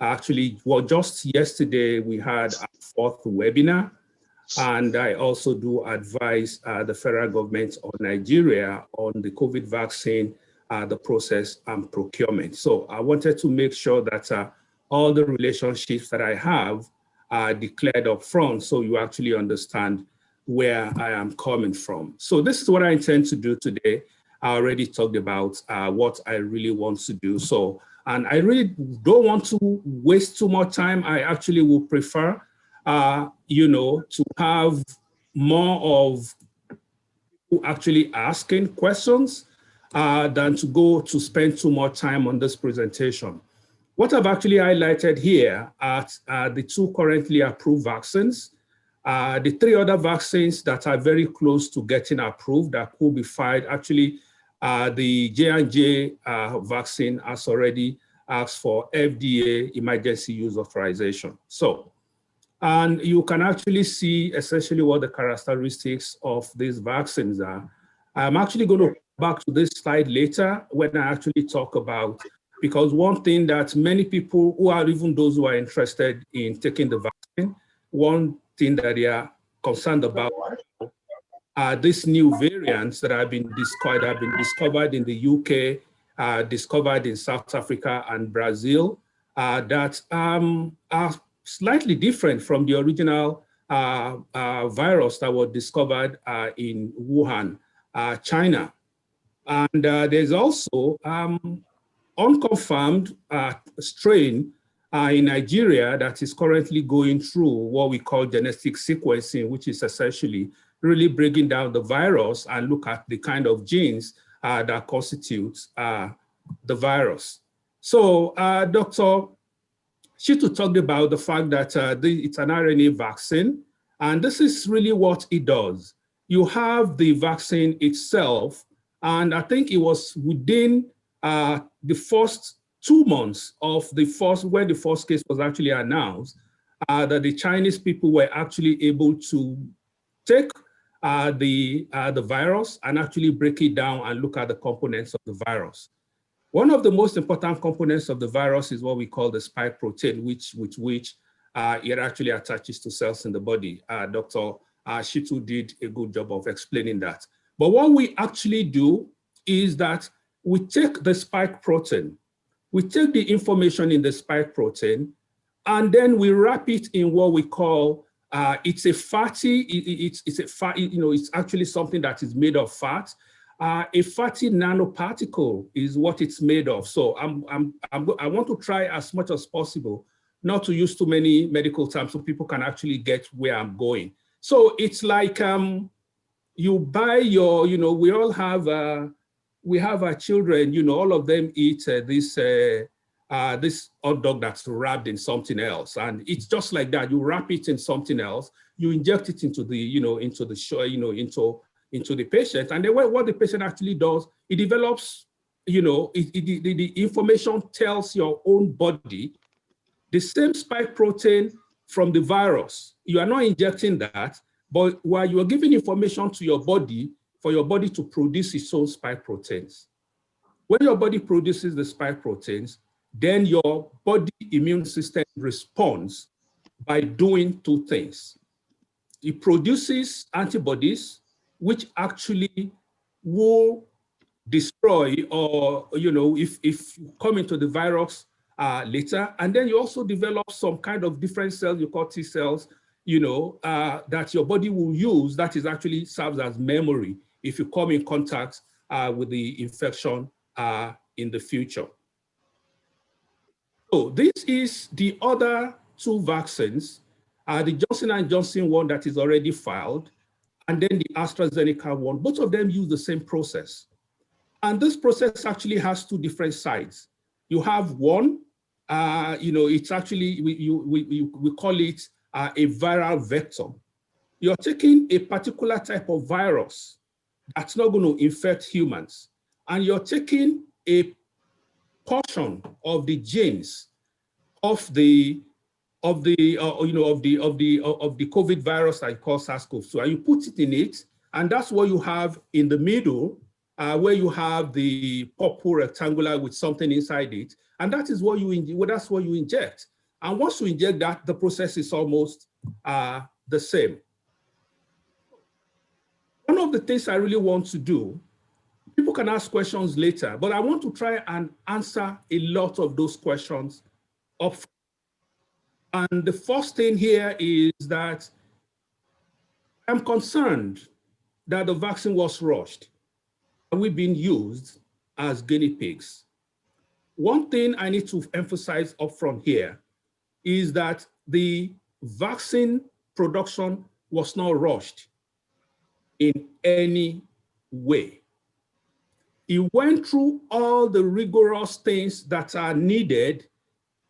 actually, well, just yesterday we had our 4th webinar. And I also do advise the federal government of Nigeria on the COVID vaccine, the process and procurement. So I wanted to make sure that all the relationships that I have are declared up front so you actually understand where I am coming from. So this is what I intend to do today. I already talked about what I really want to do. So, and I really don't want to waste too much time. I actually would prefer to have more of actually asking questions than to go to spend too much time on this presentation. What I've actually highlighted here are the 2 currently approved vaccines. The 3 other vaccines that are very close to getting approved that could be filed. Actually, the J&J vaccine has already asked for FDA emergency use authorization. So, and you can actually see essentially what the characteristics of these vaccines are. I'm actually going to come back to this slide later when I actually talk about, because one thing that many people who are, even those who are interested in taking the vaccine, one thing that they are concerned about are these new variants that have been discovered in the UK, discovered in South Africa and Brazil, that are slightly different from the original virus that was discovered in Wuhan, China. And there's also unconfirmed strain in Nigeria that is currently going through what we call genetic sequencing, which is essentially really breaking down the virus and look at the kind of genes that constitute the virus. So Dr. Shitu talked about the fact that it's an RNA vaccine, and this is really what it does. You have the vaccine itself, and I think it was within the first 2 months of when the first case was actually announced, that the Chinese people were actually able to take the virus and actually break it down and look at the components of the virus. One of the most important components of the virus is what we call the spike protein, which it actually attaches to cells in the body. Dr. Shitu did a good job of explaining that. But what we actually do is that we take the spike protein, we take the information in the spike protein, and then we wrap it in what we call it's a fatty. It's actually something that is made of fat. A fatty nanoparticle is what it's made of. So I want to try as much as possible not to use too many medical terms so people can actually get where I'm going. So it's like you buy your, we all have, we have our children, all of them eat this hot dog that's wrapped in something else. And it's just like that. You wrap it in something else, you inject it into the, into the into the patient. And then what the patient actually does, it develops, the information tells your own body the same spike protein from the virus. You are not injecting that, but while you are giving information to your body for your body to produce its own spike proteins. When your body produces the spike proteins, then your body immune system responds by doing 2 things. It produces antibodies, which actually will destroy, or if you come into the virus later, and then you also develop some kind of different cells you call T cells, that your body will use, that is actually serves as memory if you come in contact with the infection in the future. So this is the other 2 vaccines, the Johnson & Johnson one that is already filed, and then the AstraZeneca one. Both of them use the same process. And this process actually has 2 different sides. You have one, it's actually, we call it a viral vector. You're taking a particular type of virus that's not going to infect humans, and you're taking a portion of the genes of the COVID virus that causes SARS-CoV-2, and you put it in it, and that's what you have in the middle, where you have the purple rectangular with something inside it, and that is what that's what you inject. And once you inject that, the process is almost the same. One of the things I really want to do, people can ask questions later, but I want to try and answer a lot of those questions up front. And the first thing here is that I'm concerned that the vaccine was rushed. We've been used as guinea pigs. One thing I need to emphasize upfront here is that the vaccine production was not rushed in any way. It went through all the rigorous things that are needed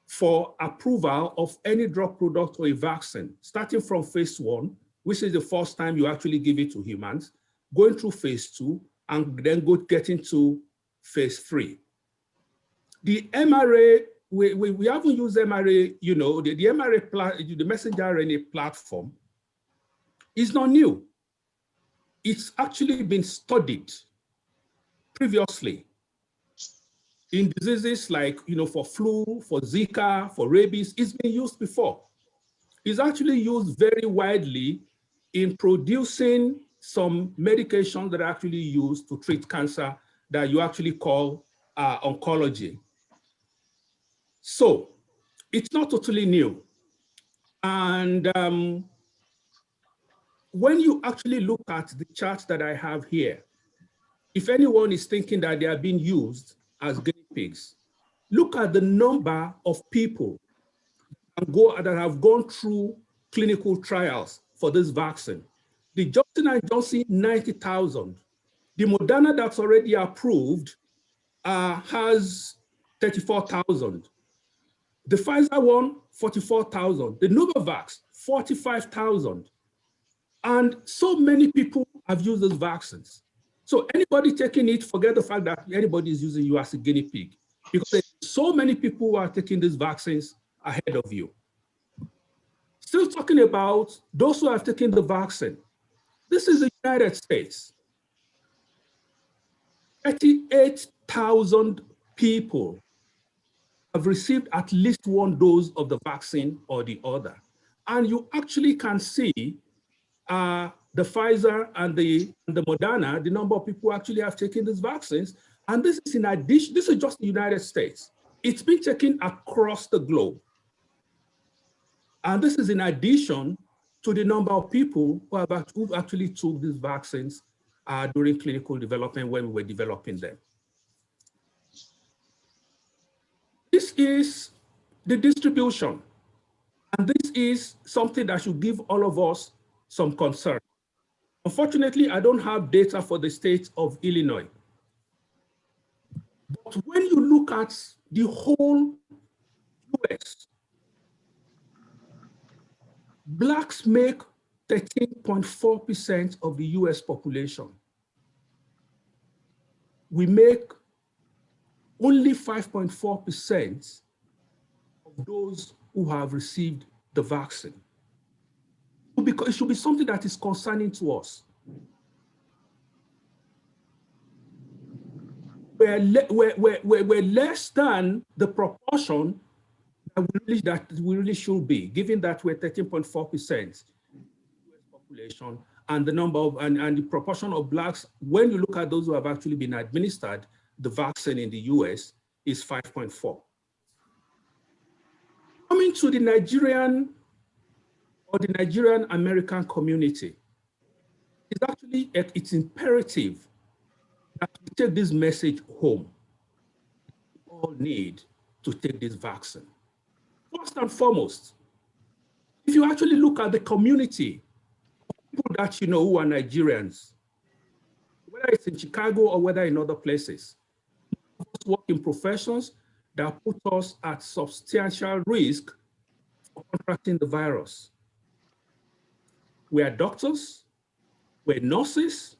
for approval of any drug product or a vaccine, starting from phase 1, which is the first time you actually give it to humans, going through phase 2, and then getting to phase 3. The mRNA, we haven't used mRNA, you know, the mRNA, the messenger RNA platform is not new. It's actually been studied previously in diseases like, you know, for flu, for Zika, for rabies. It's been used before. It's actually used very widely in producing some medications that are actually used to treat cancer that you actually call oncology. So it's not totally new. And when you actually look at the charts that I have here, if anyone is thinking that they are being used as guinea pigs, look at the number of people that have gone through clinical trials for this vaccine. The Johnson & Johnson, 90,000. The Moderna that's already approved has 34,000. The Pfizer one, 44,000. The Novavax, 45,000. And so many people have used those vaccines. So anybody taking it, forget the fact that anybody is using you as a guinea pig, because there's so many people who are taking these vaccines ahead of you. Still talking about those who have taken the vaccine. This is the United States. 38,000 people have received at least one dose of the vaccine or the other. And you actually can see the Pfizer and the Moderna, the number of people who actually have taken these vaccines. And this is in addition, this is just the United States. It's been taken across the globe. And this is in addition to the number of people who actually took these vaccines during clinical development when we were developing them. This is the distribution. And this is something that should give all of us some concern. Unfortunately, I don't have data for the state of Illinois. But when you look at the whole US, Blacks make 13.4% of the US population. We make only 5.4% of those who have received the vaccine. Because it should be something that is concerning to us. We're less than the proportion that we really should be, given that we're 13.4% US population, and the number of and the proportion of Blacks, when you look at those who have actually been administered the vaccine in the US, is 5.4. Coming to the Nigerian or the Nigerian American community, it's imperative that we take this message home. We all need to take this vaccine. First and foremost, if you actually look at the community of people that you know who are Nigerians, whether it's in Chicago or whether in other places, work in professions that put us at substantial risk for contracting the virus. We are doctors, we're nurses,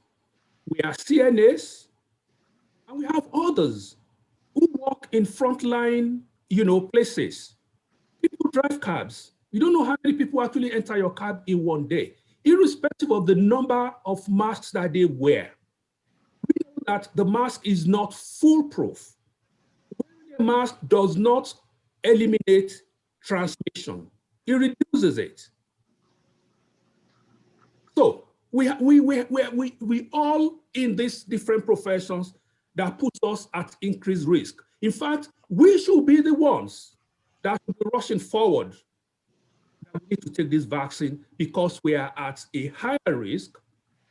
we are CNAs, and we have others who work in frontline, places. People drive cabs. You don't know how many people actually enter your cab in one day, irrespective of the number of masks that they wear. We know that the mask is not foolproof. Wearing a mask does not eliminate transmission. It reduces it. So we all in these different professions that puts us at increased risk. In fact, we should be the ones that should be rushing forward. That we need to take this vaccine because we are at a higher risk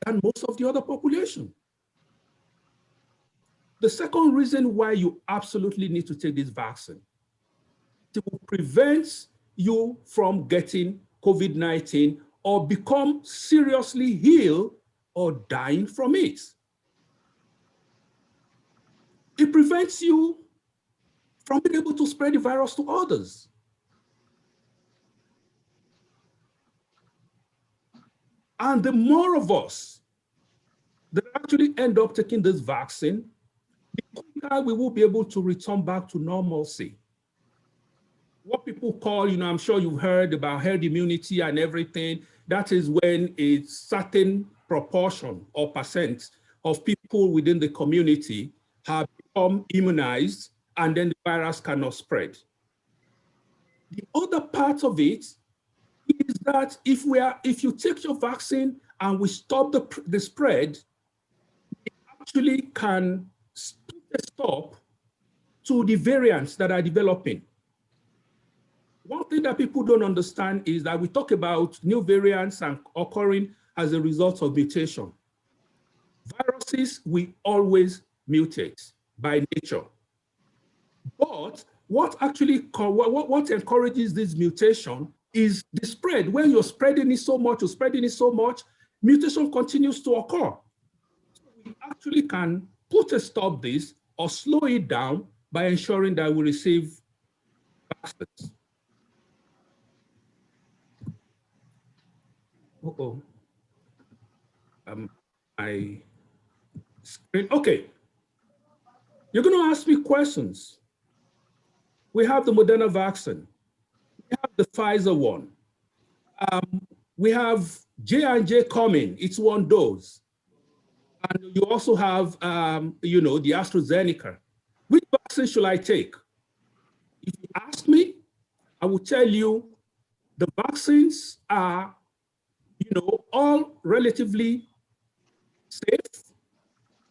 than most of the other population. The second reason why you absolutely need to take this vaccine, it will prevent you from getting COVID-19 or become seriously ill or dying from it. it prevents you from being able to spread the virus to others. And the more of us that actually end up taking this vaccine, the quicker we will be able to return back to normalcy. What people call, I'm sure you've heard about herd immunity and everything. That is when a certain proportion or percent of people within the community have become immunized and then the virus cannot spread. The other part of it is that if you take your vaccine and we stop the spread, it actually can put a stop to the variants that are developing. One thing that people don't understand is that we talk about new variants and occurring as a result of mutation. Viruses will always mutate by nature. But what encourages this mutation is the spread. When you're spreading it so much, mutation continues to occur. So we actually can put a stop this or slow it down by ensuring that we receive vaccines. My screen. Okay. You're going to ask me questions. We have the Moderna vaccine. We have the Pfizer one. We have J&J coming. It's 1 dose. And you also have, the AstraZeneca. Which vaccine should I take? If you ask me, I will tell you the vaccines are, all relatively safe.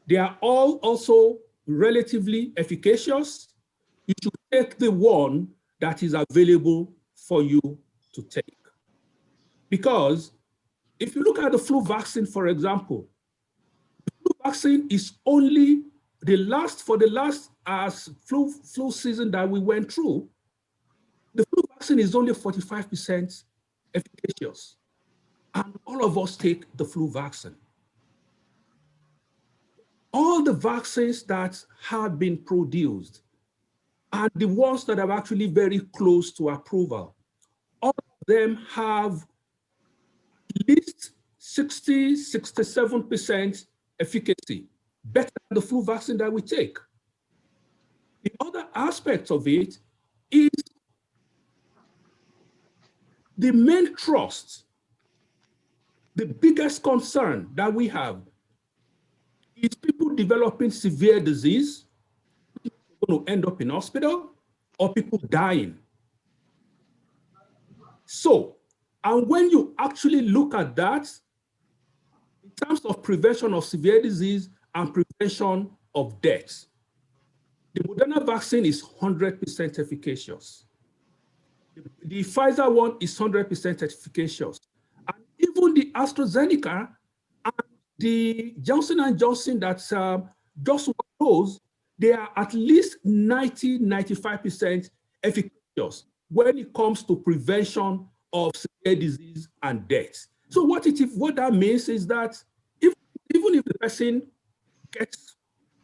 They are all also relatively efficacious. You should take the one that is available for you to take. Because if you look at the flu vaccine, for example, the flu vaccine is only for the last flu season that we went through, the flu vaccine is only 45% efficacious. And all of us take the flu vaccine. All the vaccines that have been produced and the ones that are actually very close to approval, all of them have at least 60, 67% efficacy, better than the flu vaccine that we take. The other aspect of it is the main trust. The biggest concern that we have is people developing severe disease, people going to end up in hospital, or people dying. So, and when you actually look at that, in terms of prevention of severe disease and prevention of death, the Moderna vaccine is 100% efficacious. The Pfizer one is 100% efficacious. And even the AstraZeneca and the Johnson & Johnson that's just those, they are at least 90, 95% efficacious when it comes to prevention of severe disease and death. So what that means is that even if the person gets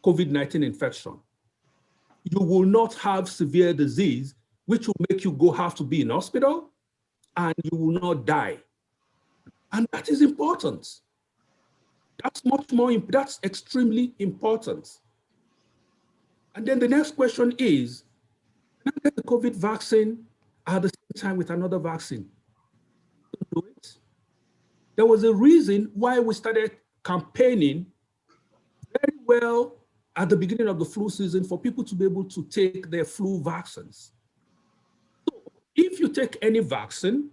COVID-19 infection, you will not have severe disease, which will make you have to be in hospital, and you will not die. And that is important. That's that's extremely important. And then the next question is, can I get the COVID vaccine at the same time with another vaccine? Don't do it. There was a reason why we started campaigning very well at the beginning of the flu season for people to be able to take their flu vaccines. So if you take any vaccine,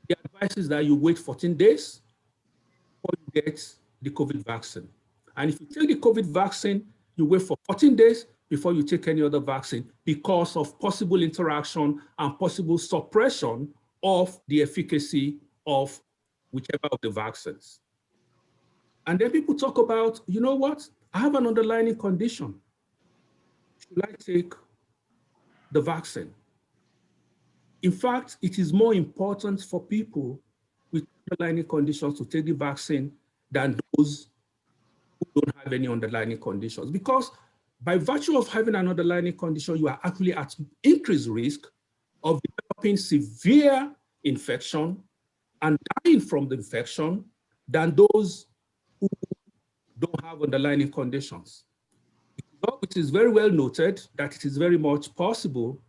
the advice is that you wait 14 days before you get the COVID vaccine. And if you take the COVID vaccine, you wait for 14 days before you take any other vaccine because of possible interaction and possible suppression of the efficacy of whichever of the vaccines. And then people talk about, you know what? I have an underlying condition. Should I take the vaccine? In fact, it is more important for people with underlying conditions to take the vaccine than those who don't have any underlying conditions. Because by virtue of having an underlying condition, you are actually at increased risk of developing severe infection and dying from the infection than those who don't have underlying conditions. It is very well noted that it is very much possible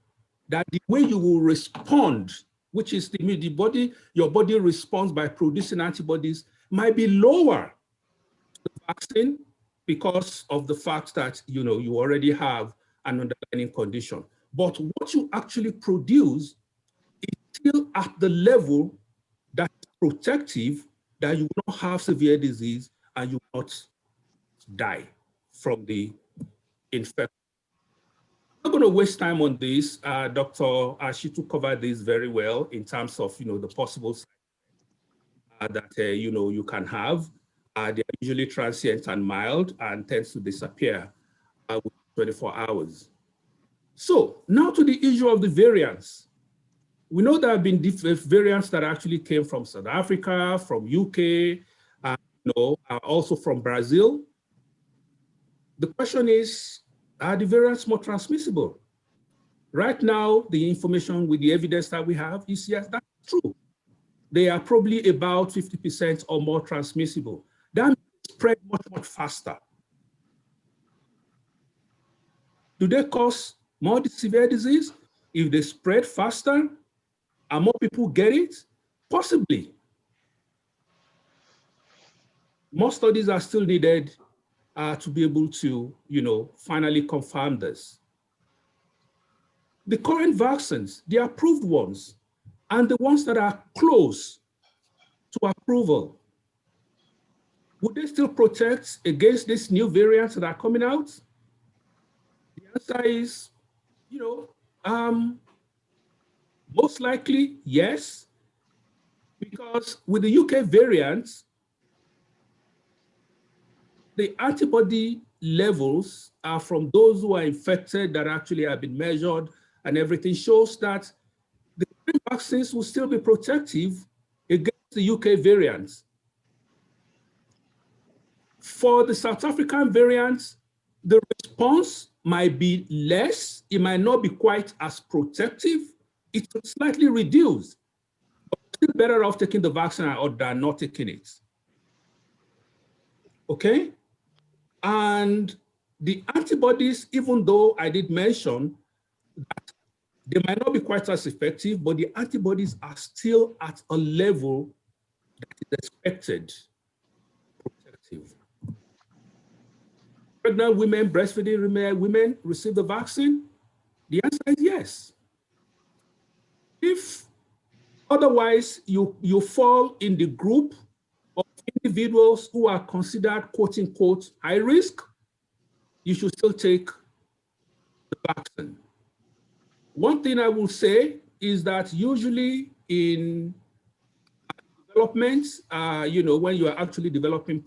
that the way you will respond, which is your body responds by producing antibodies, might be lower to the vaccine because of the fact that you already have an underlying condition. But what you actually produce is still at the level that is protective, that you will not have severe disease and you will not die from the infection. I'm not going to waste time on this. Dr. Ashitu covered this very well in terms of the possible that you can have. They are usually transient and mild and tends to disappear within 24 hours. So now to the issue of the variants. We know there have been different variants that actually came from South Africa, from UK, also from Brazil. The question is, are the variants more transmissible? Right now, the information with the evidence that we have is yes, that's true. They are probably about 50% or more transmissible. That spread much, much faster. Do they cause more severe disease? If they spread faster and more people get it, possibly. More studies are still needed to be able to, finally confirm this. The current vaccines, the approved ones, and the ones that are close to approval, would they still protect against these new variants that are coming out? The answer is, most likely yes, because with the UK variants, the antibody levels are from those who are infected that actually have been measured, and everything shows that the vaccines will still be protective against the UK variants. For the South African variants, the response might be less. It might not be quite as protective. It's slightly reduced, but still better off taking the vaccine or than not taking it. Okay? And the antibodies, even though I did mention that they might not be quite as effective, but the antibodies are still at a level that is expected protective. Pregnant women, breastfeeding women receive the vaccine? The answer is yes. If otherwise you fall in the group of individuals who are considered quote unquote high risk, you should still take the vaccine. One thing I will say is that usually in development, when you are actually developing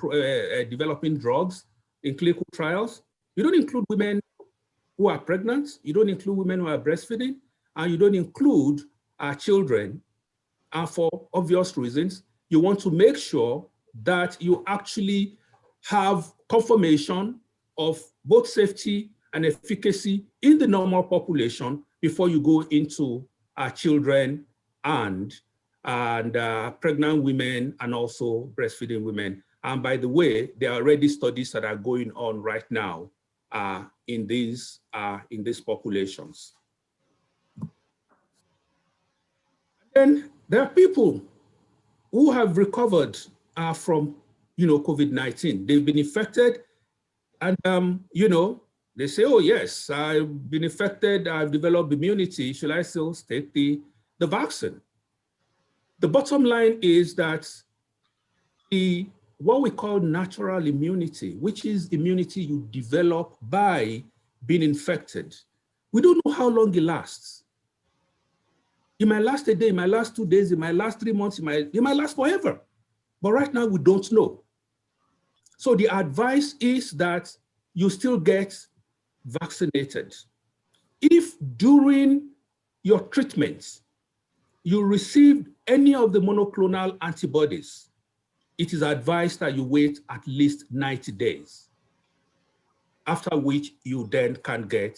drugs in clinical trials, you don't include women who are pregnant, you don't include women who are breastfeeding, and you don't include children. And for obvious reasons, you want to make sure that you actually have confirmation of both safety and efficacy in the normal population before you go into children and pregnant women and also breastfeeding women. And by the way, there are already studies that are going on right now in these populations. Then there are people who have recovered from COVID-19. They've been infected, and they say, oh yes, I've been infected, I've developed immunity, should I still take the vaccine? The bottom line is that what we call natural immunity, which is immunity you develop by being infected, we don't know how long it lasts. It might last a day, it might last 2 days, it might last 3 months, it might last forever. But right now we don't know. So the advice is that you still get vaccinated. If during your treatments you received any of the monoclonal antibodies, it is advised that you wait at least 90 days. after which you then can get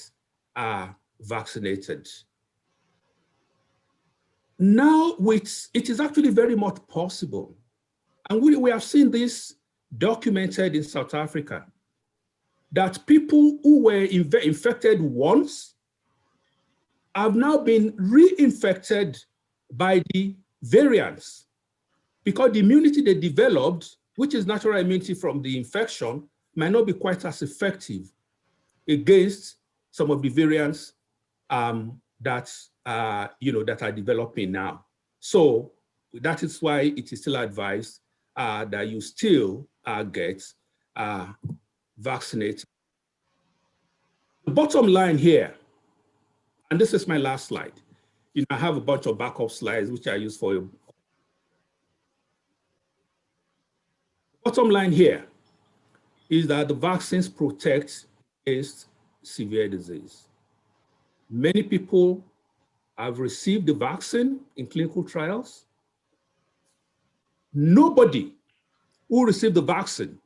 vaccinated. Now, it is actually very much possible, and we have seen this documented in South Africa, that people who were infected once have now been reinfected by the variants, because the immunity they developed, which is natural immunity from the infection, might not be quite as effective against some of the variants that are developing now. So that is why it is still advised that you still get vaccinated. The bottom line here, and this is my last slide. I have a bunch of backup slides which I use for you. Bottom line here is that the vaccines protect against severe disease. Many people have received the vaccine in clinical trials. Nobody who received the vaccine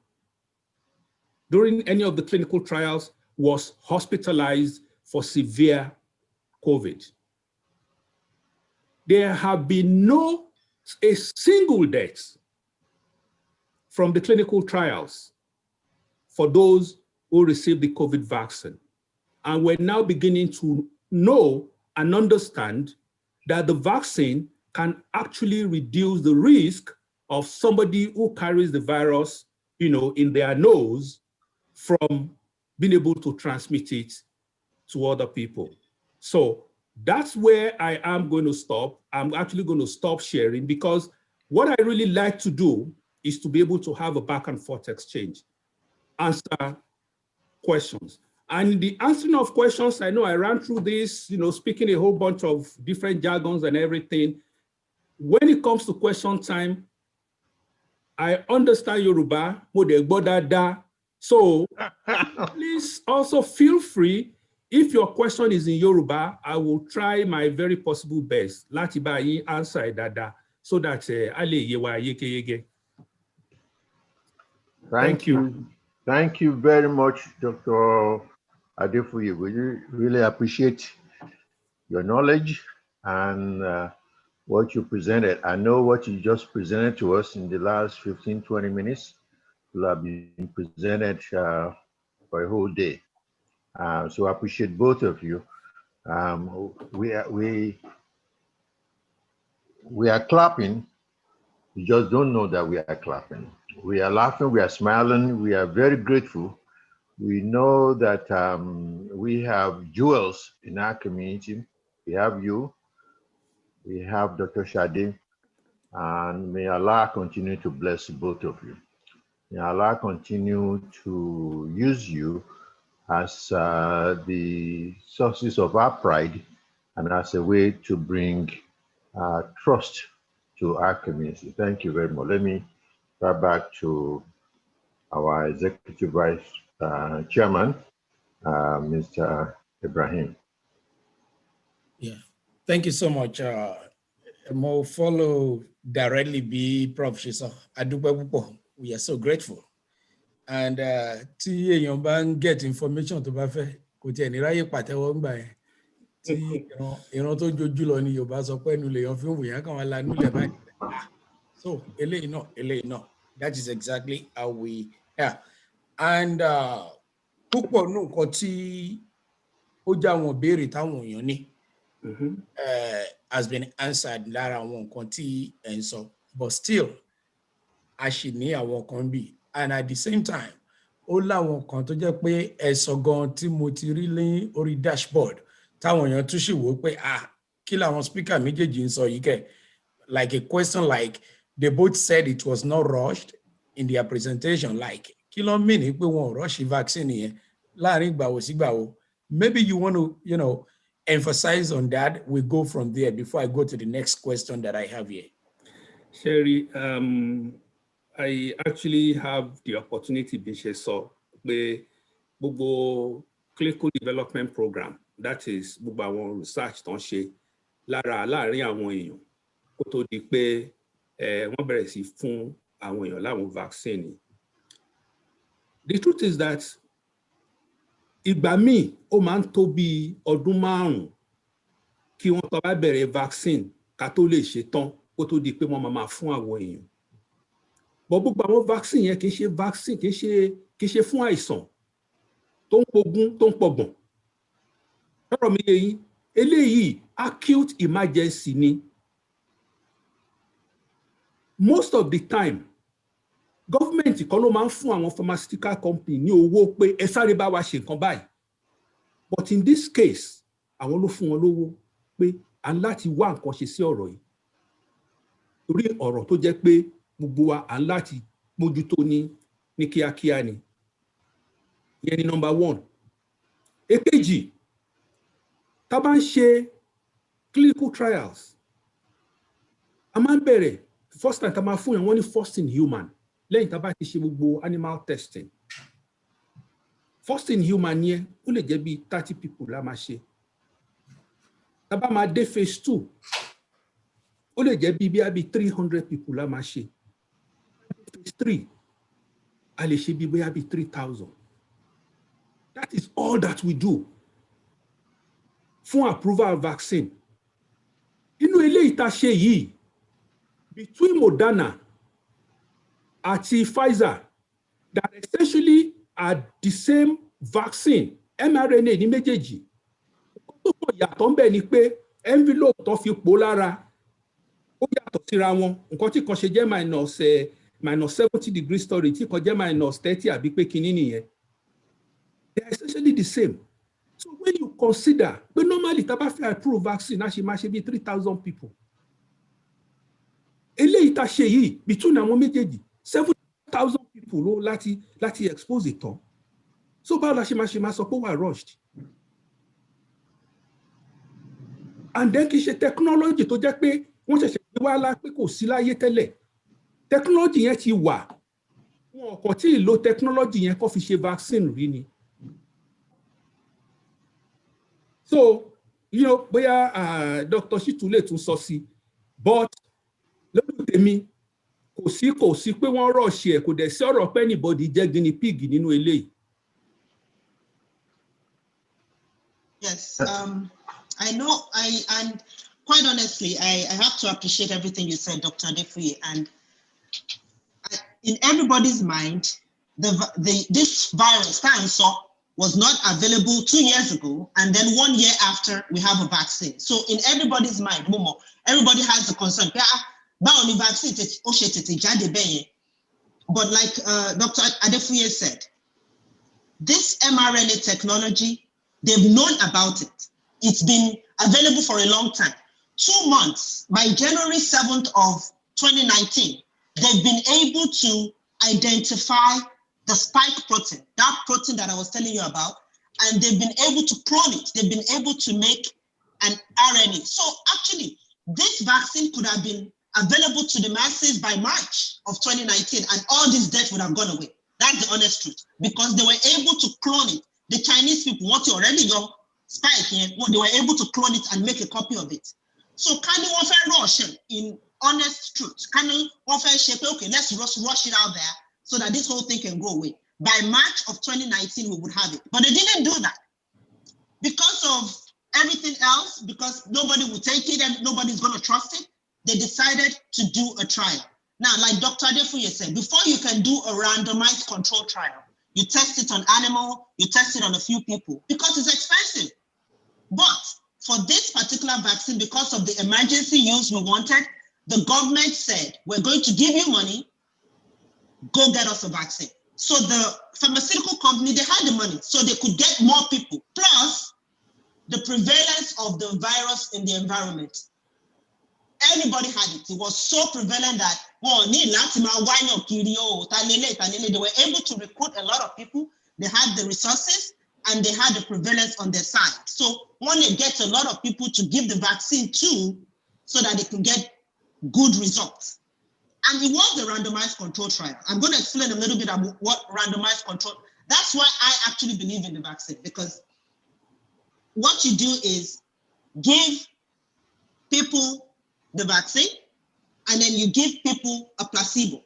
during any of the clinical trials was hospitalized for severe COVID. There have been a single death from the clinical trials for those who received the COVID vaccine. And we're now beginning to know and understand that the vaccine can actually reduce the risk of somebody who carries the virus, in their nose from being able to transmit it to other people. So that's where I am going to stop. I'm actually going to stop sharing, because what I really like to do is to be able to have a back and forth exchange, answer questions. And the answering of questions, I know I ran through this, speaking a whole bunch of different jargons and everything. When it comes to question time, I understand Yoruba, so please also feel free. If your question is in Yoruba, I will try my very possible best. Láti bá yín answer dada, so that a lè yé wa yékéyéké. Thank you. Thank you very much, Dr. Adefuye. We really appreciate your knowledge and what you presented. I know what you just presented to us in the last 15, 20 minutes will have been presented for a whole day. So I appreciate both of you. We are clapping. You just don't know that we are clapping. We are laughing, we are smiling, we are very grateful. We know that we have jewels in our community. We have you, we have Dr. Shade, and may Allah continue to bless both of you. May Allah continue to use you as the sources of our pride and as a way to bring trust to our community. Thank you very much. Let me go back to our Executive Vice Chairman, Mr. Ibrahim. Yeah, thank you so much. Mo follow directly be Prof. Shiso. We are so grateful. And tí èèyàn bá ń get information tó bá fẹ́, kò tiẹ̀ ní ráyè pàtẹ́wọ́ ńgbà yẹn. Tí ìran tó jojú lọ ni Yorùbá sọ pé ẹnu lèèyàn fi ń wòyàn kàn wá lanú lẹ̀ báyìí. So eléyìí náà. That is exactly how we are. And púpọ̀ nù nǹkan tí ó já àwọn ìbéèrè táwọn èèyàn ní has been answered lára àwọn nǹkan tí ẹ̀ ń sọ. But still, a ṣì ní àwọn kan bí. And at the same time, ó láwọn kan tó jẹ́ pé ẹ̀sọ̀ gan tí mo ti rí ní orí dashboard táwọn èèyàn tún ṣì wò pé kí làwọn speaker méjèèjì ń sọ yìí kẹ̀. Like a question like, they both said it was not rushed in their presentation. Like, kí ló mean pé wọn ò rush vaccine yẹn láàrin ìgbàwo sí ìgbàwo? Maybe you want to, emphasize on that. We go from there before I go to the next question that I have here. Sherry, I actually have the opportunity bí ṣe sọ pé gbogbo clinical development program, that is gbogbo àwọn research tó ń ṣe láàrin àwọn èèyàn kó tó di pé wọ́n bẹ̀rẹ̀ sí fún àwọn èèyàn láwọn vaccine. The truth is that ìgbà míì ó máa ń tó bí ọdún 5 kí wọ́n tó bá bẹ̀rẹ̀ vaccine ká tó lè ṣe tán kó tó di pé wọ́n máa fún àwọn èèyàn. Bọ́ gbogbo àwọn vaccine yẹn kì í ṣe vaccine, kì í ṣe fún àìsàn tó ń pogún tó ń pọ̀gbọ̀n. Lọ́rọ̀ mi yẹn, eléyìí acute emergency ni. Most of the time, government kan ló máa ń fún àwọn pharmaceutical company ní owó pé ẹ sáré bá wa ṣe nǹkan báyìí. But in this case, àwọn ló fún wọn lówó pé à ń láti wá nǹkan ṣe sí ọ̀rọ̀ yìí. Torí ọ̀rọ̀ tó jẹ́ pé gbogbo wa à ń láti mójútó ní kíákíá ni. Ìyẹn ni number 1. Èkejì, tá bá ń ṣe clinical trials, a máa ń bẹ̀rẹ̀ first time tá máa fún yàn wọ́n ní first in human lẹ́yìn tá bá ti ṣe gbogbo animal testing. First in human yẹn ó lè jẹ́ bí 30 people la máa ṣe. Tá bá máa dé phase 2 ó lè jẹ́ bí 300 people la máa ṣe. Phase 3 a lè ṣe bí 3,000. That is all that we do fún approval vaccine. Inú eléyìí tá ṣe yìí, between Moderna àti Pfizer, that essentially are the same vaccine, mRNA ní méjèèjì. Tó kàn yàtọ̀ ń bẹ ni pé envelope tó fi pò lára ó yàtọ̀ síra wọn. Nǹkan tí kan ṣe jẹ́ -70 degrees storage, tí kan jẹ́ -30 àbí pé kíní nìyẹn. They are essentially the same. So when you consider, but normally tá bá fẹ́ approve vaccine, a ṣe máa ṣe bí 3,000 people. Eléyìí tá ṣe yìí, between àwọn méjèèjì, 7,000 people ló láti expose ìtàn. So báwo la ṣe máa sọ pé wà rushed? And then kì í ṣe technology tó jẹ́ pé wọ́n ṣẹ̀ṣẹ̀ gbé wá lá pé kò sí láyé tẹ́lẹ̀. Technology yẹn ti wà. Wọn kò tí ì lo technology yẹn kó fi ṣe vaccine rí ni. So, bóyá Dr. Shitu lè tún sọ sí, but lọ́dún tèmi kò sí pé wọ́n rush ẹ̀, kò dẹ̀ sí ọ̀rọ̀ pé anybody jẹ́ guinea pig nínú eléyìí. Yes, I know, and quite honestly, I have to appreciate everything you said, Dr. Adefuye, and in everybody's mind, this virus, cancer, was not available 2 years ago, and then 1 year after, we have a vaccine. So in everybody's mind, Momo, everybody has a concern. But like Dr. Adefuye said, this mRNA technology, they've known about it. It's been available for a long time. 2 months, by January 7th of 2019, they've been able to identify the spike protein, that protein that I was telling you about, and they've been able to clone it. They've been able to make an RNA. So actually, this vaccine could have been available to the masses by March of 2019, and all this death would have gone away. That's the honest truth, because they were able to clone it. The Chinese people want to already know spike here. Well, they were able to clone it and make a copy of it. So can you offer rush in honest truth? Can you offer shape? Okay, let's rush it out there so that this whole thing can go away. By March of 2019, we would have it. But they didn't do that. Because of everything else, because nobody would take it and nobody's going to trust it, they decided to do a trial. Now, like Dr. Adefuye said, before you can do a randomized control trial, you test it on animal, you test it on a few people, because it's expensive. But for this particular vaccine, because of the emergency use we wanted, the government said, we're going to give you money, go get us a vaccine. So the pharmaceutical company, they had the money, so they could get more people. Plus, the prevalence of the virus in the environment. Everybody had it. It was so prevalent that they were able to recruit a lot of people. They had the resources and they had the prevalence on their side. So when they get a lot of people to give the vaccine to, so that they can get good results. And it was the randomized control trial. I'm going to explain a little bit about what randomized control, that's why I actually believe in the vaccine, because what you do is give people the vaccine and then you give people a placebo.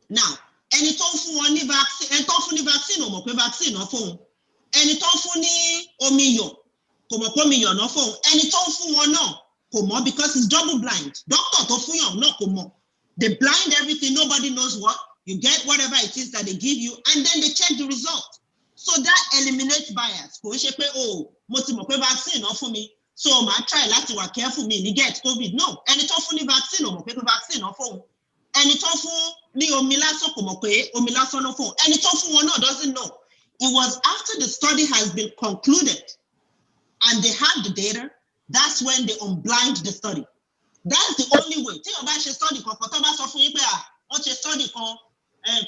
Now, any vaccine or vaccine or vaccine or phone, ẹni tó fún ní omi yọ̀ kò mọ̀ pé omi yọ̀ náà fún ẹni tó fún wọn náà kò mọ̀ because it's double blind. Doctor tó fún yàn náà kò mọ̀. They blind everything, nobody knows what. You get whatever it is that they give you, and then they check the result. So that eliminates bias. Kò ṣe pé mo ti mọ̀ pé vaccine náà fún mi, so màá try láti wà careful mi ní get COVID. No, ẹni tó fún ní vaccine ò mọ̀ pé vaccine náà fún. Ẹni tó fún ní omi lásán kò mọ̀ pé omi lásán náà fún. Ẹni tó fún wọn náà doesn't know. It was after the study has been concluded and they had the data, that's when they unblind the study. That's the only way. Tí o bá ṣe study kan tó bá sọ fún yín pé wọ́n ṣe study kan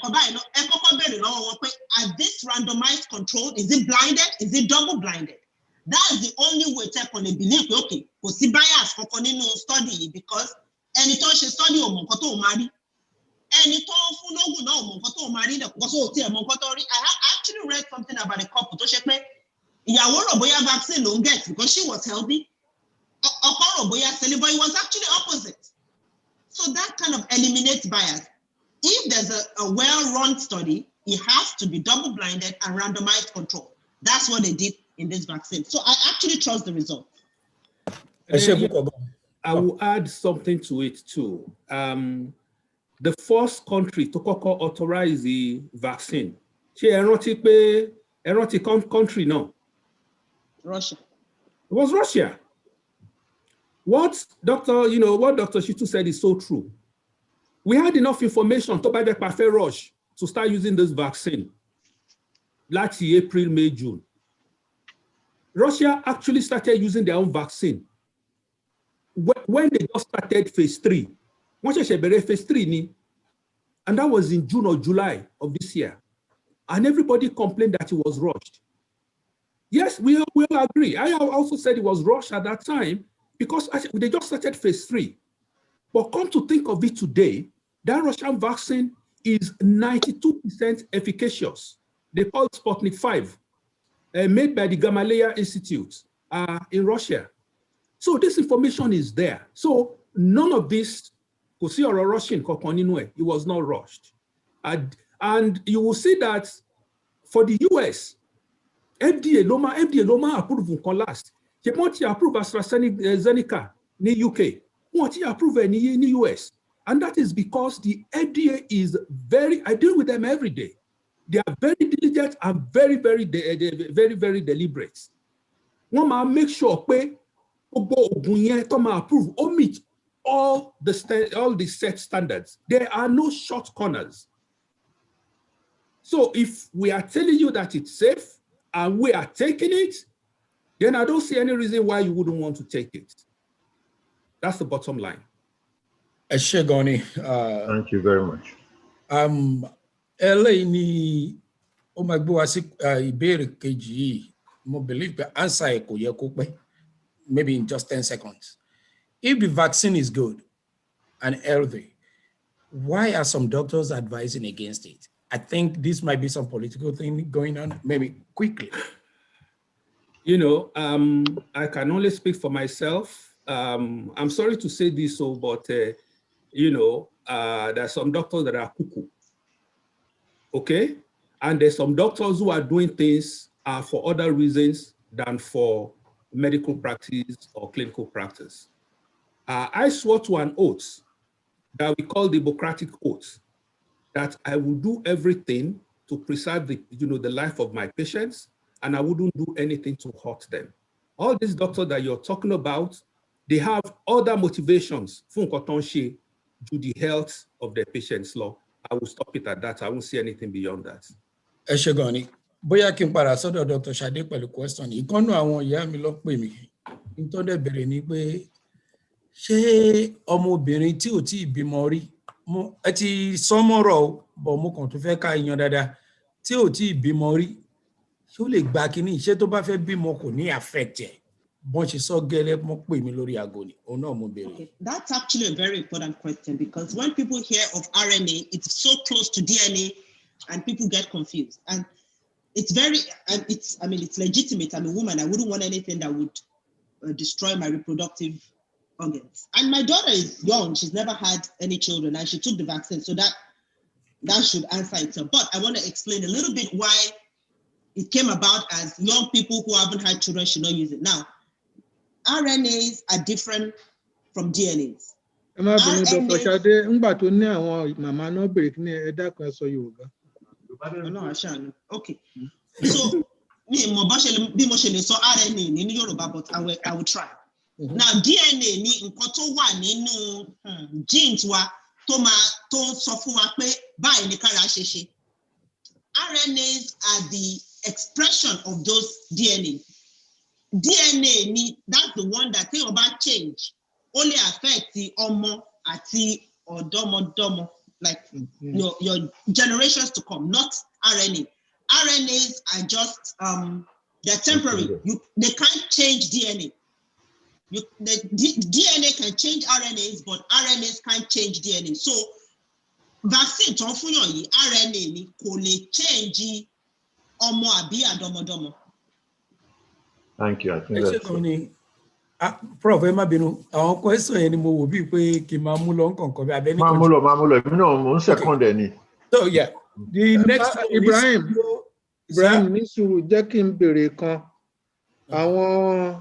kan báyìí lọ ẹ kọ́kọ́ béèrè lọ́wọ́ wọn pé are this randomized controlled? Is it blinded? Is it double blinded? That's the only way tẹ́ kàn lè believe pé okay kò sí bias kankan nínú study yìí because ẹni tó ṣe study ò mọ̀ nǹkan tó máa rí. Ẹni tó fún lóògùn náà ò mọ̀ nǹkan tó máa rí náà kò sóò tí ẹ̀ mọ̀ nǹkan tó rí. I actually read something about a couple tó ṣe pé ìyàwó rò bóyá vaccine ló ń get because she was healthy. Ọkọ rò bóyá sẹ́lẹ̀, but it was actually opposite. So that kind of eliminates bias. If there's a well-run study, it has to be double-blinded and randomized control. That's what they did in this vaccine. So I actually trust the result. I will add something to it too. The first country to authorize the vaccine, country no? Russia. It was Russia. What Dr. Shitu said is so true. We had enough information to buy the perfect rush to start using this vaccine. Last year, April, May, June. Russia actually started using their own vaccine. When they just started phase 3, phase 3, and that was in June or July of this year. And everybody complained that it was rushed. Yes, we all agree. I also said it was rushed at that time because they just started phase 3. But come to think of it today, that Russian vaccine is 92% efficacious. They call it Sputnik 5, made by the Gamaleya Institute in Russia. So this information is there. So none of this, Russian, it was not rushed. And you will see that for the US, FDA Loma approved last. They want to approve AstraZeneca in the UK. Want to approve in the US. And that is because the FDA is I deal with them every day. They are very diligent and very, very deliberate. One make sure approve or meet all the set standards. There are no short corners. So if we are telling you that it's safe and we are taking it, then I don't see any reason why you wouldn't want to take it. That's the bottom line. Eshegoni. Thank you very much. LA ni o ma gbe wa si ìbéèrè kejì yìí. Mo believe the answer kò yẹ kó pẹ́, maybe in just 10 seconds. If the vaccine is good and healthy, why are some doctors advising against it? I think this might be some political thing going on, maybe quickly. I can only speak for myself. I'm sorry to say this, but there are some doctors that are cuckoo. Okay? And there's some doctors who are doing things for other reasons than for medical practice or clinical practice. I swore to an oath that we call the Hippocratic Oath, that I will do everything to preserve the life of my patients, and I wouldn't do anything to hurt them. All these doctors that you're talking about, they have other motivations to the health of their patients. Law. I will stop it at that. I won't see anything beyond that. Eshegoni, bóyá kí n padà sọ́dọ̀ Dr. Shade pẹ̀lú question. Ìkànnù àwọn ìyá mi ló pè mí. N tó dẹ̀ bẹ̀rẹ̀ ni pé ṣé ọmọbìnrin tí ò tí ì bímọ rí, ẹ ti sọmọ́rọ̀ bọ̀ mo kàn tún fẹ́ ká yan dáadáa, tí ò tí ì bímọ rí, ṣé ó lè gba kíní, ṣé tó bá fẹ́ bímọ kò ní affect ẹ̀? Bọ́n ṣe sọ gẹ́lẹ́ mọ́ pè mí lórí aago ni, òun náà mo bẹ̀rẹ̀. Okay, that's actually a very important question because when people hear of RNA, it's so close to DNA and people get confused. And it's it's legitimate. I'm a woman. I wouldn't want anything that would destroy my reproductive organs. And my daughter is young. She's never had any children and she took the vaccine. So that should answer itself. But I want to explain a little bit why it came about as young people who haven't had children should not use it. Now, RNAs are different from DNAs. Ẹ má bínú Dr. Shade, ńgbà tó ní àwọn màmá náà bèrè kí ni ẹ dákun ẹ sọ Yorùbá. Ọlọ́run aṣáánu. Okay. So, bí mo ṣe lè sọ RNA ní Yorùbá, but I will try. Now, DNA ní nǹkan tó wà nínú genes wa tó sọ fún wa pé báyìí ní kára ṣe ṣe. RNAs are the expression of those DNA. DNA ni, that's the one that thing about change only affect the ọmọ àti ọ̀dọ́mọdọ́mọ, like your generations to come, not RNA. RNAs are just they're temporary. They can't change DNA. The DNA can change RNAs, but RNAs can't change DNA. So vaccine tó ń fún yàn yìí RNA ni kò lè change ọmọ àbí àdọ́mọdọ́mọ. Thank you. I think that's Prof, ẹ má bínú, àwọn question yẹn ni mo wò bíi pé kí n máa mú lọ nǹkan kan bí abẹ́ni. máa mú lọ èmi náà mo ń second ẹ̀ ni. So yeah, the next one Ibrahim ní sùúrù jẹ́ kí n béèrè kan. Àwọn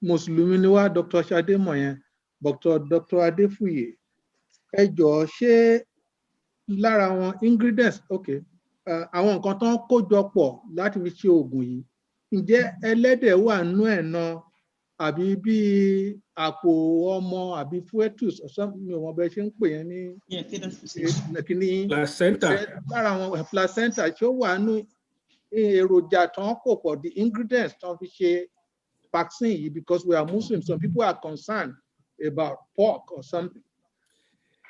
Mùsùlùmí ni wá Dr. Shade mọ̀ yẹn, Dr. Adéfúyè. Ẹ jọ̀ọ́ ṣé lára àwọn ingredients, okay, àwọn nǹkan tó ń kó jọ pọ̀ láti fi ṣe oògùn yìí, ǹjẹ́ ẹlẹ́dẹ̀ wà nínú ẹ̀ náà àbí bí àpò ọmọ àbí fetus mi ò mọ̀ bẹ́ẹ̀ ṣe ń pè yẹn ní placenta. Lára àwọn placenta ṣé ó wà nínú èròjà tó ń kó pọ̀, the ingredients tó ń fi ṣe vaccine yìí, because we are Muslims, some people are concerned about pork or something.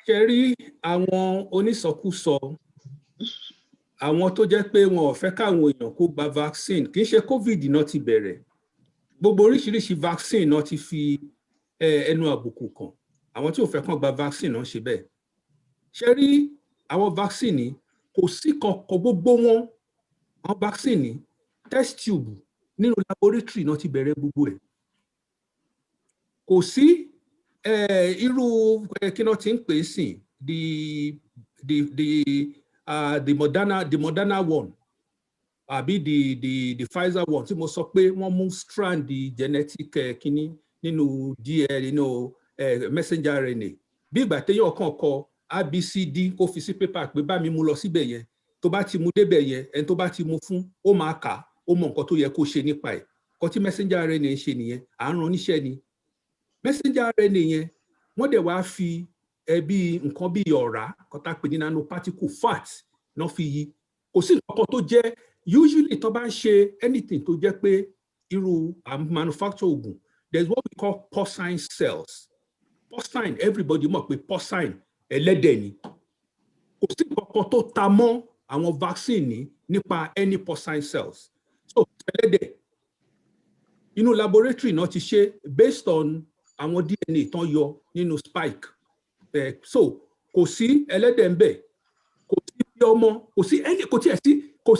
Ṣé rí àwọn onísọkúsọ, àwọn tó jẹ́ pé wọn ò fẹ́ káwọn èèyàn kó gba vaccine, kì í ṣe COVID náà ti bẹ̀rẹ̀. Gbogbo oríṣiríṣi vaccine náà ti fi ẹnu àbùkù kàn. Àwọn tí ò fẹ́ kàn gba vaccine náà ṣe bẹ́ẹ̀. Ṣé rí àwọn vaccine kò sí kankan gbogbo wọn. Àwọn vaccine test tube nínú laboratory náà ti bẹ̀rẹ̀ gbogbo ẹ̀. Kò sí irú kí náà ti ń pè sí the Moderna one àbí the Pfizer one tí mo sọ pé wọ́n mú strand genetic kíní nínú messenger RNA bí ìgbà téèyàn kàn kọ ABCD kó fi sí paper pé bá mi mú lọ síbẹ̀ yẹn, tó bá ti mú débẹ̀ yẹn ẹni tó bá ti mú fún ó máa kà ó mọ nǹkan tó yẹ kó ṣe nípa ẹ̀. Nǹkan tí messenger RNA ń ṣe nìyẹn, à ń ran níṣẹ́ ni. Messenger RNA yẹn wọ́n dẹ̀ wá fi bí nǹkan bí ọ̀rá kan tá pè ní nanoparticle fat náà fi yí. Kò sí nǹkan tó jẹ́ usually tó bá ń ṣe anything tó jẹ́ pé irú manufacture oògùn, there's what we call porcine cells. Porcine, everybody mọ̀ pé porcine ẹlẹ́dẹ̀ ni. Kò sí nǹkan tó ta mọ́ àwọn vaccine nípa any porcine cells. So ẹlẹ́dẹ̀ inú laboratory náà ti ṣe based on àwọn DNA tán yọ nínú spike. So kò sí ẹlẹ́dẹ̀ ń bẹ̀, kò sí bí ọmọ, kò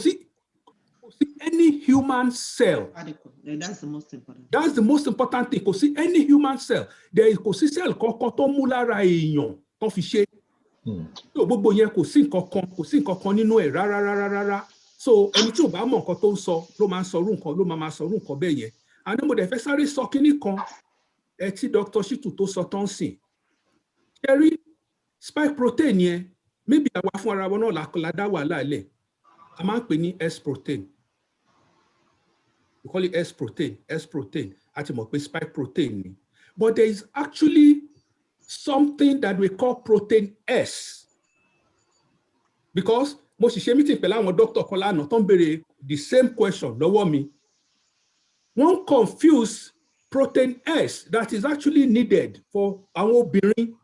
sí any human cell. That's the most important. That's the most important thing. Kò sí any human cell. Kò sí cell kankan tó mú lára èèyàn tán fi ṣe. So gbogbo yẹn kò sí nǹkan kan nínú ẹ̀ rárá. So ẹni tí ò bá mọ̀ nǹkan tó ń sọ ló máa ń sọ irú nǹkan bẹ́ẹ̀ yẹn. Àní mo dẹ̀ fẹ́ sáré sọ kinní kan tí Dr. Shitu tó sọ tán sìn. Ṣé rí spike protein yẹn, maybe àwa fún ara wọn náà la dá wàhálà lẹ̀. A máa ń pè ní S protein. We call it S protein. A ti mọ̀ pé spike protein ni. But there is actually something that we call protein S. Because mo sì ṣe meeting pẹ̀lú àwọn doctor kan lánàá tó ń béèrè the same question lọ́wọ́ mi. Wọ́n confuse protein S that is actually needed for àwọn obìnrin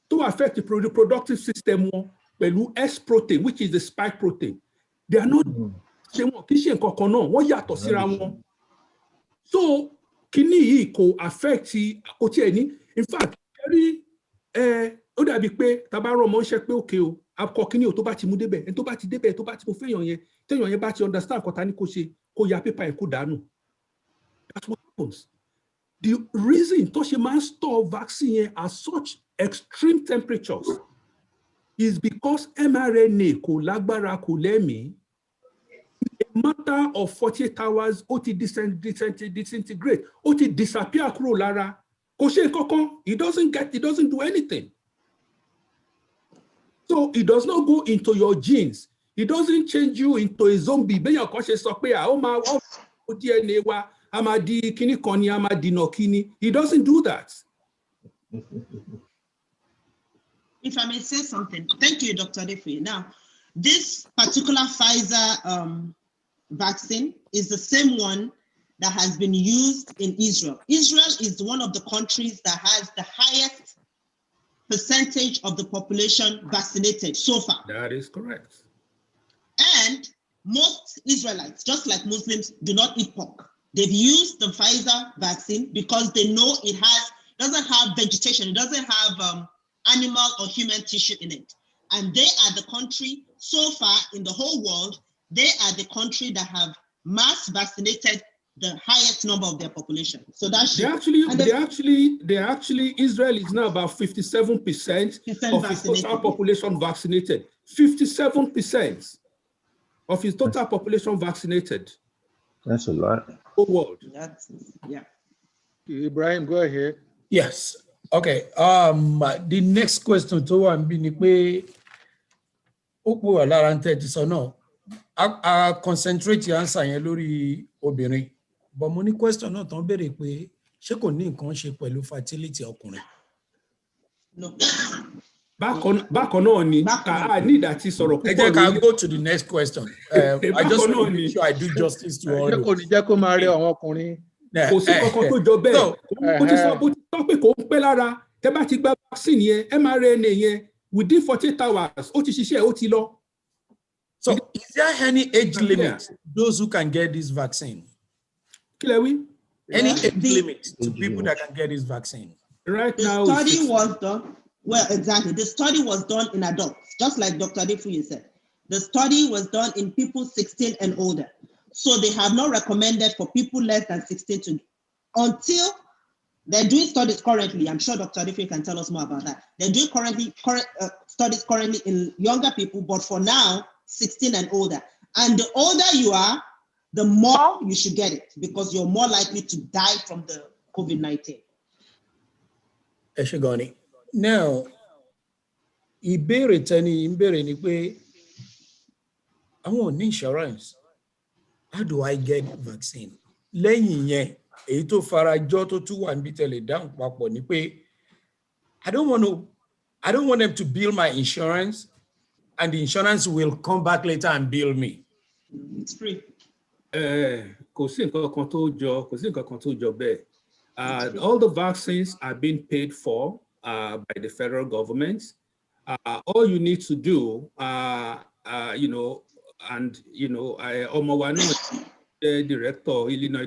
to affect the reproductive system wọn pẹ̀lú S protein, which is the spike protein. They are not ṣe wọn kì í ṣe nǹkan kan náà, wọ́n yàtọ̀ síra wọn. So kíní yìí kò affect kò tiẹ̀ ní, in fact ó dàbí pé tàbá rán ọmọ ṣe pé òkè o akọ kíní o tó bá ti mú débẹ̀ ẹni tó bá ti débẹ̀ tó bá ti mú fẹ́yàn yẹn téèyàn yẹn bá ti understand kọ́ta ní kó ṣe kó ya pépà yẹn kó dànù. That's what happens. The reason tó ṣe máa ń store vaccine yẹn at such extreme temperatures is because mRNA kò lágbára kò lẹ́mìí. matter of 48 hours, ó ti disintegrate, ó ti disappear kúrò lára. Kò ṣe nǹkankan, it doesn't do anything. So it does not go into your genes. It doesn't change you into a zombie. Bẹ́yàn kan ṣe sọ pé ó máa DNA wa, a máa di kíní kan ni, a máa dìnà kíní. It doesn't do that. If I may say something, thank you, Dr. Adefuye. Now, this particular Pfizer vaccine is the same one that has been used in Israel. Israel is one of the countries that has the highest percentage of the population vaccinated so far. That is correct. And most Israelites, just like Muslims, do not eat pork. They've used the Pfizer vaccine because they know it doesn't have vegetation, it doesn't have animal or human tissue in it. And they are the country, so far in the whole world, they are the country that have mass vaccinated the highest number of their population. So that's they actually Israel is now about 57% of its total population vaccinated. 57% of its total population vaccinated. That's a lot. Whole world. Yeah. Ibrahim, go ahead. Yes. Okay. The next question to one be ni pé ó pọ̀ wà lára ń tẹ́tí sọ náà. I concentrate your answer yẹn lórí obìnrin. But mo ní question náà tán béèrè pé ṣé kò ní nǹkan ṣe pẹ̀lú fertility ọkùnrin? No. Bákan náà ni I need that sọ̀rọ̀. Ẹ jẹ́ ká go to the next question. I just want to make sure I do justice to all Ṣé kò ní jẹ́ kó máa rí àwọn ọkùnrin? Kò sí kankan tó jọ bẹ́ẹ̀. Bó ti sọ pé kò ń pẹ́ lára, tẹ́ bá ti gba vaccine yẹn, mRNA yẹn, within 48 hours, ó ti ṣiṣẹ́, ó ti lọ. So is there any age limit those who can get this vaccine? Any age limit to people that can get this vaccine? Right now, the study was done. Well, exactly. The study was done in adults, just like Dr. Adefuye said. The study was done in people 16 and older. So they have not recommended for people less than 16 to, until they're doing studies currently. I'm sure Dr. Adefuye can tell us more about that. They're doing studies currently in younger people, but for now, 16 and older. And the older you are, the more you should get it, because you're more likely to die from the COVID-19. Eshigoni. Now, ìbéèrè tẹ́ni ìbéèrè ni pé àwọn ò ní insurance. How do I get vaccine? Lẹ́yìn yẹn, èyí tó farajọ́ tó tún wà níbi tẹ́lẹ̀ dáhùn papọ̀ ni pé I don't want them to bill my insurance and the insurance will come back later and bill me. It's free. Kò sí nǹkan kan tó jọ bẹ́ẹ̀. All the vaccines are being paid for by the federal government. All you need to do, director, Illinois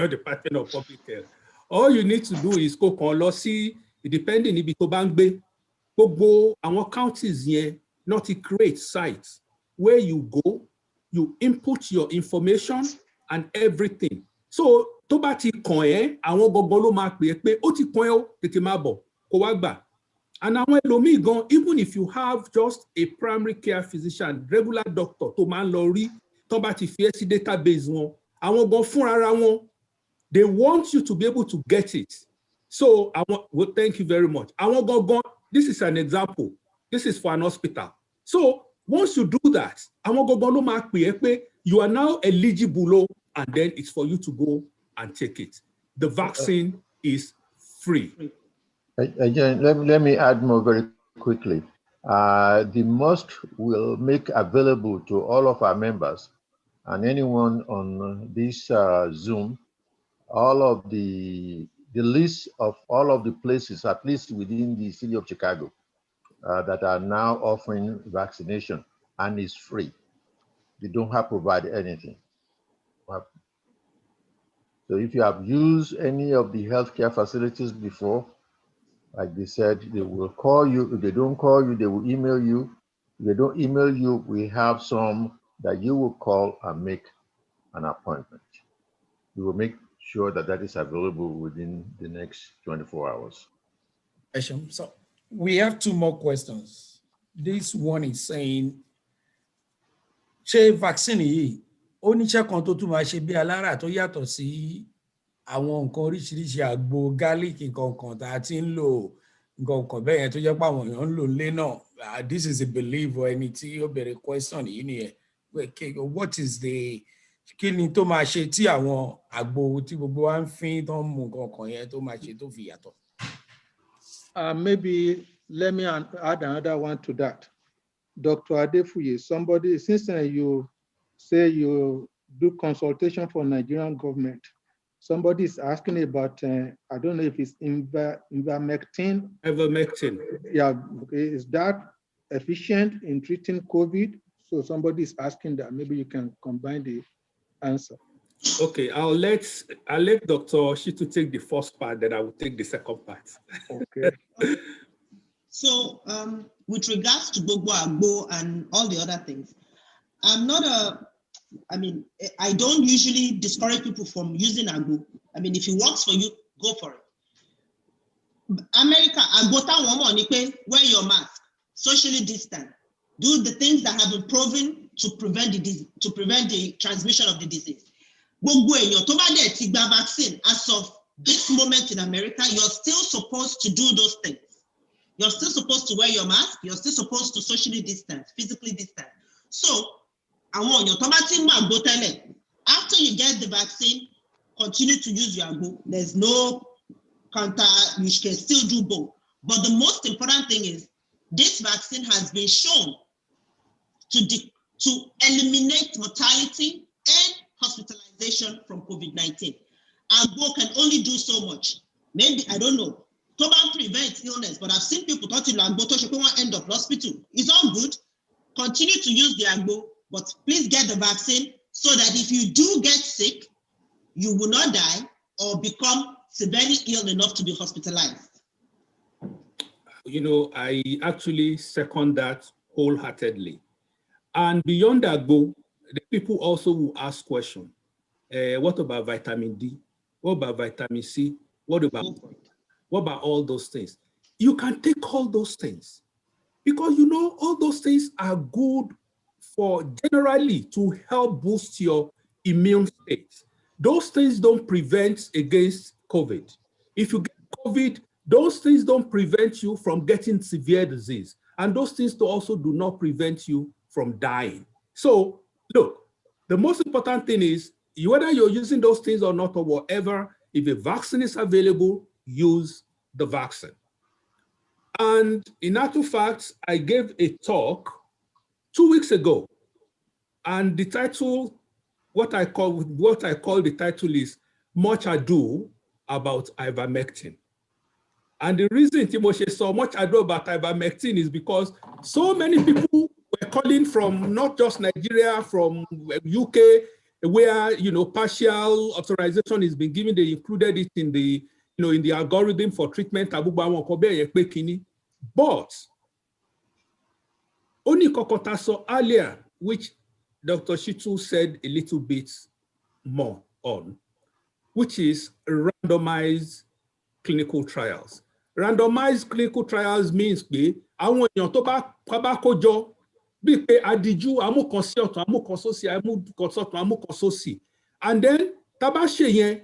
Department of Public Health. All you need to do is go policy, depending ibi tó bá ń gbé. Gbogbo àwọn counties yẹn not to create sites where you go, you input your information and everything. So tó bá ti kàn ẹ́, àwọn gbogbo ló máa pè é pé ó ti kàn ẹ́ ó tètè máa bọ̀ kó wá gbà. And àwọn ẹlòmíì gan, even if you have just a primary care physician, regular doctor tó máa ń lọ rí, tó bá ti fi ẹ́ sí database wọn, àwọn gan fúnra wọn, they want you to be able to get it. So well, thank you very much. Àwọn gangan, this is an example. This is for an hospital. So once you do that, àwọn gangan ló máa pè é pé you are now eligible, and then it's for you to go and take it. The vaccine is free. Again, let me add more very quickly. The mosque will make available to all of our members and anyone on this Zoom all of the list of all of the places, at least within the city of Chicago, that are now offering vaccination, and it's free. You don't have to provide anything. So if you have used any of the healthcare facilities before, like they said, they will call you. If they don't call you, they will email you. If they don't email you, we have some that you will call and make an appointment. We will make sure that that is available within the next 24 hours. So we have two more questions. This one is saying, ṣé vaccine yìí ó níṣẹ́ kan tó tún máa ṣe bí alára tó yàtọ̀ sí àwọn nǹkan oríṣiríṣi àgbo garlic nǹkan kan tá a ti ń lò nǹkan kan bẹ́ẹ̀ yẹn tó jẹ́ pé àwọn èèyàn ń lò lé náà. This is a belief or ẹni tí ó bẹ̀rẹ̀ question yìí nìyẹn. What is the kí ni tó máa ṣe tí àwọn àgbo tí gbogbo wa ń fín tó ń mu nǹkan kan yẹn tó máa ṣe tó fi yàtọ̀? Maybe let me add another one to that. Dr. Adefuye, somebody, since you say you do consultation for Nigerian government, somebody is asking about, I don't know if it's ivermectin. Ivermectin. Yeah, okay. Is that efficient in treating COVID? So somebody is asking that. Maybe you can combine the answer. Okay, I'll let Dr. Shitu take the first part, then I will take the second part. Okay. So with regards to Gbogbo Agbo and all the other things, I don't usually discourage people from using Agbo. I mean, if it works for you, go for it. America, Agbo táwọn mọ̀ ni pé wear your mask, socially distant, do the things that have been proven to prevent the transmission of the disease. Gbogbo èèyàn tó bá dẹ̀ ti gba vaccine, as of this moment in America, you're still supposed to do those things. You're still supposed to wear your mask. You're still supposed to socially distance, physically distance. So, àwọn èèyàn tó bá ti mú àgbo tẹ́lẹ̀, after you get the vaccine, continue to use your àgbo. There's no counter, you can still do both. But the most important thing is, this vaccine has been shown to eliminate mortality and hospitalization from COVID-19. Agbo can only do so much. Maybe, I don't know, to prevent illness, but I've seen people talking about Agbo to end up in hospital. It's all good. Continue to use the Agbo, but please get the vaccine so that if you do get sick, you will not die or become severely ill enough to be hospitalized. You know, I actually second that wholeheartedly. And beyond Agbo, the people also will ask questions. What about vitamin D? What about vitamin C? What about all those things? You can take all those things because you know all those things are good for generally to help boost your immune state. Those things don't prevent against COVID. If you get COVID, those things don't prevent you from getting severe disease. And those things also do not prevent you from dying. So look, the most important thing is whether you're using those things or not or whatever, if a vaccine is available, use the vaccine. And in actual fact, I gave a talk 2 weeks ago, and the title, what I call the title is Much Ado About Ivermectin. And the reason Timoshe so much ado about ivermectin is because so many people were calling from not just Nigeria, from UK, where partial authorization is being given. They included it in the in the algorithm for treatment. But only Kokotaso earlier, which Dr. Shitu said a little bit more on, which is randomized clinical trials. Randomized clinical trials means pé àwọn èèyàn tó bá kójọ bí pé adiju amúkan sí ọ̀tún amúkan sósì amúkan sọ́tún amúkan sósì, and then tá bá ṣe yẹn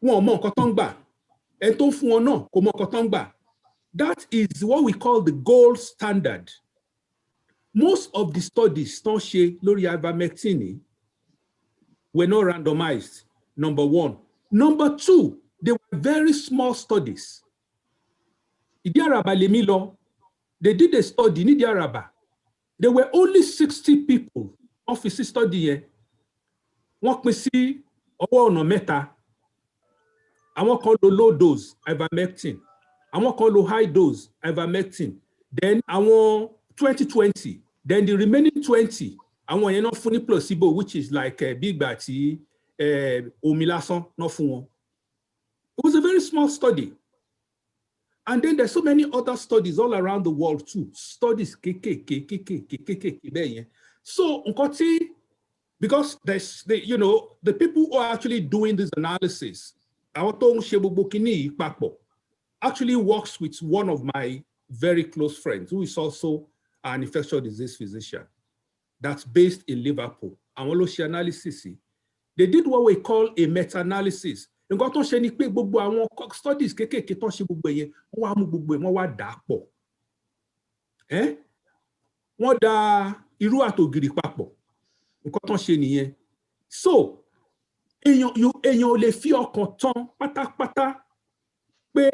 wọn ò mọ nǹkan tó ń gbà ẹni tó ń fún wọn náà kò mọ nǹkan tó ń gbà. That is what we call the gold standard. Most of the studies tó ń ṣe lórí ivermectin were not randomized, number one. Number two, they were very small studies. Ìdí Àràbà lèmi lọ, they did a study ní Ìdí Àràbà. There were only 60 people wọ́n fi sí study yẹn. Wọ́n pín sí ọwọ́ ọ̀nà mẹ́ta. Àwọn kan lo low dose ivermectin, àwọn kan lo high dose ivermectin. Then àwọn 2020, then the remaining 20, àwọn yẹn náà fún ní placebo, which is like bí ìgbà tí omi lásán náà fún wọn. It was a very small study. And then there's so many other studies all around the world too. Studies, so because there's the people who are actually doing this analysis, actually works with one of my very close friends who is also an infectious disease physician that's based in Liverpool. àwọn ló ṣe analysis yìí. They did what we call a meta-analysis. Nǹkan tó ṣe ni pé gbogbo àwọn studies kéékèèké tó ṣe gbogbo yẹn, wọ́n wá mú gbogbo ẹ̀, wọ́n wá dà á pọ̀. Wọ́n dà irú àtògìrì papọ̀. Nǹkan tó ṣe nìyẹn. So, èèyàn ò lè fi ọkàn tán pátápátá pé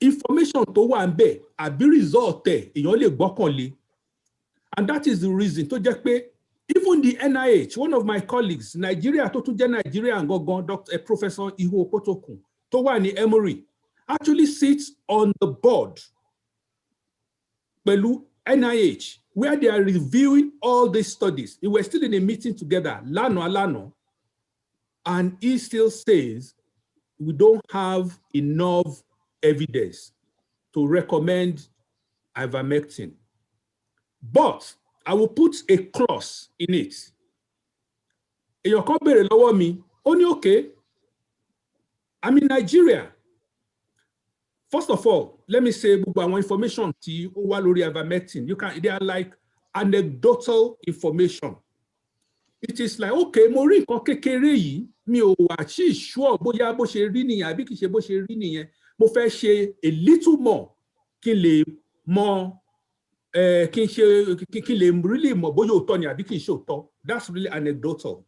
information tó wà ń bẹ̀ àbí result ẹ̀ èèyàn lè gbọ́kànlé. And that is the reason tó jẹ́ pé even the NIH, one of my colleagues, Nigeria, tó tún jẹ́ Nigeria gangan, Professor Iho Opotokun, tó wà ní Emory, actually sits on the board pẹ̀lú NIH, where they are reviewing all these studies. We were still in a meeting together, lano, and he still says we don't have enough evidence to recommend ivermectin. But I will put a clause in it. Èèyàn kan béèrè lọ́wọ́ mi, ó ní okay, I'm in Nigeria. First of all, let me say gbogbo àwọn information tí ó wà lórí ivermectin, they are like anecdotal information. It is like, okay, mo rí nǹkan kékeré yìí, mi ò wà sí sure bóyá bó ṣe rí nìyẹn àbí kìí ṣe bó ṣe rí nìyẹn. Mo fẹ́ ṣe a little more kí n lè mọ̀ kí n lè really mọ̀ bóyá òótọ́ ni àbí kìí ṣe òótọ́. That's really anecdotal.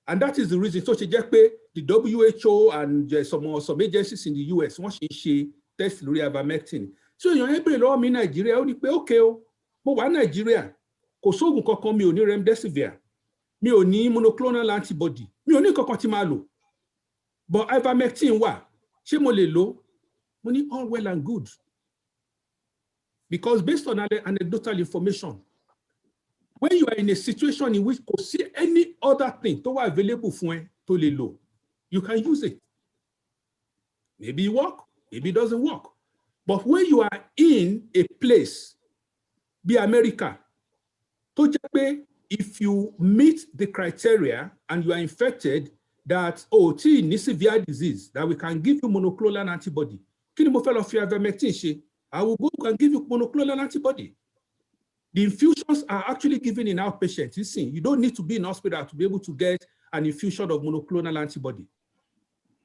And that is the reason tó ṣe jẹ́ pé the WHO and some agencies in the US wọ́n ṣe test lórí ivermectin. So èèyàn yẹn béèrè lọ́wọ́ mi Nàìjíríà, ó ní pé okay o, mo wà Nàìjíríà, kò sóògùn kankan, mi ò ní remdesivir, mi ò ní monoclonal antibody, mi ò ní kankan tí máa lò. But ivermectin wà, ṣé mo lè lò? Mo ní all well and good. Because based on anecdotal information, when you are in a situation in which kò sí any other thing tó wà available fún ẹ tó lè lò, you can use it. Maybe it work, maybe it doesn't work. But when you are in a place, be America, tó jẹ́ pé if you meet the criteria and you are infected, that tí ní severe disease, that we can give you monoclonal antibody. Kí ni mo fẹ́ lọ fi ivermectin ṣe? I will go and give you monoclonal antibody. The infusions are actually given in outpatient. Listen, you don't need to be in hospital to be able to get an infusion of monoclonal antibody.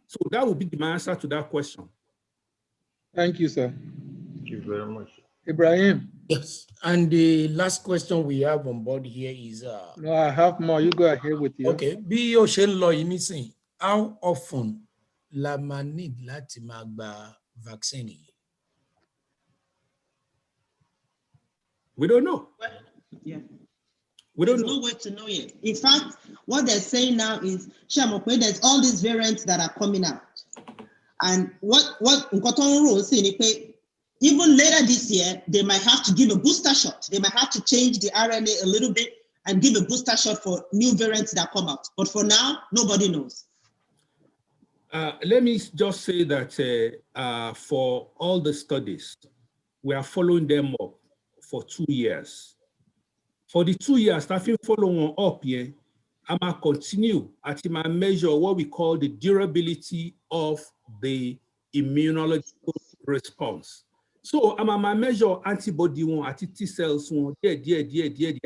So that would be my answer to that question. Thank you, sir. Thank you very much. Ibrahim. Yes, and the last question we have on board here is No, I have more. You go ahead with you. okay, bí o ṣe ń lọ yìí nísìn, how often la máa need láti máa gba vaccine yìí? We don't know. Yeah. We don't There's know. no way to know yet. In fact, what they're saying now is, Shamope, there's all these variants that are coming out. And what Nkoton Rule is saying, even later this year, they might have to give a booster shot. They might have to change the RNA a little bit and give a booster shot for new variants that come out. But for now, nobody knows. Let me just say that for all the studies, we are following them up for 2 years. For the 2 years, starting following up here, I'm going to continue at my measure what we call the durability of the immunological response. So I'm going to measure antibody one at T cells one, dear.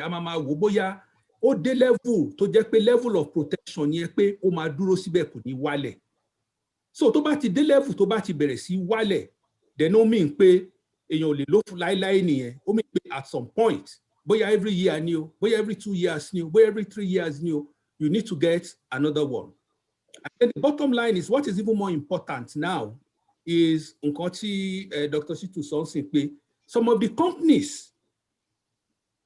I'm going to wo bóyá ó dé level tó jẹ́ pé level of protection yẹn pé ó máa dúró síbẹ̀ kò ní wálẹ̀. So tó bá ti dé level tó bá ti bẹ̀rẹ̀ sí wálẹ̀, then ó mean pé èèyàn ò lè lò fún láíláí nìyẹn. Ó mean pé at some point, bóyá every year ni o, bóyá every 2 years ni o, bóyá every 3 years ni o, you need to get another one. And then the bottom line is what is even more important now is nǹkan tí Dr. Shitu sọ sí pé some of the companies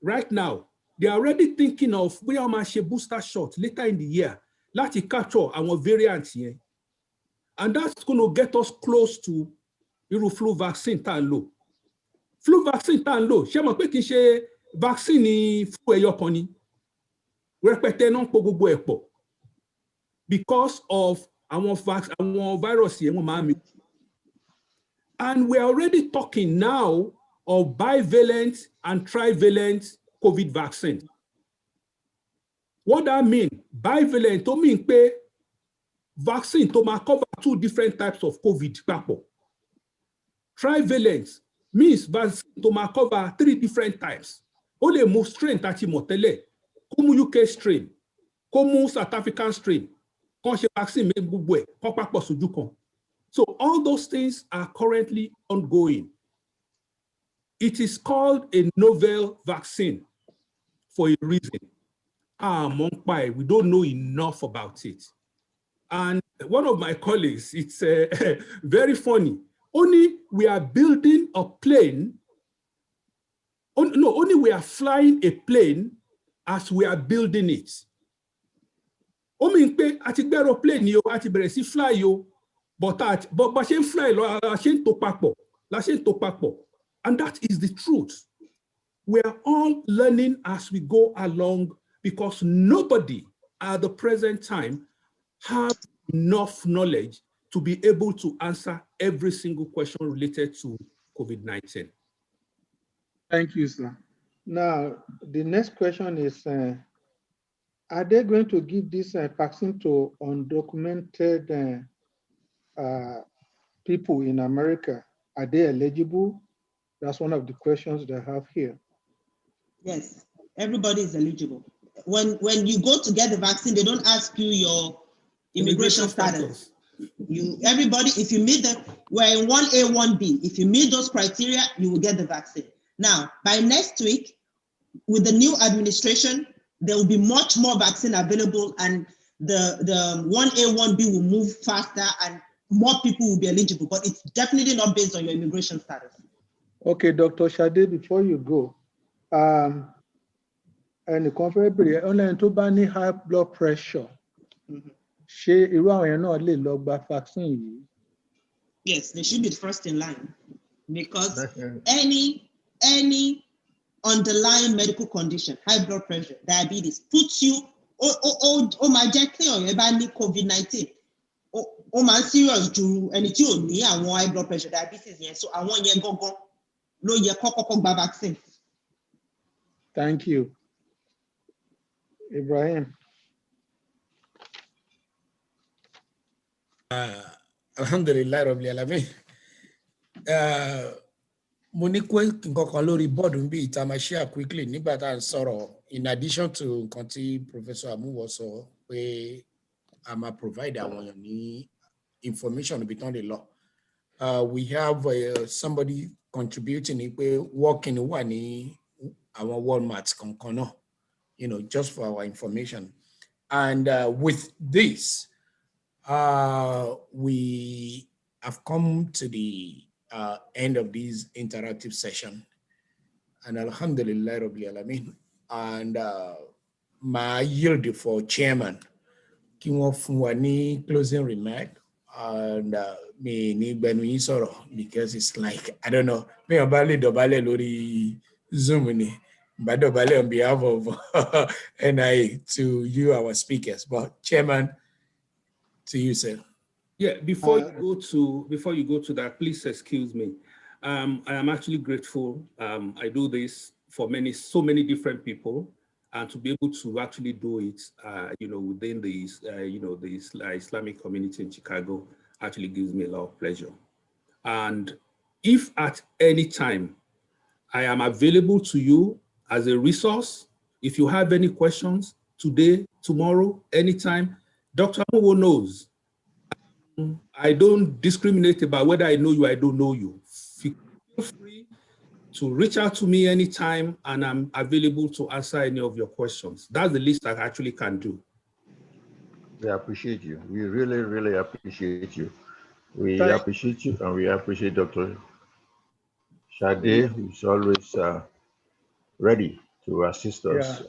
right now, they are already thinking of bóyá wọ́n máa ṣe booster shot later in the year láti capture àwọn variants yẹn. And that's going to get us close to irú flu vaccine tá à ń lò. Flu vaccine tá à ń lò, ṣé mọ̀ pé kì í ṣe vaccine ni flu ẹyọ kan ni? Rẹpẹtẹ náà ń po gbogbo ẹ̀ pọ̀. Because of àwọn virus yẹn wọ́n máa mi. And we're already talking now of bivalent and trivalent COVID vaccine. What that mean? Bivalent tó mean pé vaccine tó máa cover 2 different types of COVID papọ̀. Trivalent means vaccine tó máa cover 3 different types. ó lè mú strain tàti mọ̀ tẹ́lẹ̀, kó mú UK strain, kó mú South African strain, kó ṣe vaccine méjì gbogbo ẹ̀, kó papọ̀ sójú kan. So all those things are currently ongoing. It is called a novel vaccine for a reason. We don't know enough about it. And one of my colleagues, it's very funny. Only we are building a plane. Only we are flying a plane as we are building it. Ó mean pé a ti gbé aeroplane yo, a ti bẹ̀rẹ̀ sí fly yo, but ṣe ń fly lọ, a ṣe ń tò papọ̀, and that is the truth. We are all learning as we go along because nobody at the present time has enough knowledge to be able to answer every single question related to COVID-19. Thank you, sir. Now, the next question is, are they going to give this vaccine to undocumented people in America? Are they eligible? That's one of the questions they have here. Yes, everybody is eligible. When you go to get the vaccine, they don't ask you your immigration status. Everybody, if you meet them, we're in 1A, 1B. If you meet those criteria, you will get the vaccine. Now, by next week, with the new administration, there will be much more vaccine available, and the 1A, 1B will move faster, and more people will be eligible. But it's definitely not based on your immigration status. Okay, Dr. Shade, before you go, and the conference online to ban high blood pressure. Vaccine? Yes, they should be the first in line, because any underlying medical condition, high blood pressure, diabetes, puts you COVID-19. Serious to any high blood pressure, diabetes. So I want you go no ye vaccine. Thank you. Ibrahim. Alhamdulillah Rabbil Alamin. Mo ní nǹkan lórí board bí ìta máa share quickly nígbà tá à ń sọ̀rọ̀, in addition to nǹkan tí Professor Amuwo sọ pé a máa provide àwọn èèyàn ní information ibi tán lè lọ. We have somebody contributing ní pé working wà ní àwọn Walmart kankan náà, just for our information. And with this, we have come to the end of this interactive session. And Alhamdulillah Rabbil Alamin. And my yield for chairman, kí wọ́n fún wa ní closing remark. And me ní gbẹnu yín sọ̀rọ̀, because it's like, I don't know, me ọba lè dọ̀bálẹ̀ lórí Zoom ni, bá dọ̀bálẹ̀ on behalf of NIA to you, our speakers. But chairman, to you, sir. Yeah, before you go to that, please excuse me. I am actually grateful. I do this for so many different people, and to be able to actually do it, within the Islamic community in Chicago actually gives me a lot of pleasure. And if at any time I am available to you as a resource, if you have any questions today, tomorrow, anytime, Dr. Amuwo knows. I don't discriminate about whether I know you or I don't know you. Feel free to reach out to me anytime, and I'm available to answer any of your questions. That's the least I actually can do. We appreciate you. We really, really appreciate you. We appreciate you, and we appreciate Dr. Shade, who's always ready to assist us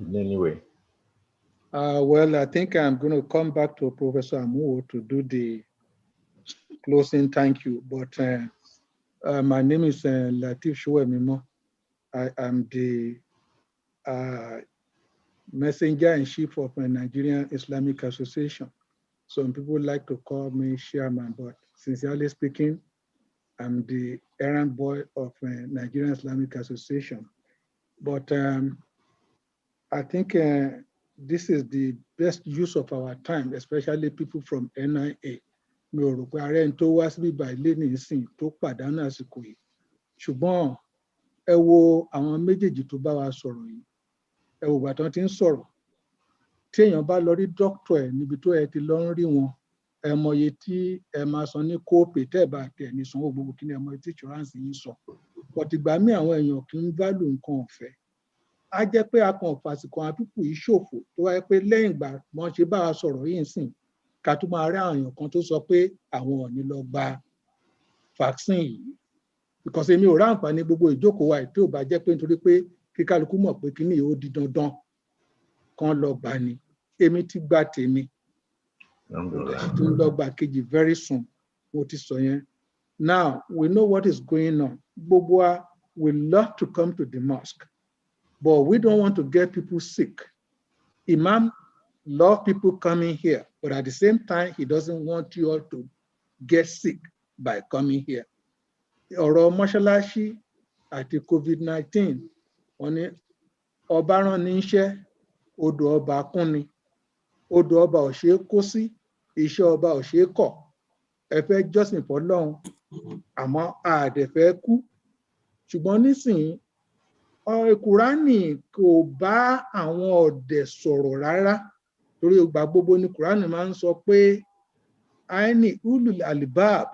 in any way. Well, I think I'm going to come back to Professor Amuwo to do the closing thank you. But my name is Latif Shuemimo. I am the messenger-in-chief of the Nigerian Islamic Association. Some people like to call me chairman, but sincerely speaking, I'm the errand boy of Nigerian Islamic Association. But I think this is the best use of our time, especially people from NIA. Mi ò rò pé ààrẹ tó wá síbí báyìí lé ní ìsìn tó pàdánù àsìkò yìí. Ṣùgbọ́n ẹ wo àwọn méjèèjì tó bá wa sọ̀rọ̀ yìí, ẹ wo ìgbà tán ti ń sọ̀rọ̀. Tí èèyàn bá lọ rí dókítà ẹ̀ níbi tó ẹ ti lọ ń rí wọn, ẹ mọye tí ẹ máa san ní kóòpè tẹ́ ẹ bá tẹ̀ ní sanwó gbogbo kí ni ẹ mọye tí insurance yìí sọ. But ìgbà míì àwọn èèyàn kì í value nǹkan ọ̀fẹ́. Á jẹ́ pé a kàn fàsìkò àwọn pípù yìí ṣòfò tó wáyé pé lẹ́yìn ìgbà wọ́n ṣe bá wa sọ̀rọ̀ yìí sìn ká tún máa rí àwọn èèyàn kan tó sọ pé àwọn ò ní lọ gba vaccine yìí. Because èmi ò ráǹfààní gbogbo ìjókòó wa tí ò bá jẹ́ pé nítorí pé kí kálukú mọ̀ pé kíní yìí ó di dandan kan lọ gbà ni. Èmi ti gba tèmi. Tó ń lọ gbà kejì very soon. Mo ti sọ yẹn. Now we know what is going on. Gbogbo wa we love to come to the mosque, but we don't want to get people sick. Imam love people coming here, but at the same time, he doesn't want you all to get sick by coming here. Ọ̀rọ̀ mọ́ṣáláṣí àti COVID-19, wọ́n ní ọba rán ní iṣẹ́, odò ọba kún ni. Odò ọba ò ṣeé kó sí, iṣẹ́ ọba ò ṣeé kọ̀. Ẹ fẹ́ jọ́sìn fọ́lọ́run, àmọ́ a dẹ̀ fẹ́ kú. Ṣùgbọ́n nísìnyí, Kùránì kò bá àwọn ọ̀dẹ̀ sọ̀rọ̀ rárá. Torí ìgbà gbogbo ni Kùránì máa ń sọ pé àìní ulul albab,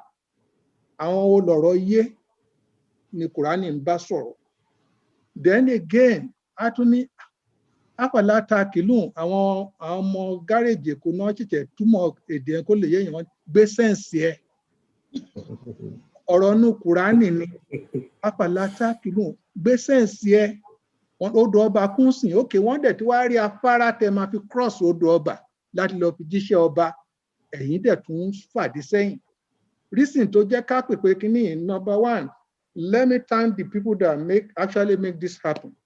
àwọn olọ̀rọ̀ yé ni Kùránì ń bá sọ̀rọ̀. Then again, a tún ní àpàlà takìlùn àwọn ọmọ gáréèjì Èkó náà ṣẹ̀ṣẹ̀ túmọ̀ èdè ẹ̀ kó lè yé èèyàn gbé sẹ́ǹsì ẹ̀. Ọ̀rọ̀ inú Kùránì ni àpàlà takìlùn gbé sẹ́ǹsì ẹ̀. Odò ọba kún sìn, òkè wọ́n dẹ̀ tí wàá rí afárá tẹ máa fi cross odò ọba láti lọ fi jíṣẹ́ ọba, ẹ̀yin dẹ̀ tún fàdí sẹ́yìn. Reason tó jẹ́ ká pèpè kínní, number one, let me thank the people that actually make this happen.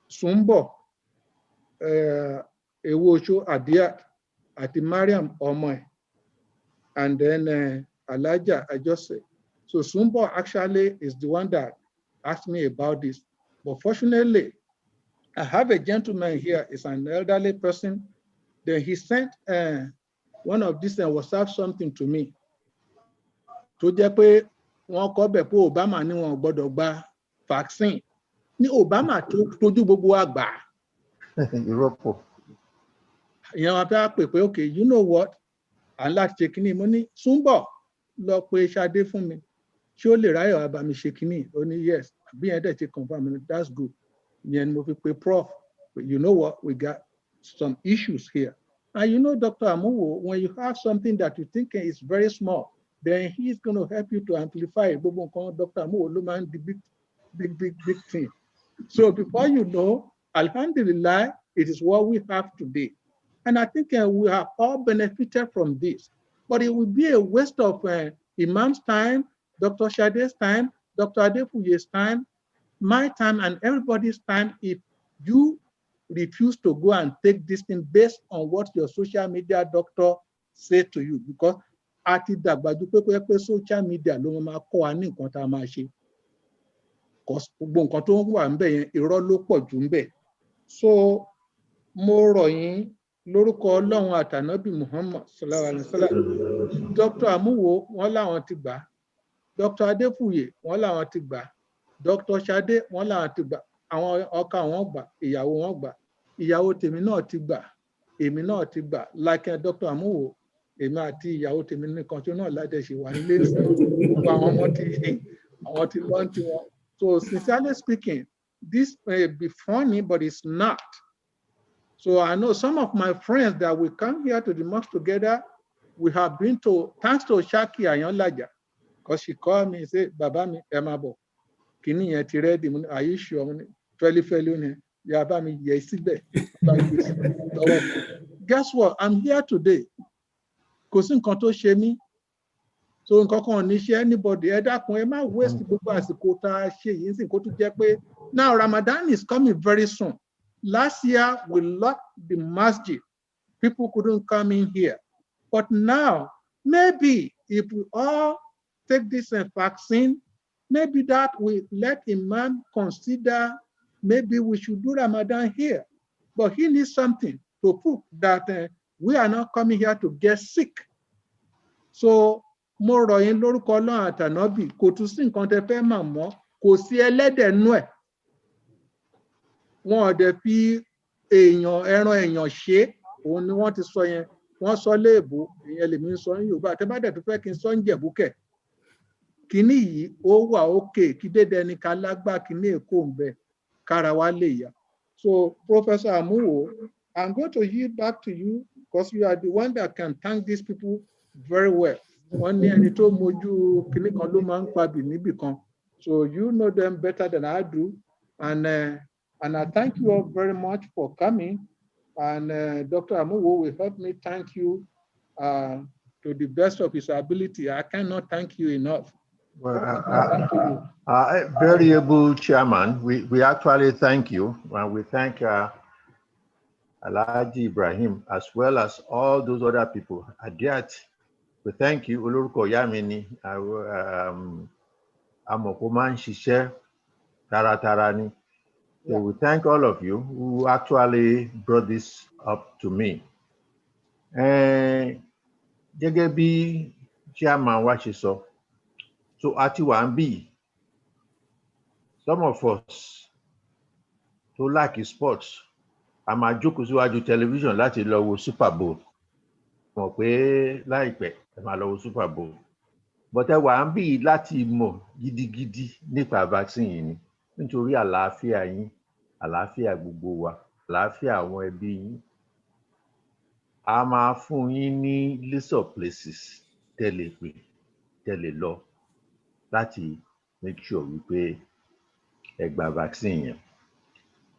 Sumbo, Ewocho Adiat, àti Mariam ọmọ ẹ̀, and then Alaja, I just said. So Sumbo actually is the one that asked me about this. But fortunately, I have a gentleman here, is an elderly person. Then he sent one of these WhatsApp something to me. Tó jẹ́ pé wọ́n kọ́ bẹ̀ pé Obama ní wọn gbọ́dọ̀ gba vaccine. Ní Obama tójú gbogbo àgbà. Ìrọ́pọ̀. Ìyẹn wọn fẹ́ pè pé okay, you know what? À ń láti ṣe kínní. Mo ní Súnbọ̀ lọ pe Ṣadé fún mi. Ṣé ó lè ráyọ̀ wá bá mi ṣe kínní? Ó ní yes. Àbí yẹn dẹ̀ ti confirm. That's good. Ìyẹn ni mo fi pe Prof. But you know what? We got some issues here. And you know, Dr. Amuwo, when you have something that you think is very small, then he's going to help you to amplify it. Dr. Amuwo ló máa ń di big thing. So before you know, Alhamdulillah, it is what we have today. And I think we have all benefited from this. But it would be a waste of Imam's time, Dr. Shade's time, Dr. Adefuye's time, my time, and everybody's time if you refuse to go and take this thing based on what your social media doctor said to you. Because àti dàgbàjú pé social media ló máa kọ́ wa ní nǹkan tá a máa ṣe. Gbogbo nǹkan tó ń wà ńbẹ̀ yẹn irọ́ ló pọ̀ jù ńbẹ̀. So mo rọ̀ yín lórúkọ Ọlọ́run àtànábì Muhammad sallallahu alaihi wasallam. Dr. Amuwo wọ́n láwọn ti gbà. Dr. Adefuye wọ́n láwọn ti gbà. Dr. Shade wọ́n láwọn ti gbà. Àwọn ọkọ wọn gbà, ìyàwó wọn gbà. Ìyàwó tèmi náà ti gbà. Èmi náà ti gbà. Like Dr. Amuwo, èmi àti ìyàwó tèmi nìkan tí náà láti ṣe wà nílé sí. Gbogbo àwọn ọmọ ti lọ́n ti wọn. So sincerely speaking, this may be funny, but it's not. So I know some of my friends that we come here to the mosque together, we have been to, thanks to Shaki Ayanlaja, because she called me and said, Baba mi, Emabo, kini yẹn ti ready, are you sure? Feli, ya ba mi, yes, guess what? I'm here today. Kò sí nǹkan tó ṣe mí. So nǹkan kan ò ní ṣe anybody. Ẹ dákun, ẹ má waste gbogbo àsìkò tá a ṣe yìí sì kó tún jẹ́ pé now Ramadan is coming very soon. Last year we locked the masjid. People couldn't come in here. But now, maybe if we all take this vaccine, maybe that will let Imam consider maybe we should do Ramadan here. But he needs something to prove that we are not coming here to get sick. So, mo rọ̀ yín lórúkọ Ọlọ́run àtànábì, kò tún sí nǹkan tẹ́ fẹ́ mà mọ́. kò sí ẹlẹ́dẹ̀ nú ẹ̀ wọn ò dẹ̀ fi ẹran èèyàn ṣe òun ni wọ́n ti sọ yẹn wọ́n sọ léèbó ìyẹn lèmi ń sọ ní Yorùbá àtẹ́bàdẹ̀ tó fẹ́ kí n sọ ń jẹ̀búkẹ̀ kíní yìí ó wà òkè kí dédé ẹni ká lágbá kíní èkó ń bẹ kára wa lè yá. So Professor Amuwo, I'm going to yield back to you because you are the one that can thank these people very well. Wọ́n ní ẹni tó mojú kíní kan ló máa ń pabì níbì kan. So you know them better than I do. And I thank you all very much for coming. And Dr. Amuwo will help me thank you to the best of his ability. I cannot thank you enough. Well, very able chairman, we actually thank you. And we thank Alhaji Ibrahim as well as all those other people. Adiat, we thank you. Olórúkọ ìyá mi ni amọ̀pọ̀ máa ń ṣiṣẹ́ taratara ni. So we thank all of you who actually brought this up to me. Gẹ́gẹ́ bí chairman wa ṣe sọ, so àti wà ń bì, some of us tó like sports, a máa jókòó síwájú television láti lọ wo Super Bowl. Mọ̀ pé láìpẹ́ ẹ máa lọ wo Super Bowl. But ẹ wà ń bì láti mọ̀ gidigidi nípa vaccine yìí ni, nítorí àlàáfíà yín, àlàáfíà gbogbo wa, àlàáfíà àwọn ẹbí yín. A máa fún yín ní list of places tẹ́lẹ̀ pé tẹ́lẹ̀ lọ láti make sure wípé ẹ gba vaccine yẹn.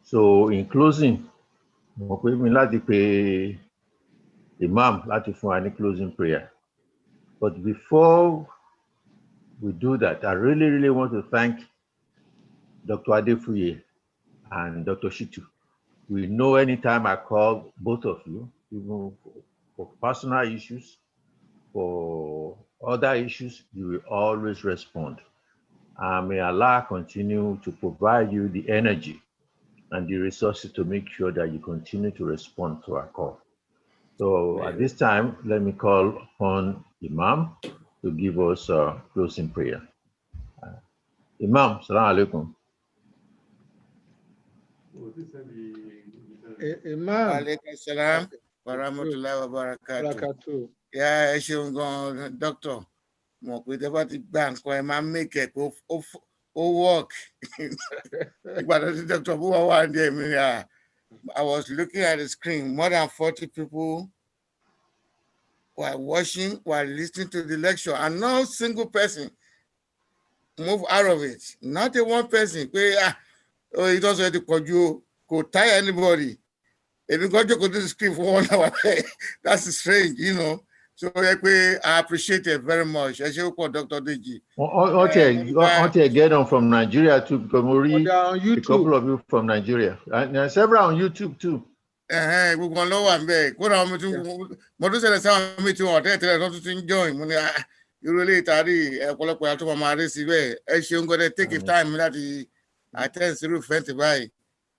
So in closing, mo pè mí láti pe Imam láti fún wa ní closing prayer. But before we do that, I really want to thank Dr. Adefuye and Dr. Shitu. We know anytime I call both of you, even for personal issues, for other issues, you will always respond. And may Allah continue to provide you the energy and the resources to make sure that you continue to respond to our call. So at this time, let me call upon Imam to give us a closing prayer. Imam, salam alaikum. Imam. Alaikum salam wa rahmatullahi wa barakatuh. Yeah, ẹ ṣeun gan, doctor. Mo pé tẹ́ bá ti gba nǹkan ẹ máa make it ó work. Ìgbà tí Dr. Buwa wà ní ẹ̀mí I was looking at the screen, more than 40 people were watching, were listening to the lecture, and no single person moved out of it. Not a one person. It was already could tie anybody. If you go to the screen for 1 hour, that's strange, you know. So I appreciate it very much. I should call Dr. Deji. Okay, get on from Nigeria too, because we read a couple of you from Nigeria. And several on YouTube too. We're going low and big. What I'm to Modus me to our death, not to enjoy. You really tardy a colloquial to my receiver. As you're going to take your time that I tell you, friend, by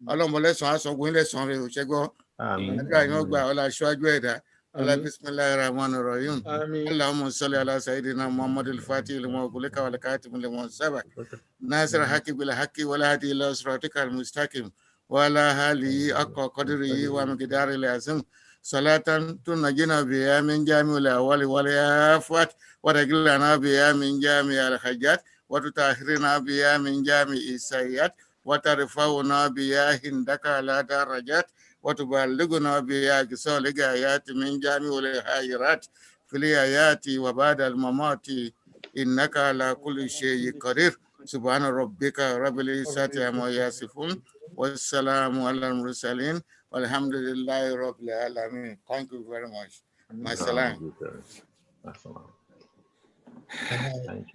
along the lesson, so going lesson, which I go. I know by all I show you that. Allah bismillahirrahmanirrahim. Allahumma salli ala sayyidina Muhammad al-Fatih lima ughliqa wal khatim lima sabaq. Nasir al-haqqi bil haqqi wal hadi ila siratika al-mustaqim wa ala alihi haqqa qadrihi wa miqdarihi al-azim. Salatan tunajjina biha min jami'il ahwali wal afat wa taj'alna biha min jami'il hajat wa tutahhirna biha min jami'is sayyiat wa tarfa'una biha indaka ala darajat وتبلغنا بها كسال آيات من جامع الخيرات في الآيات وبعد الممات إنك على كل شيء قدير سبحان ربك رب العزة عما يصفون والسلام على المرسلين والحمد لله رب العالمين. Thank you very much. My salam.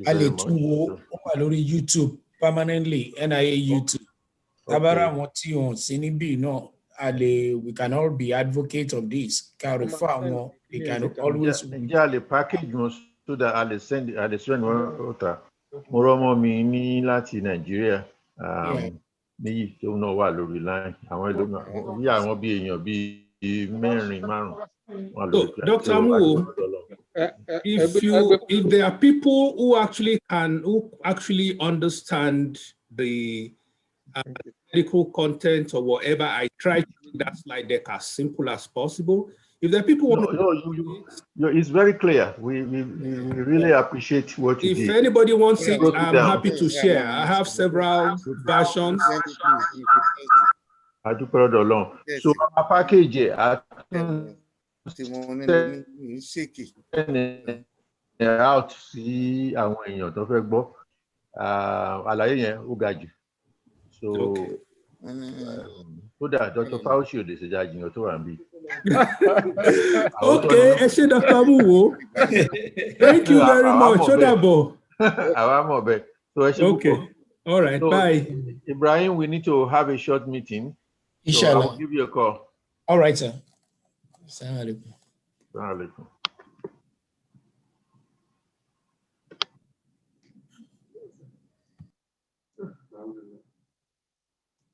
A lè tún wo wà lórí YouTube permanently, NIA YouTube. Tabara wọn tí wọn sí níbí náà. We can all be advocates of this. Can refer one, they can always. The package must so that I'll send one Moromo mi ní láti Nigeria. Níyì tó náà wà lórí line. Àwọn bí àwọn bí èèyàn bí mẹ́rin márùn. Dr. Amuwo, if there are people who actually understand the medical content or whatever. I try to make that slide deck as simple as possible. If the people want it's very clear. We really appreciate what you if did. anybody wants Yeah, it, I'm happy to share. I have several versions. I do proud along. So our package out sí àwọn èèyàn tó fẹ́ gbọ́ àlàyé yẹn ó ga jù. So kódà Dr. Fauci ò lè ṣe jàjìyàn tó wà níbí. Okay, ẹ ṣé Dr. Amuwo. Thank you very much. Ó dàbọ̀. Àwa mọ̀ bẹ́ẹ̀. So ẹ ṣé púpọ̀. Okay, all right, So, bye. Ibrahim, we need to have a short meeting. So I will give you a call. All right, sir. Assalamu alaikum. Assalamu alaikum.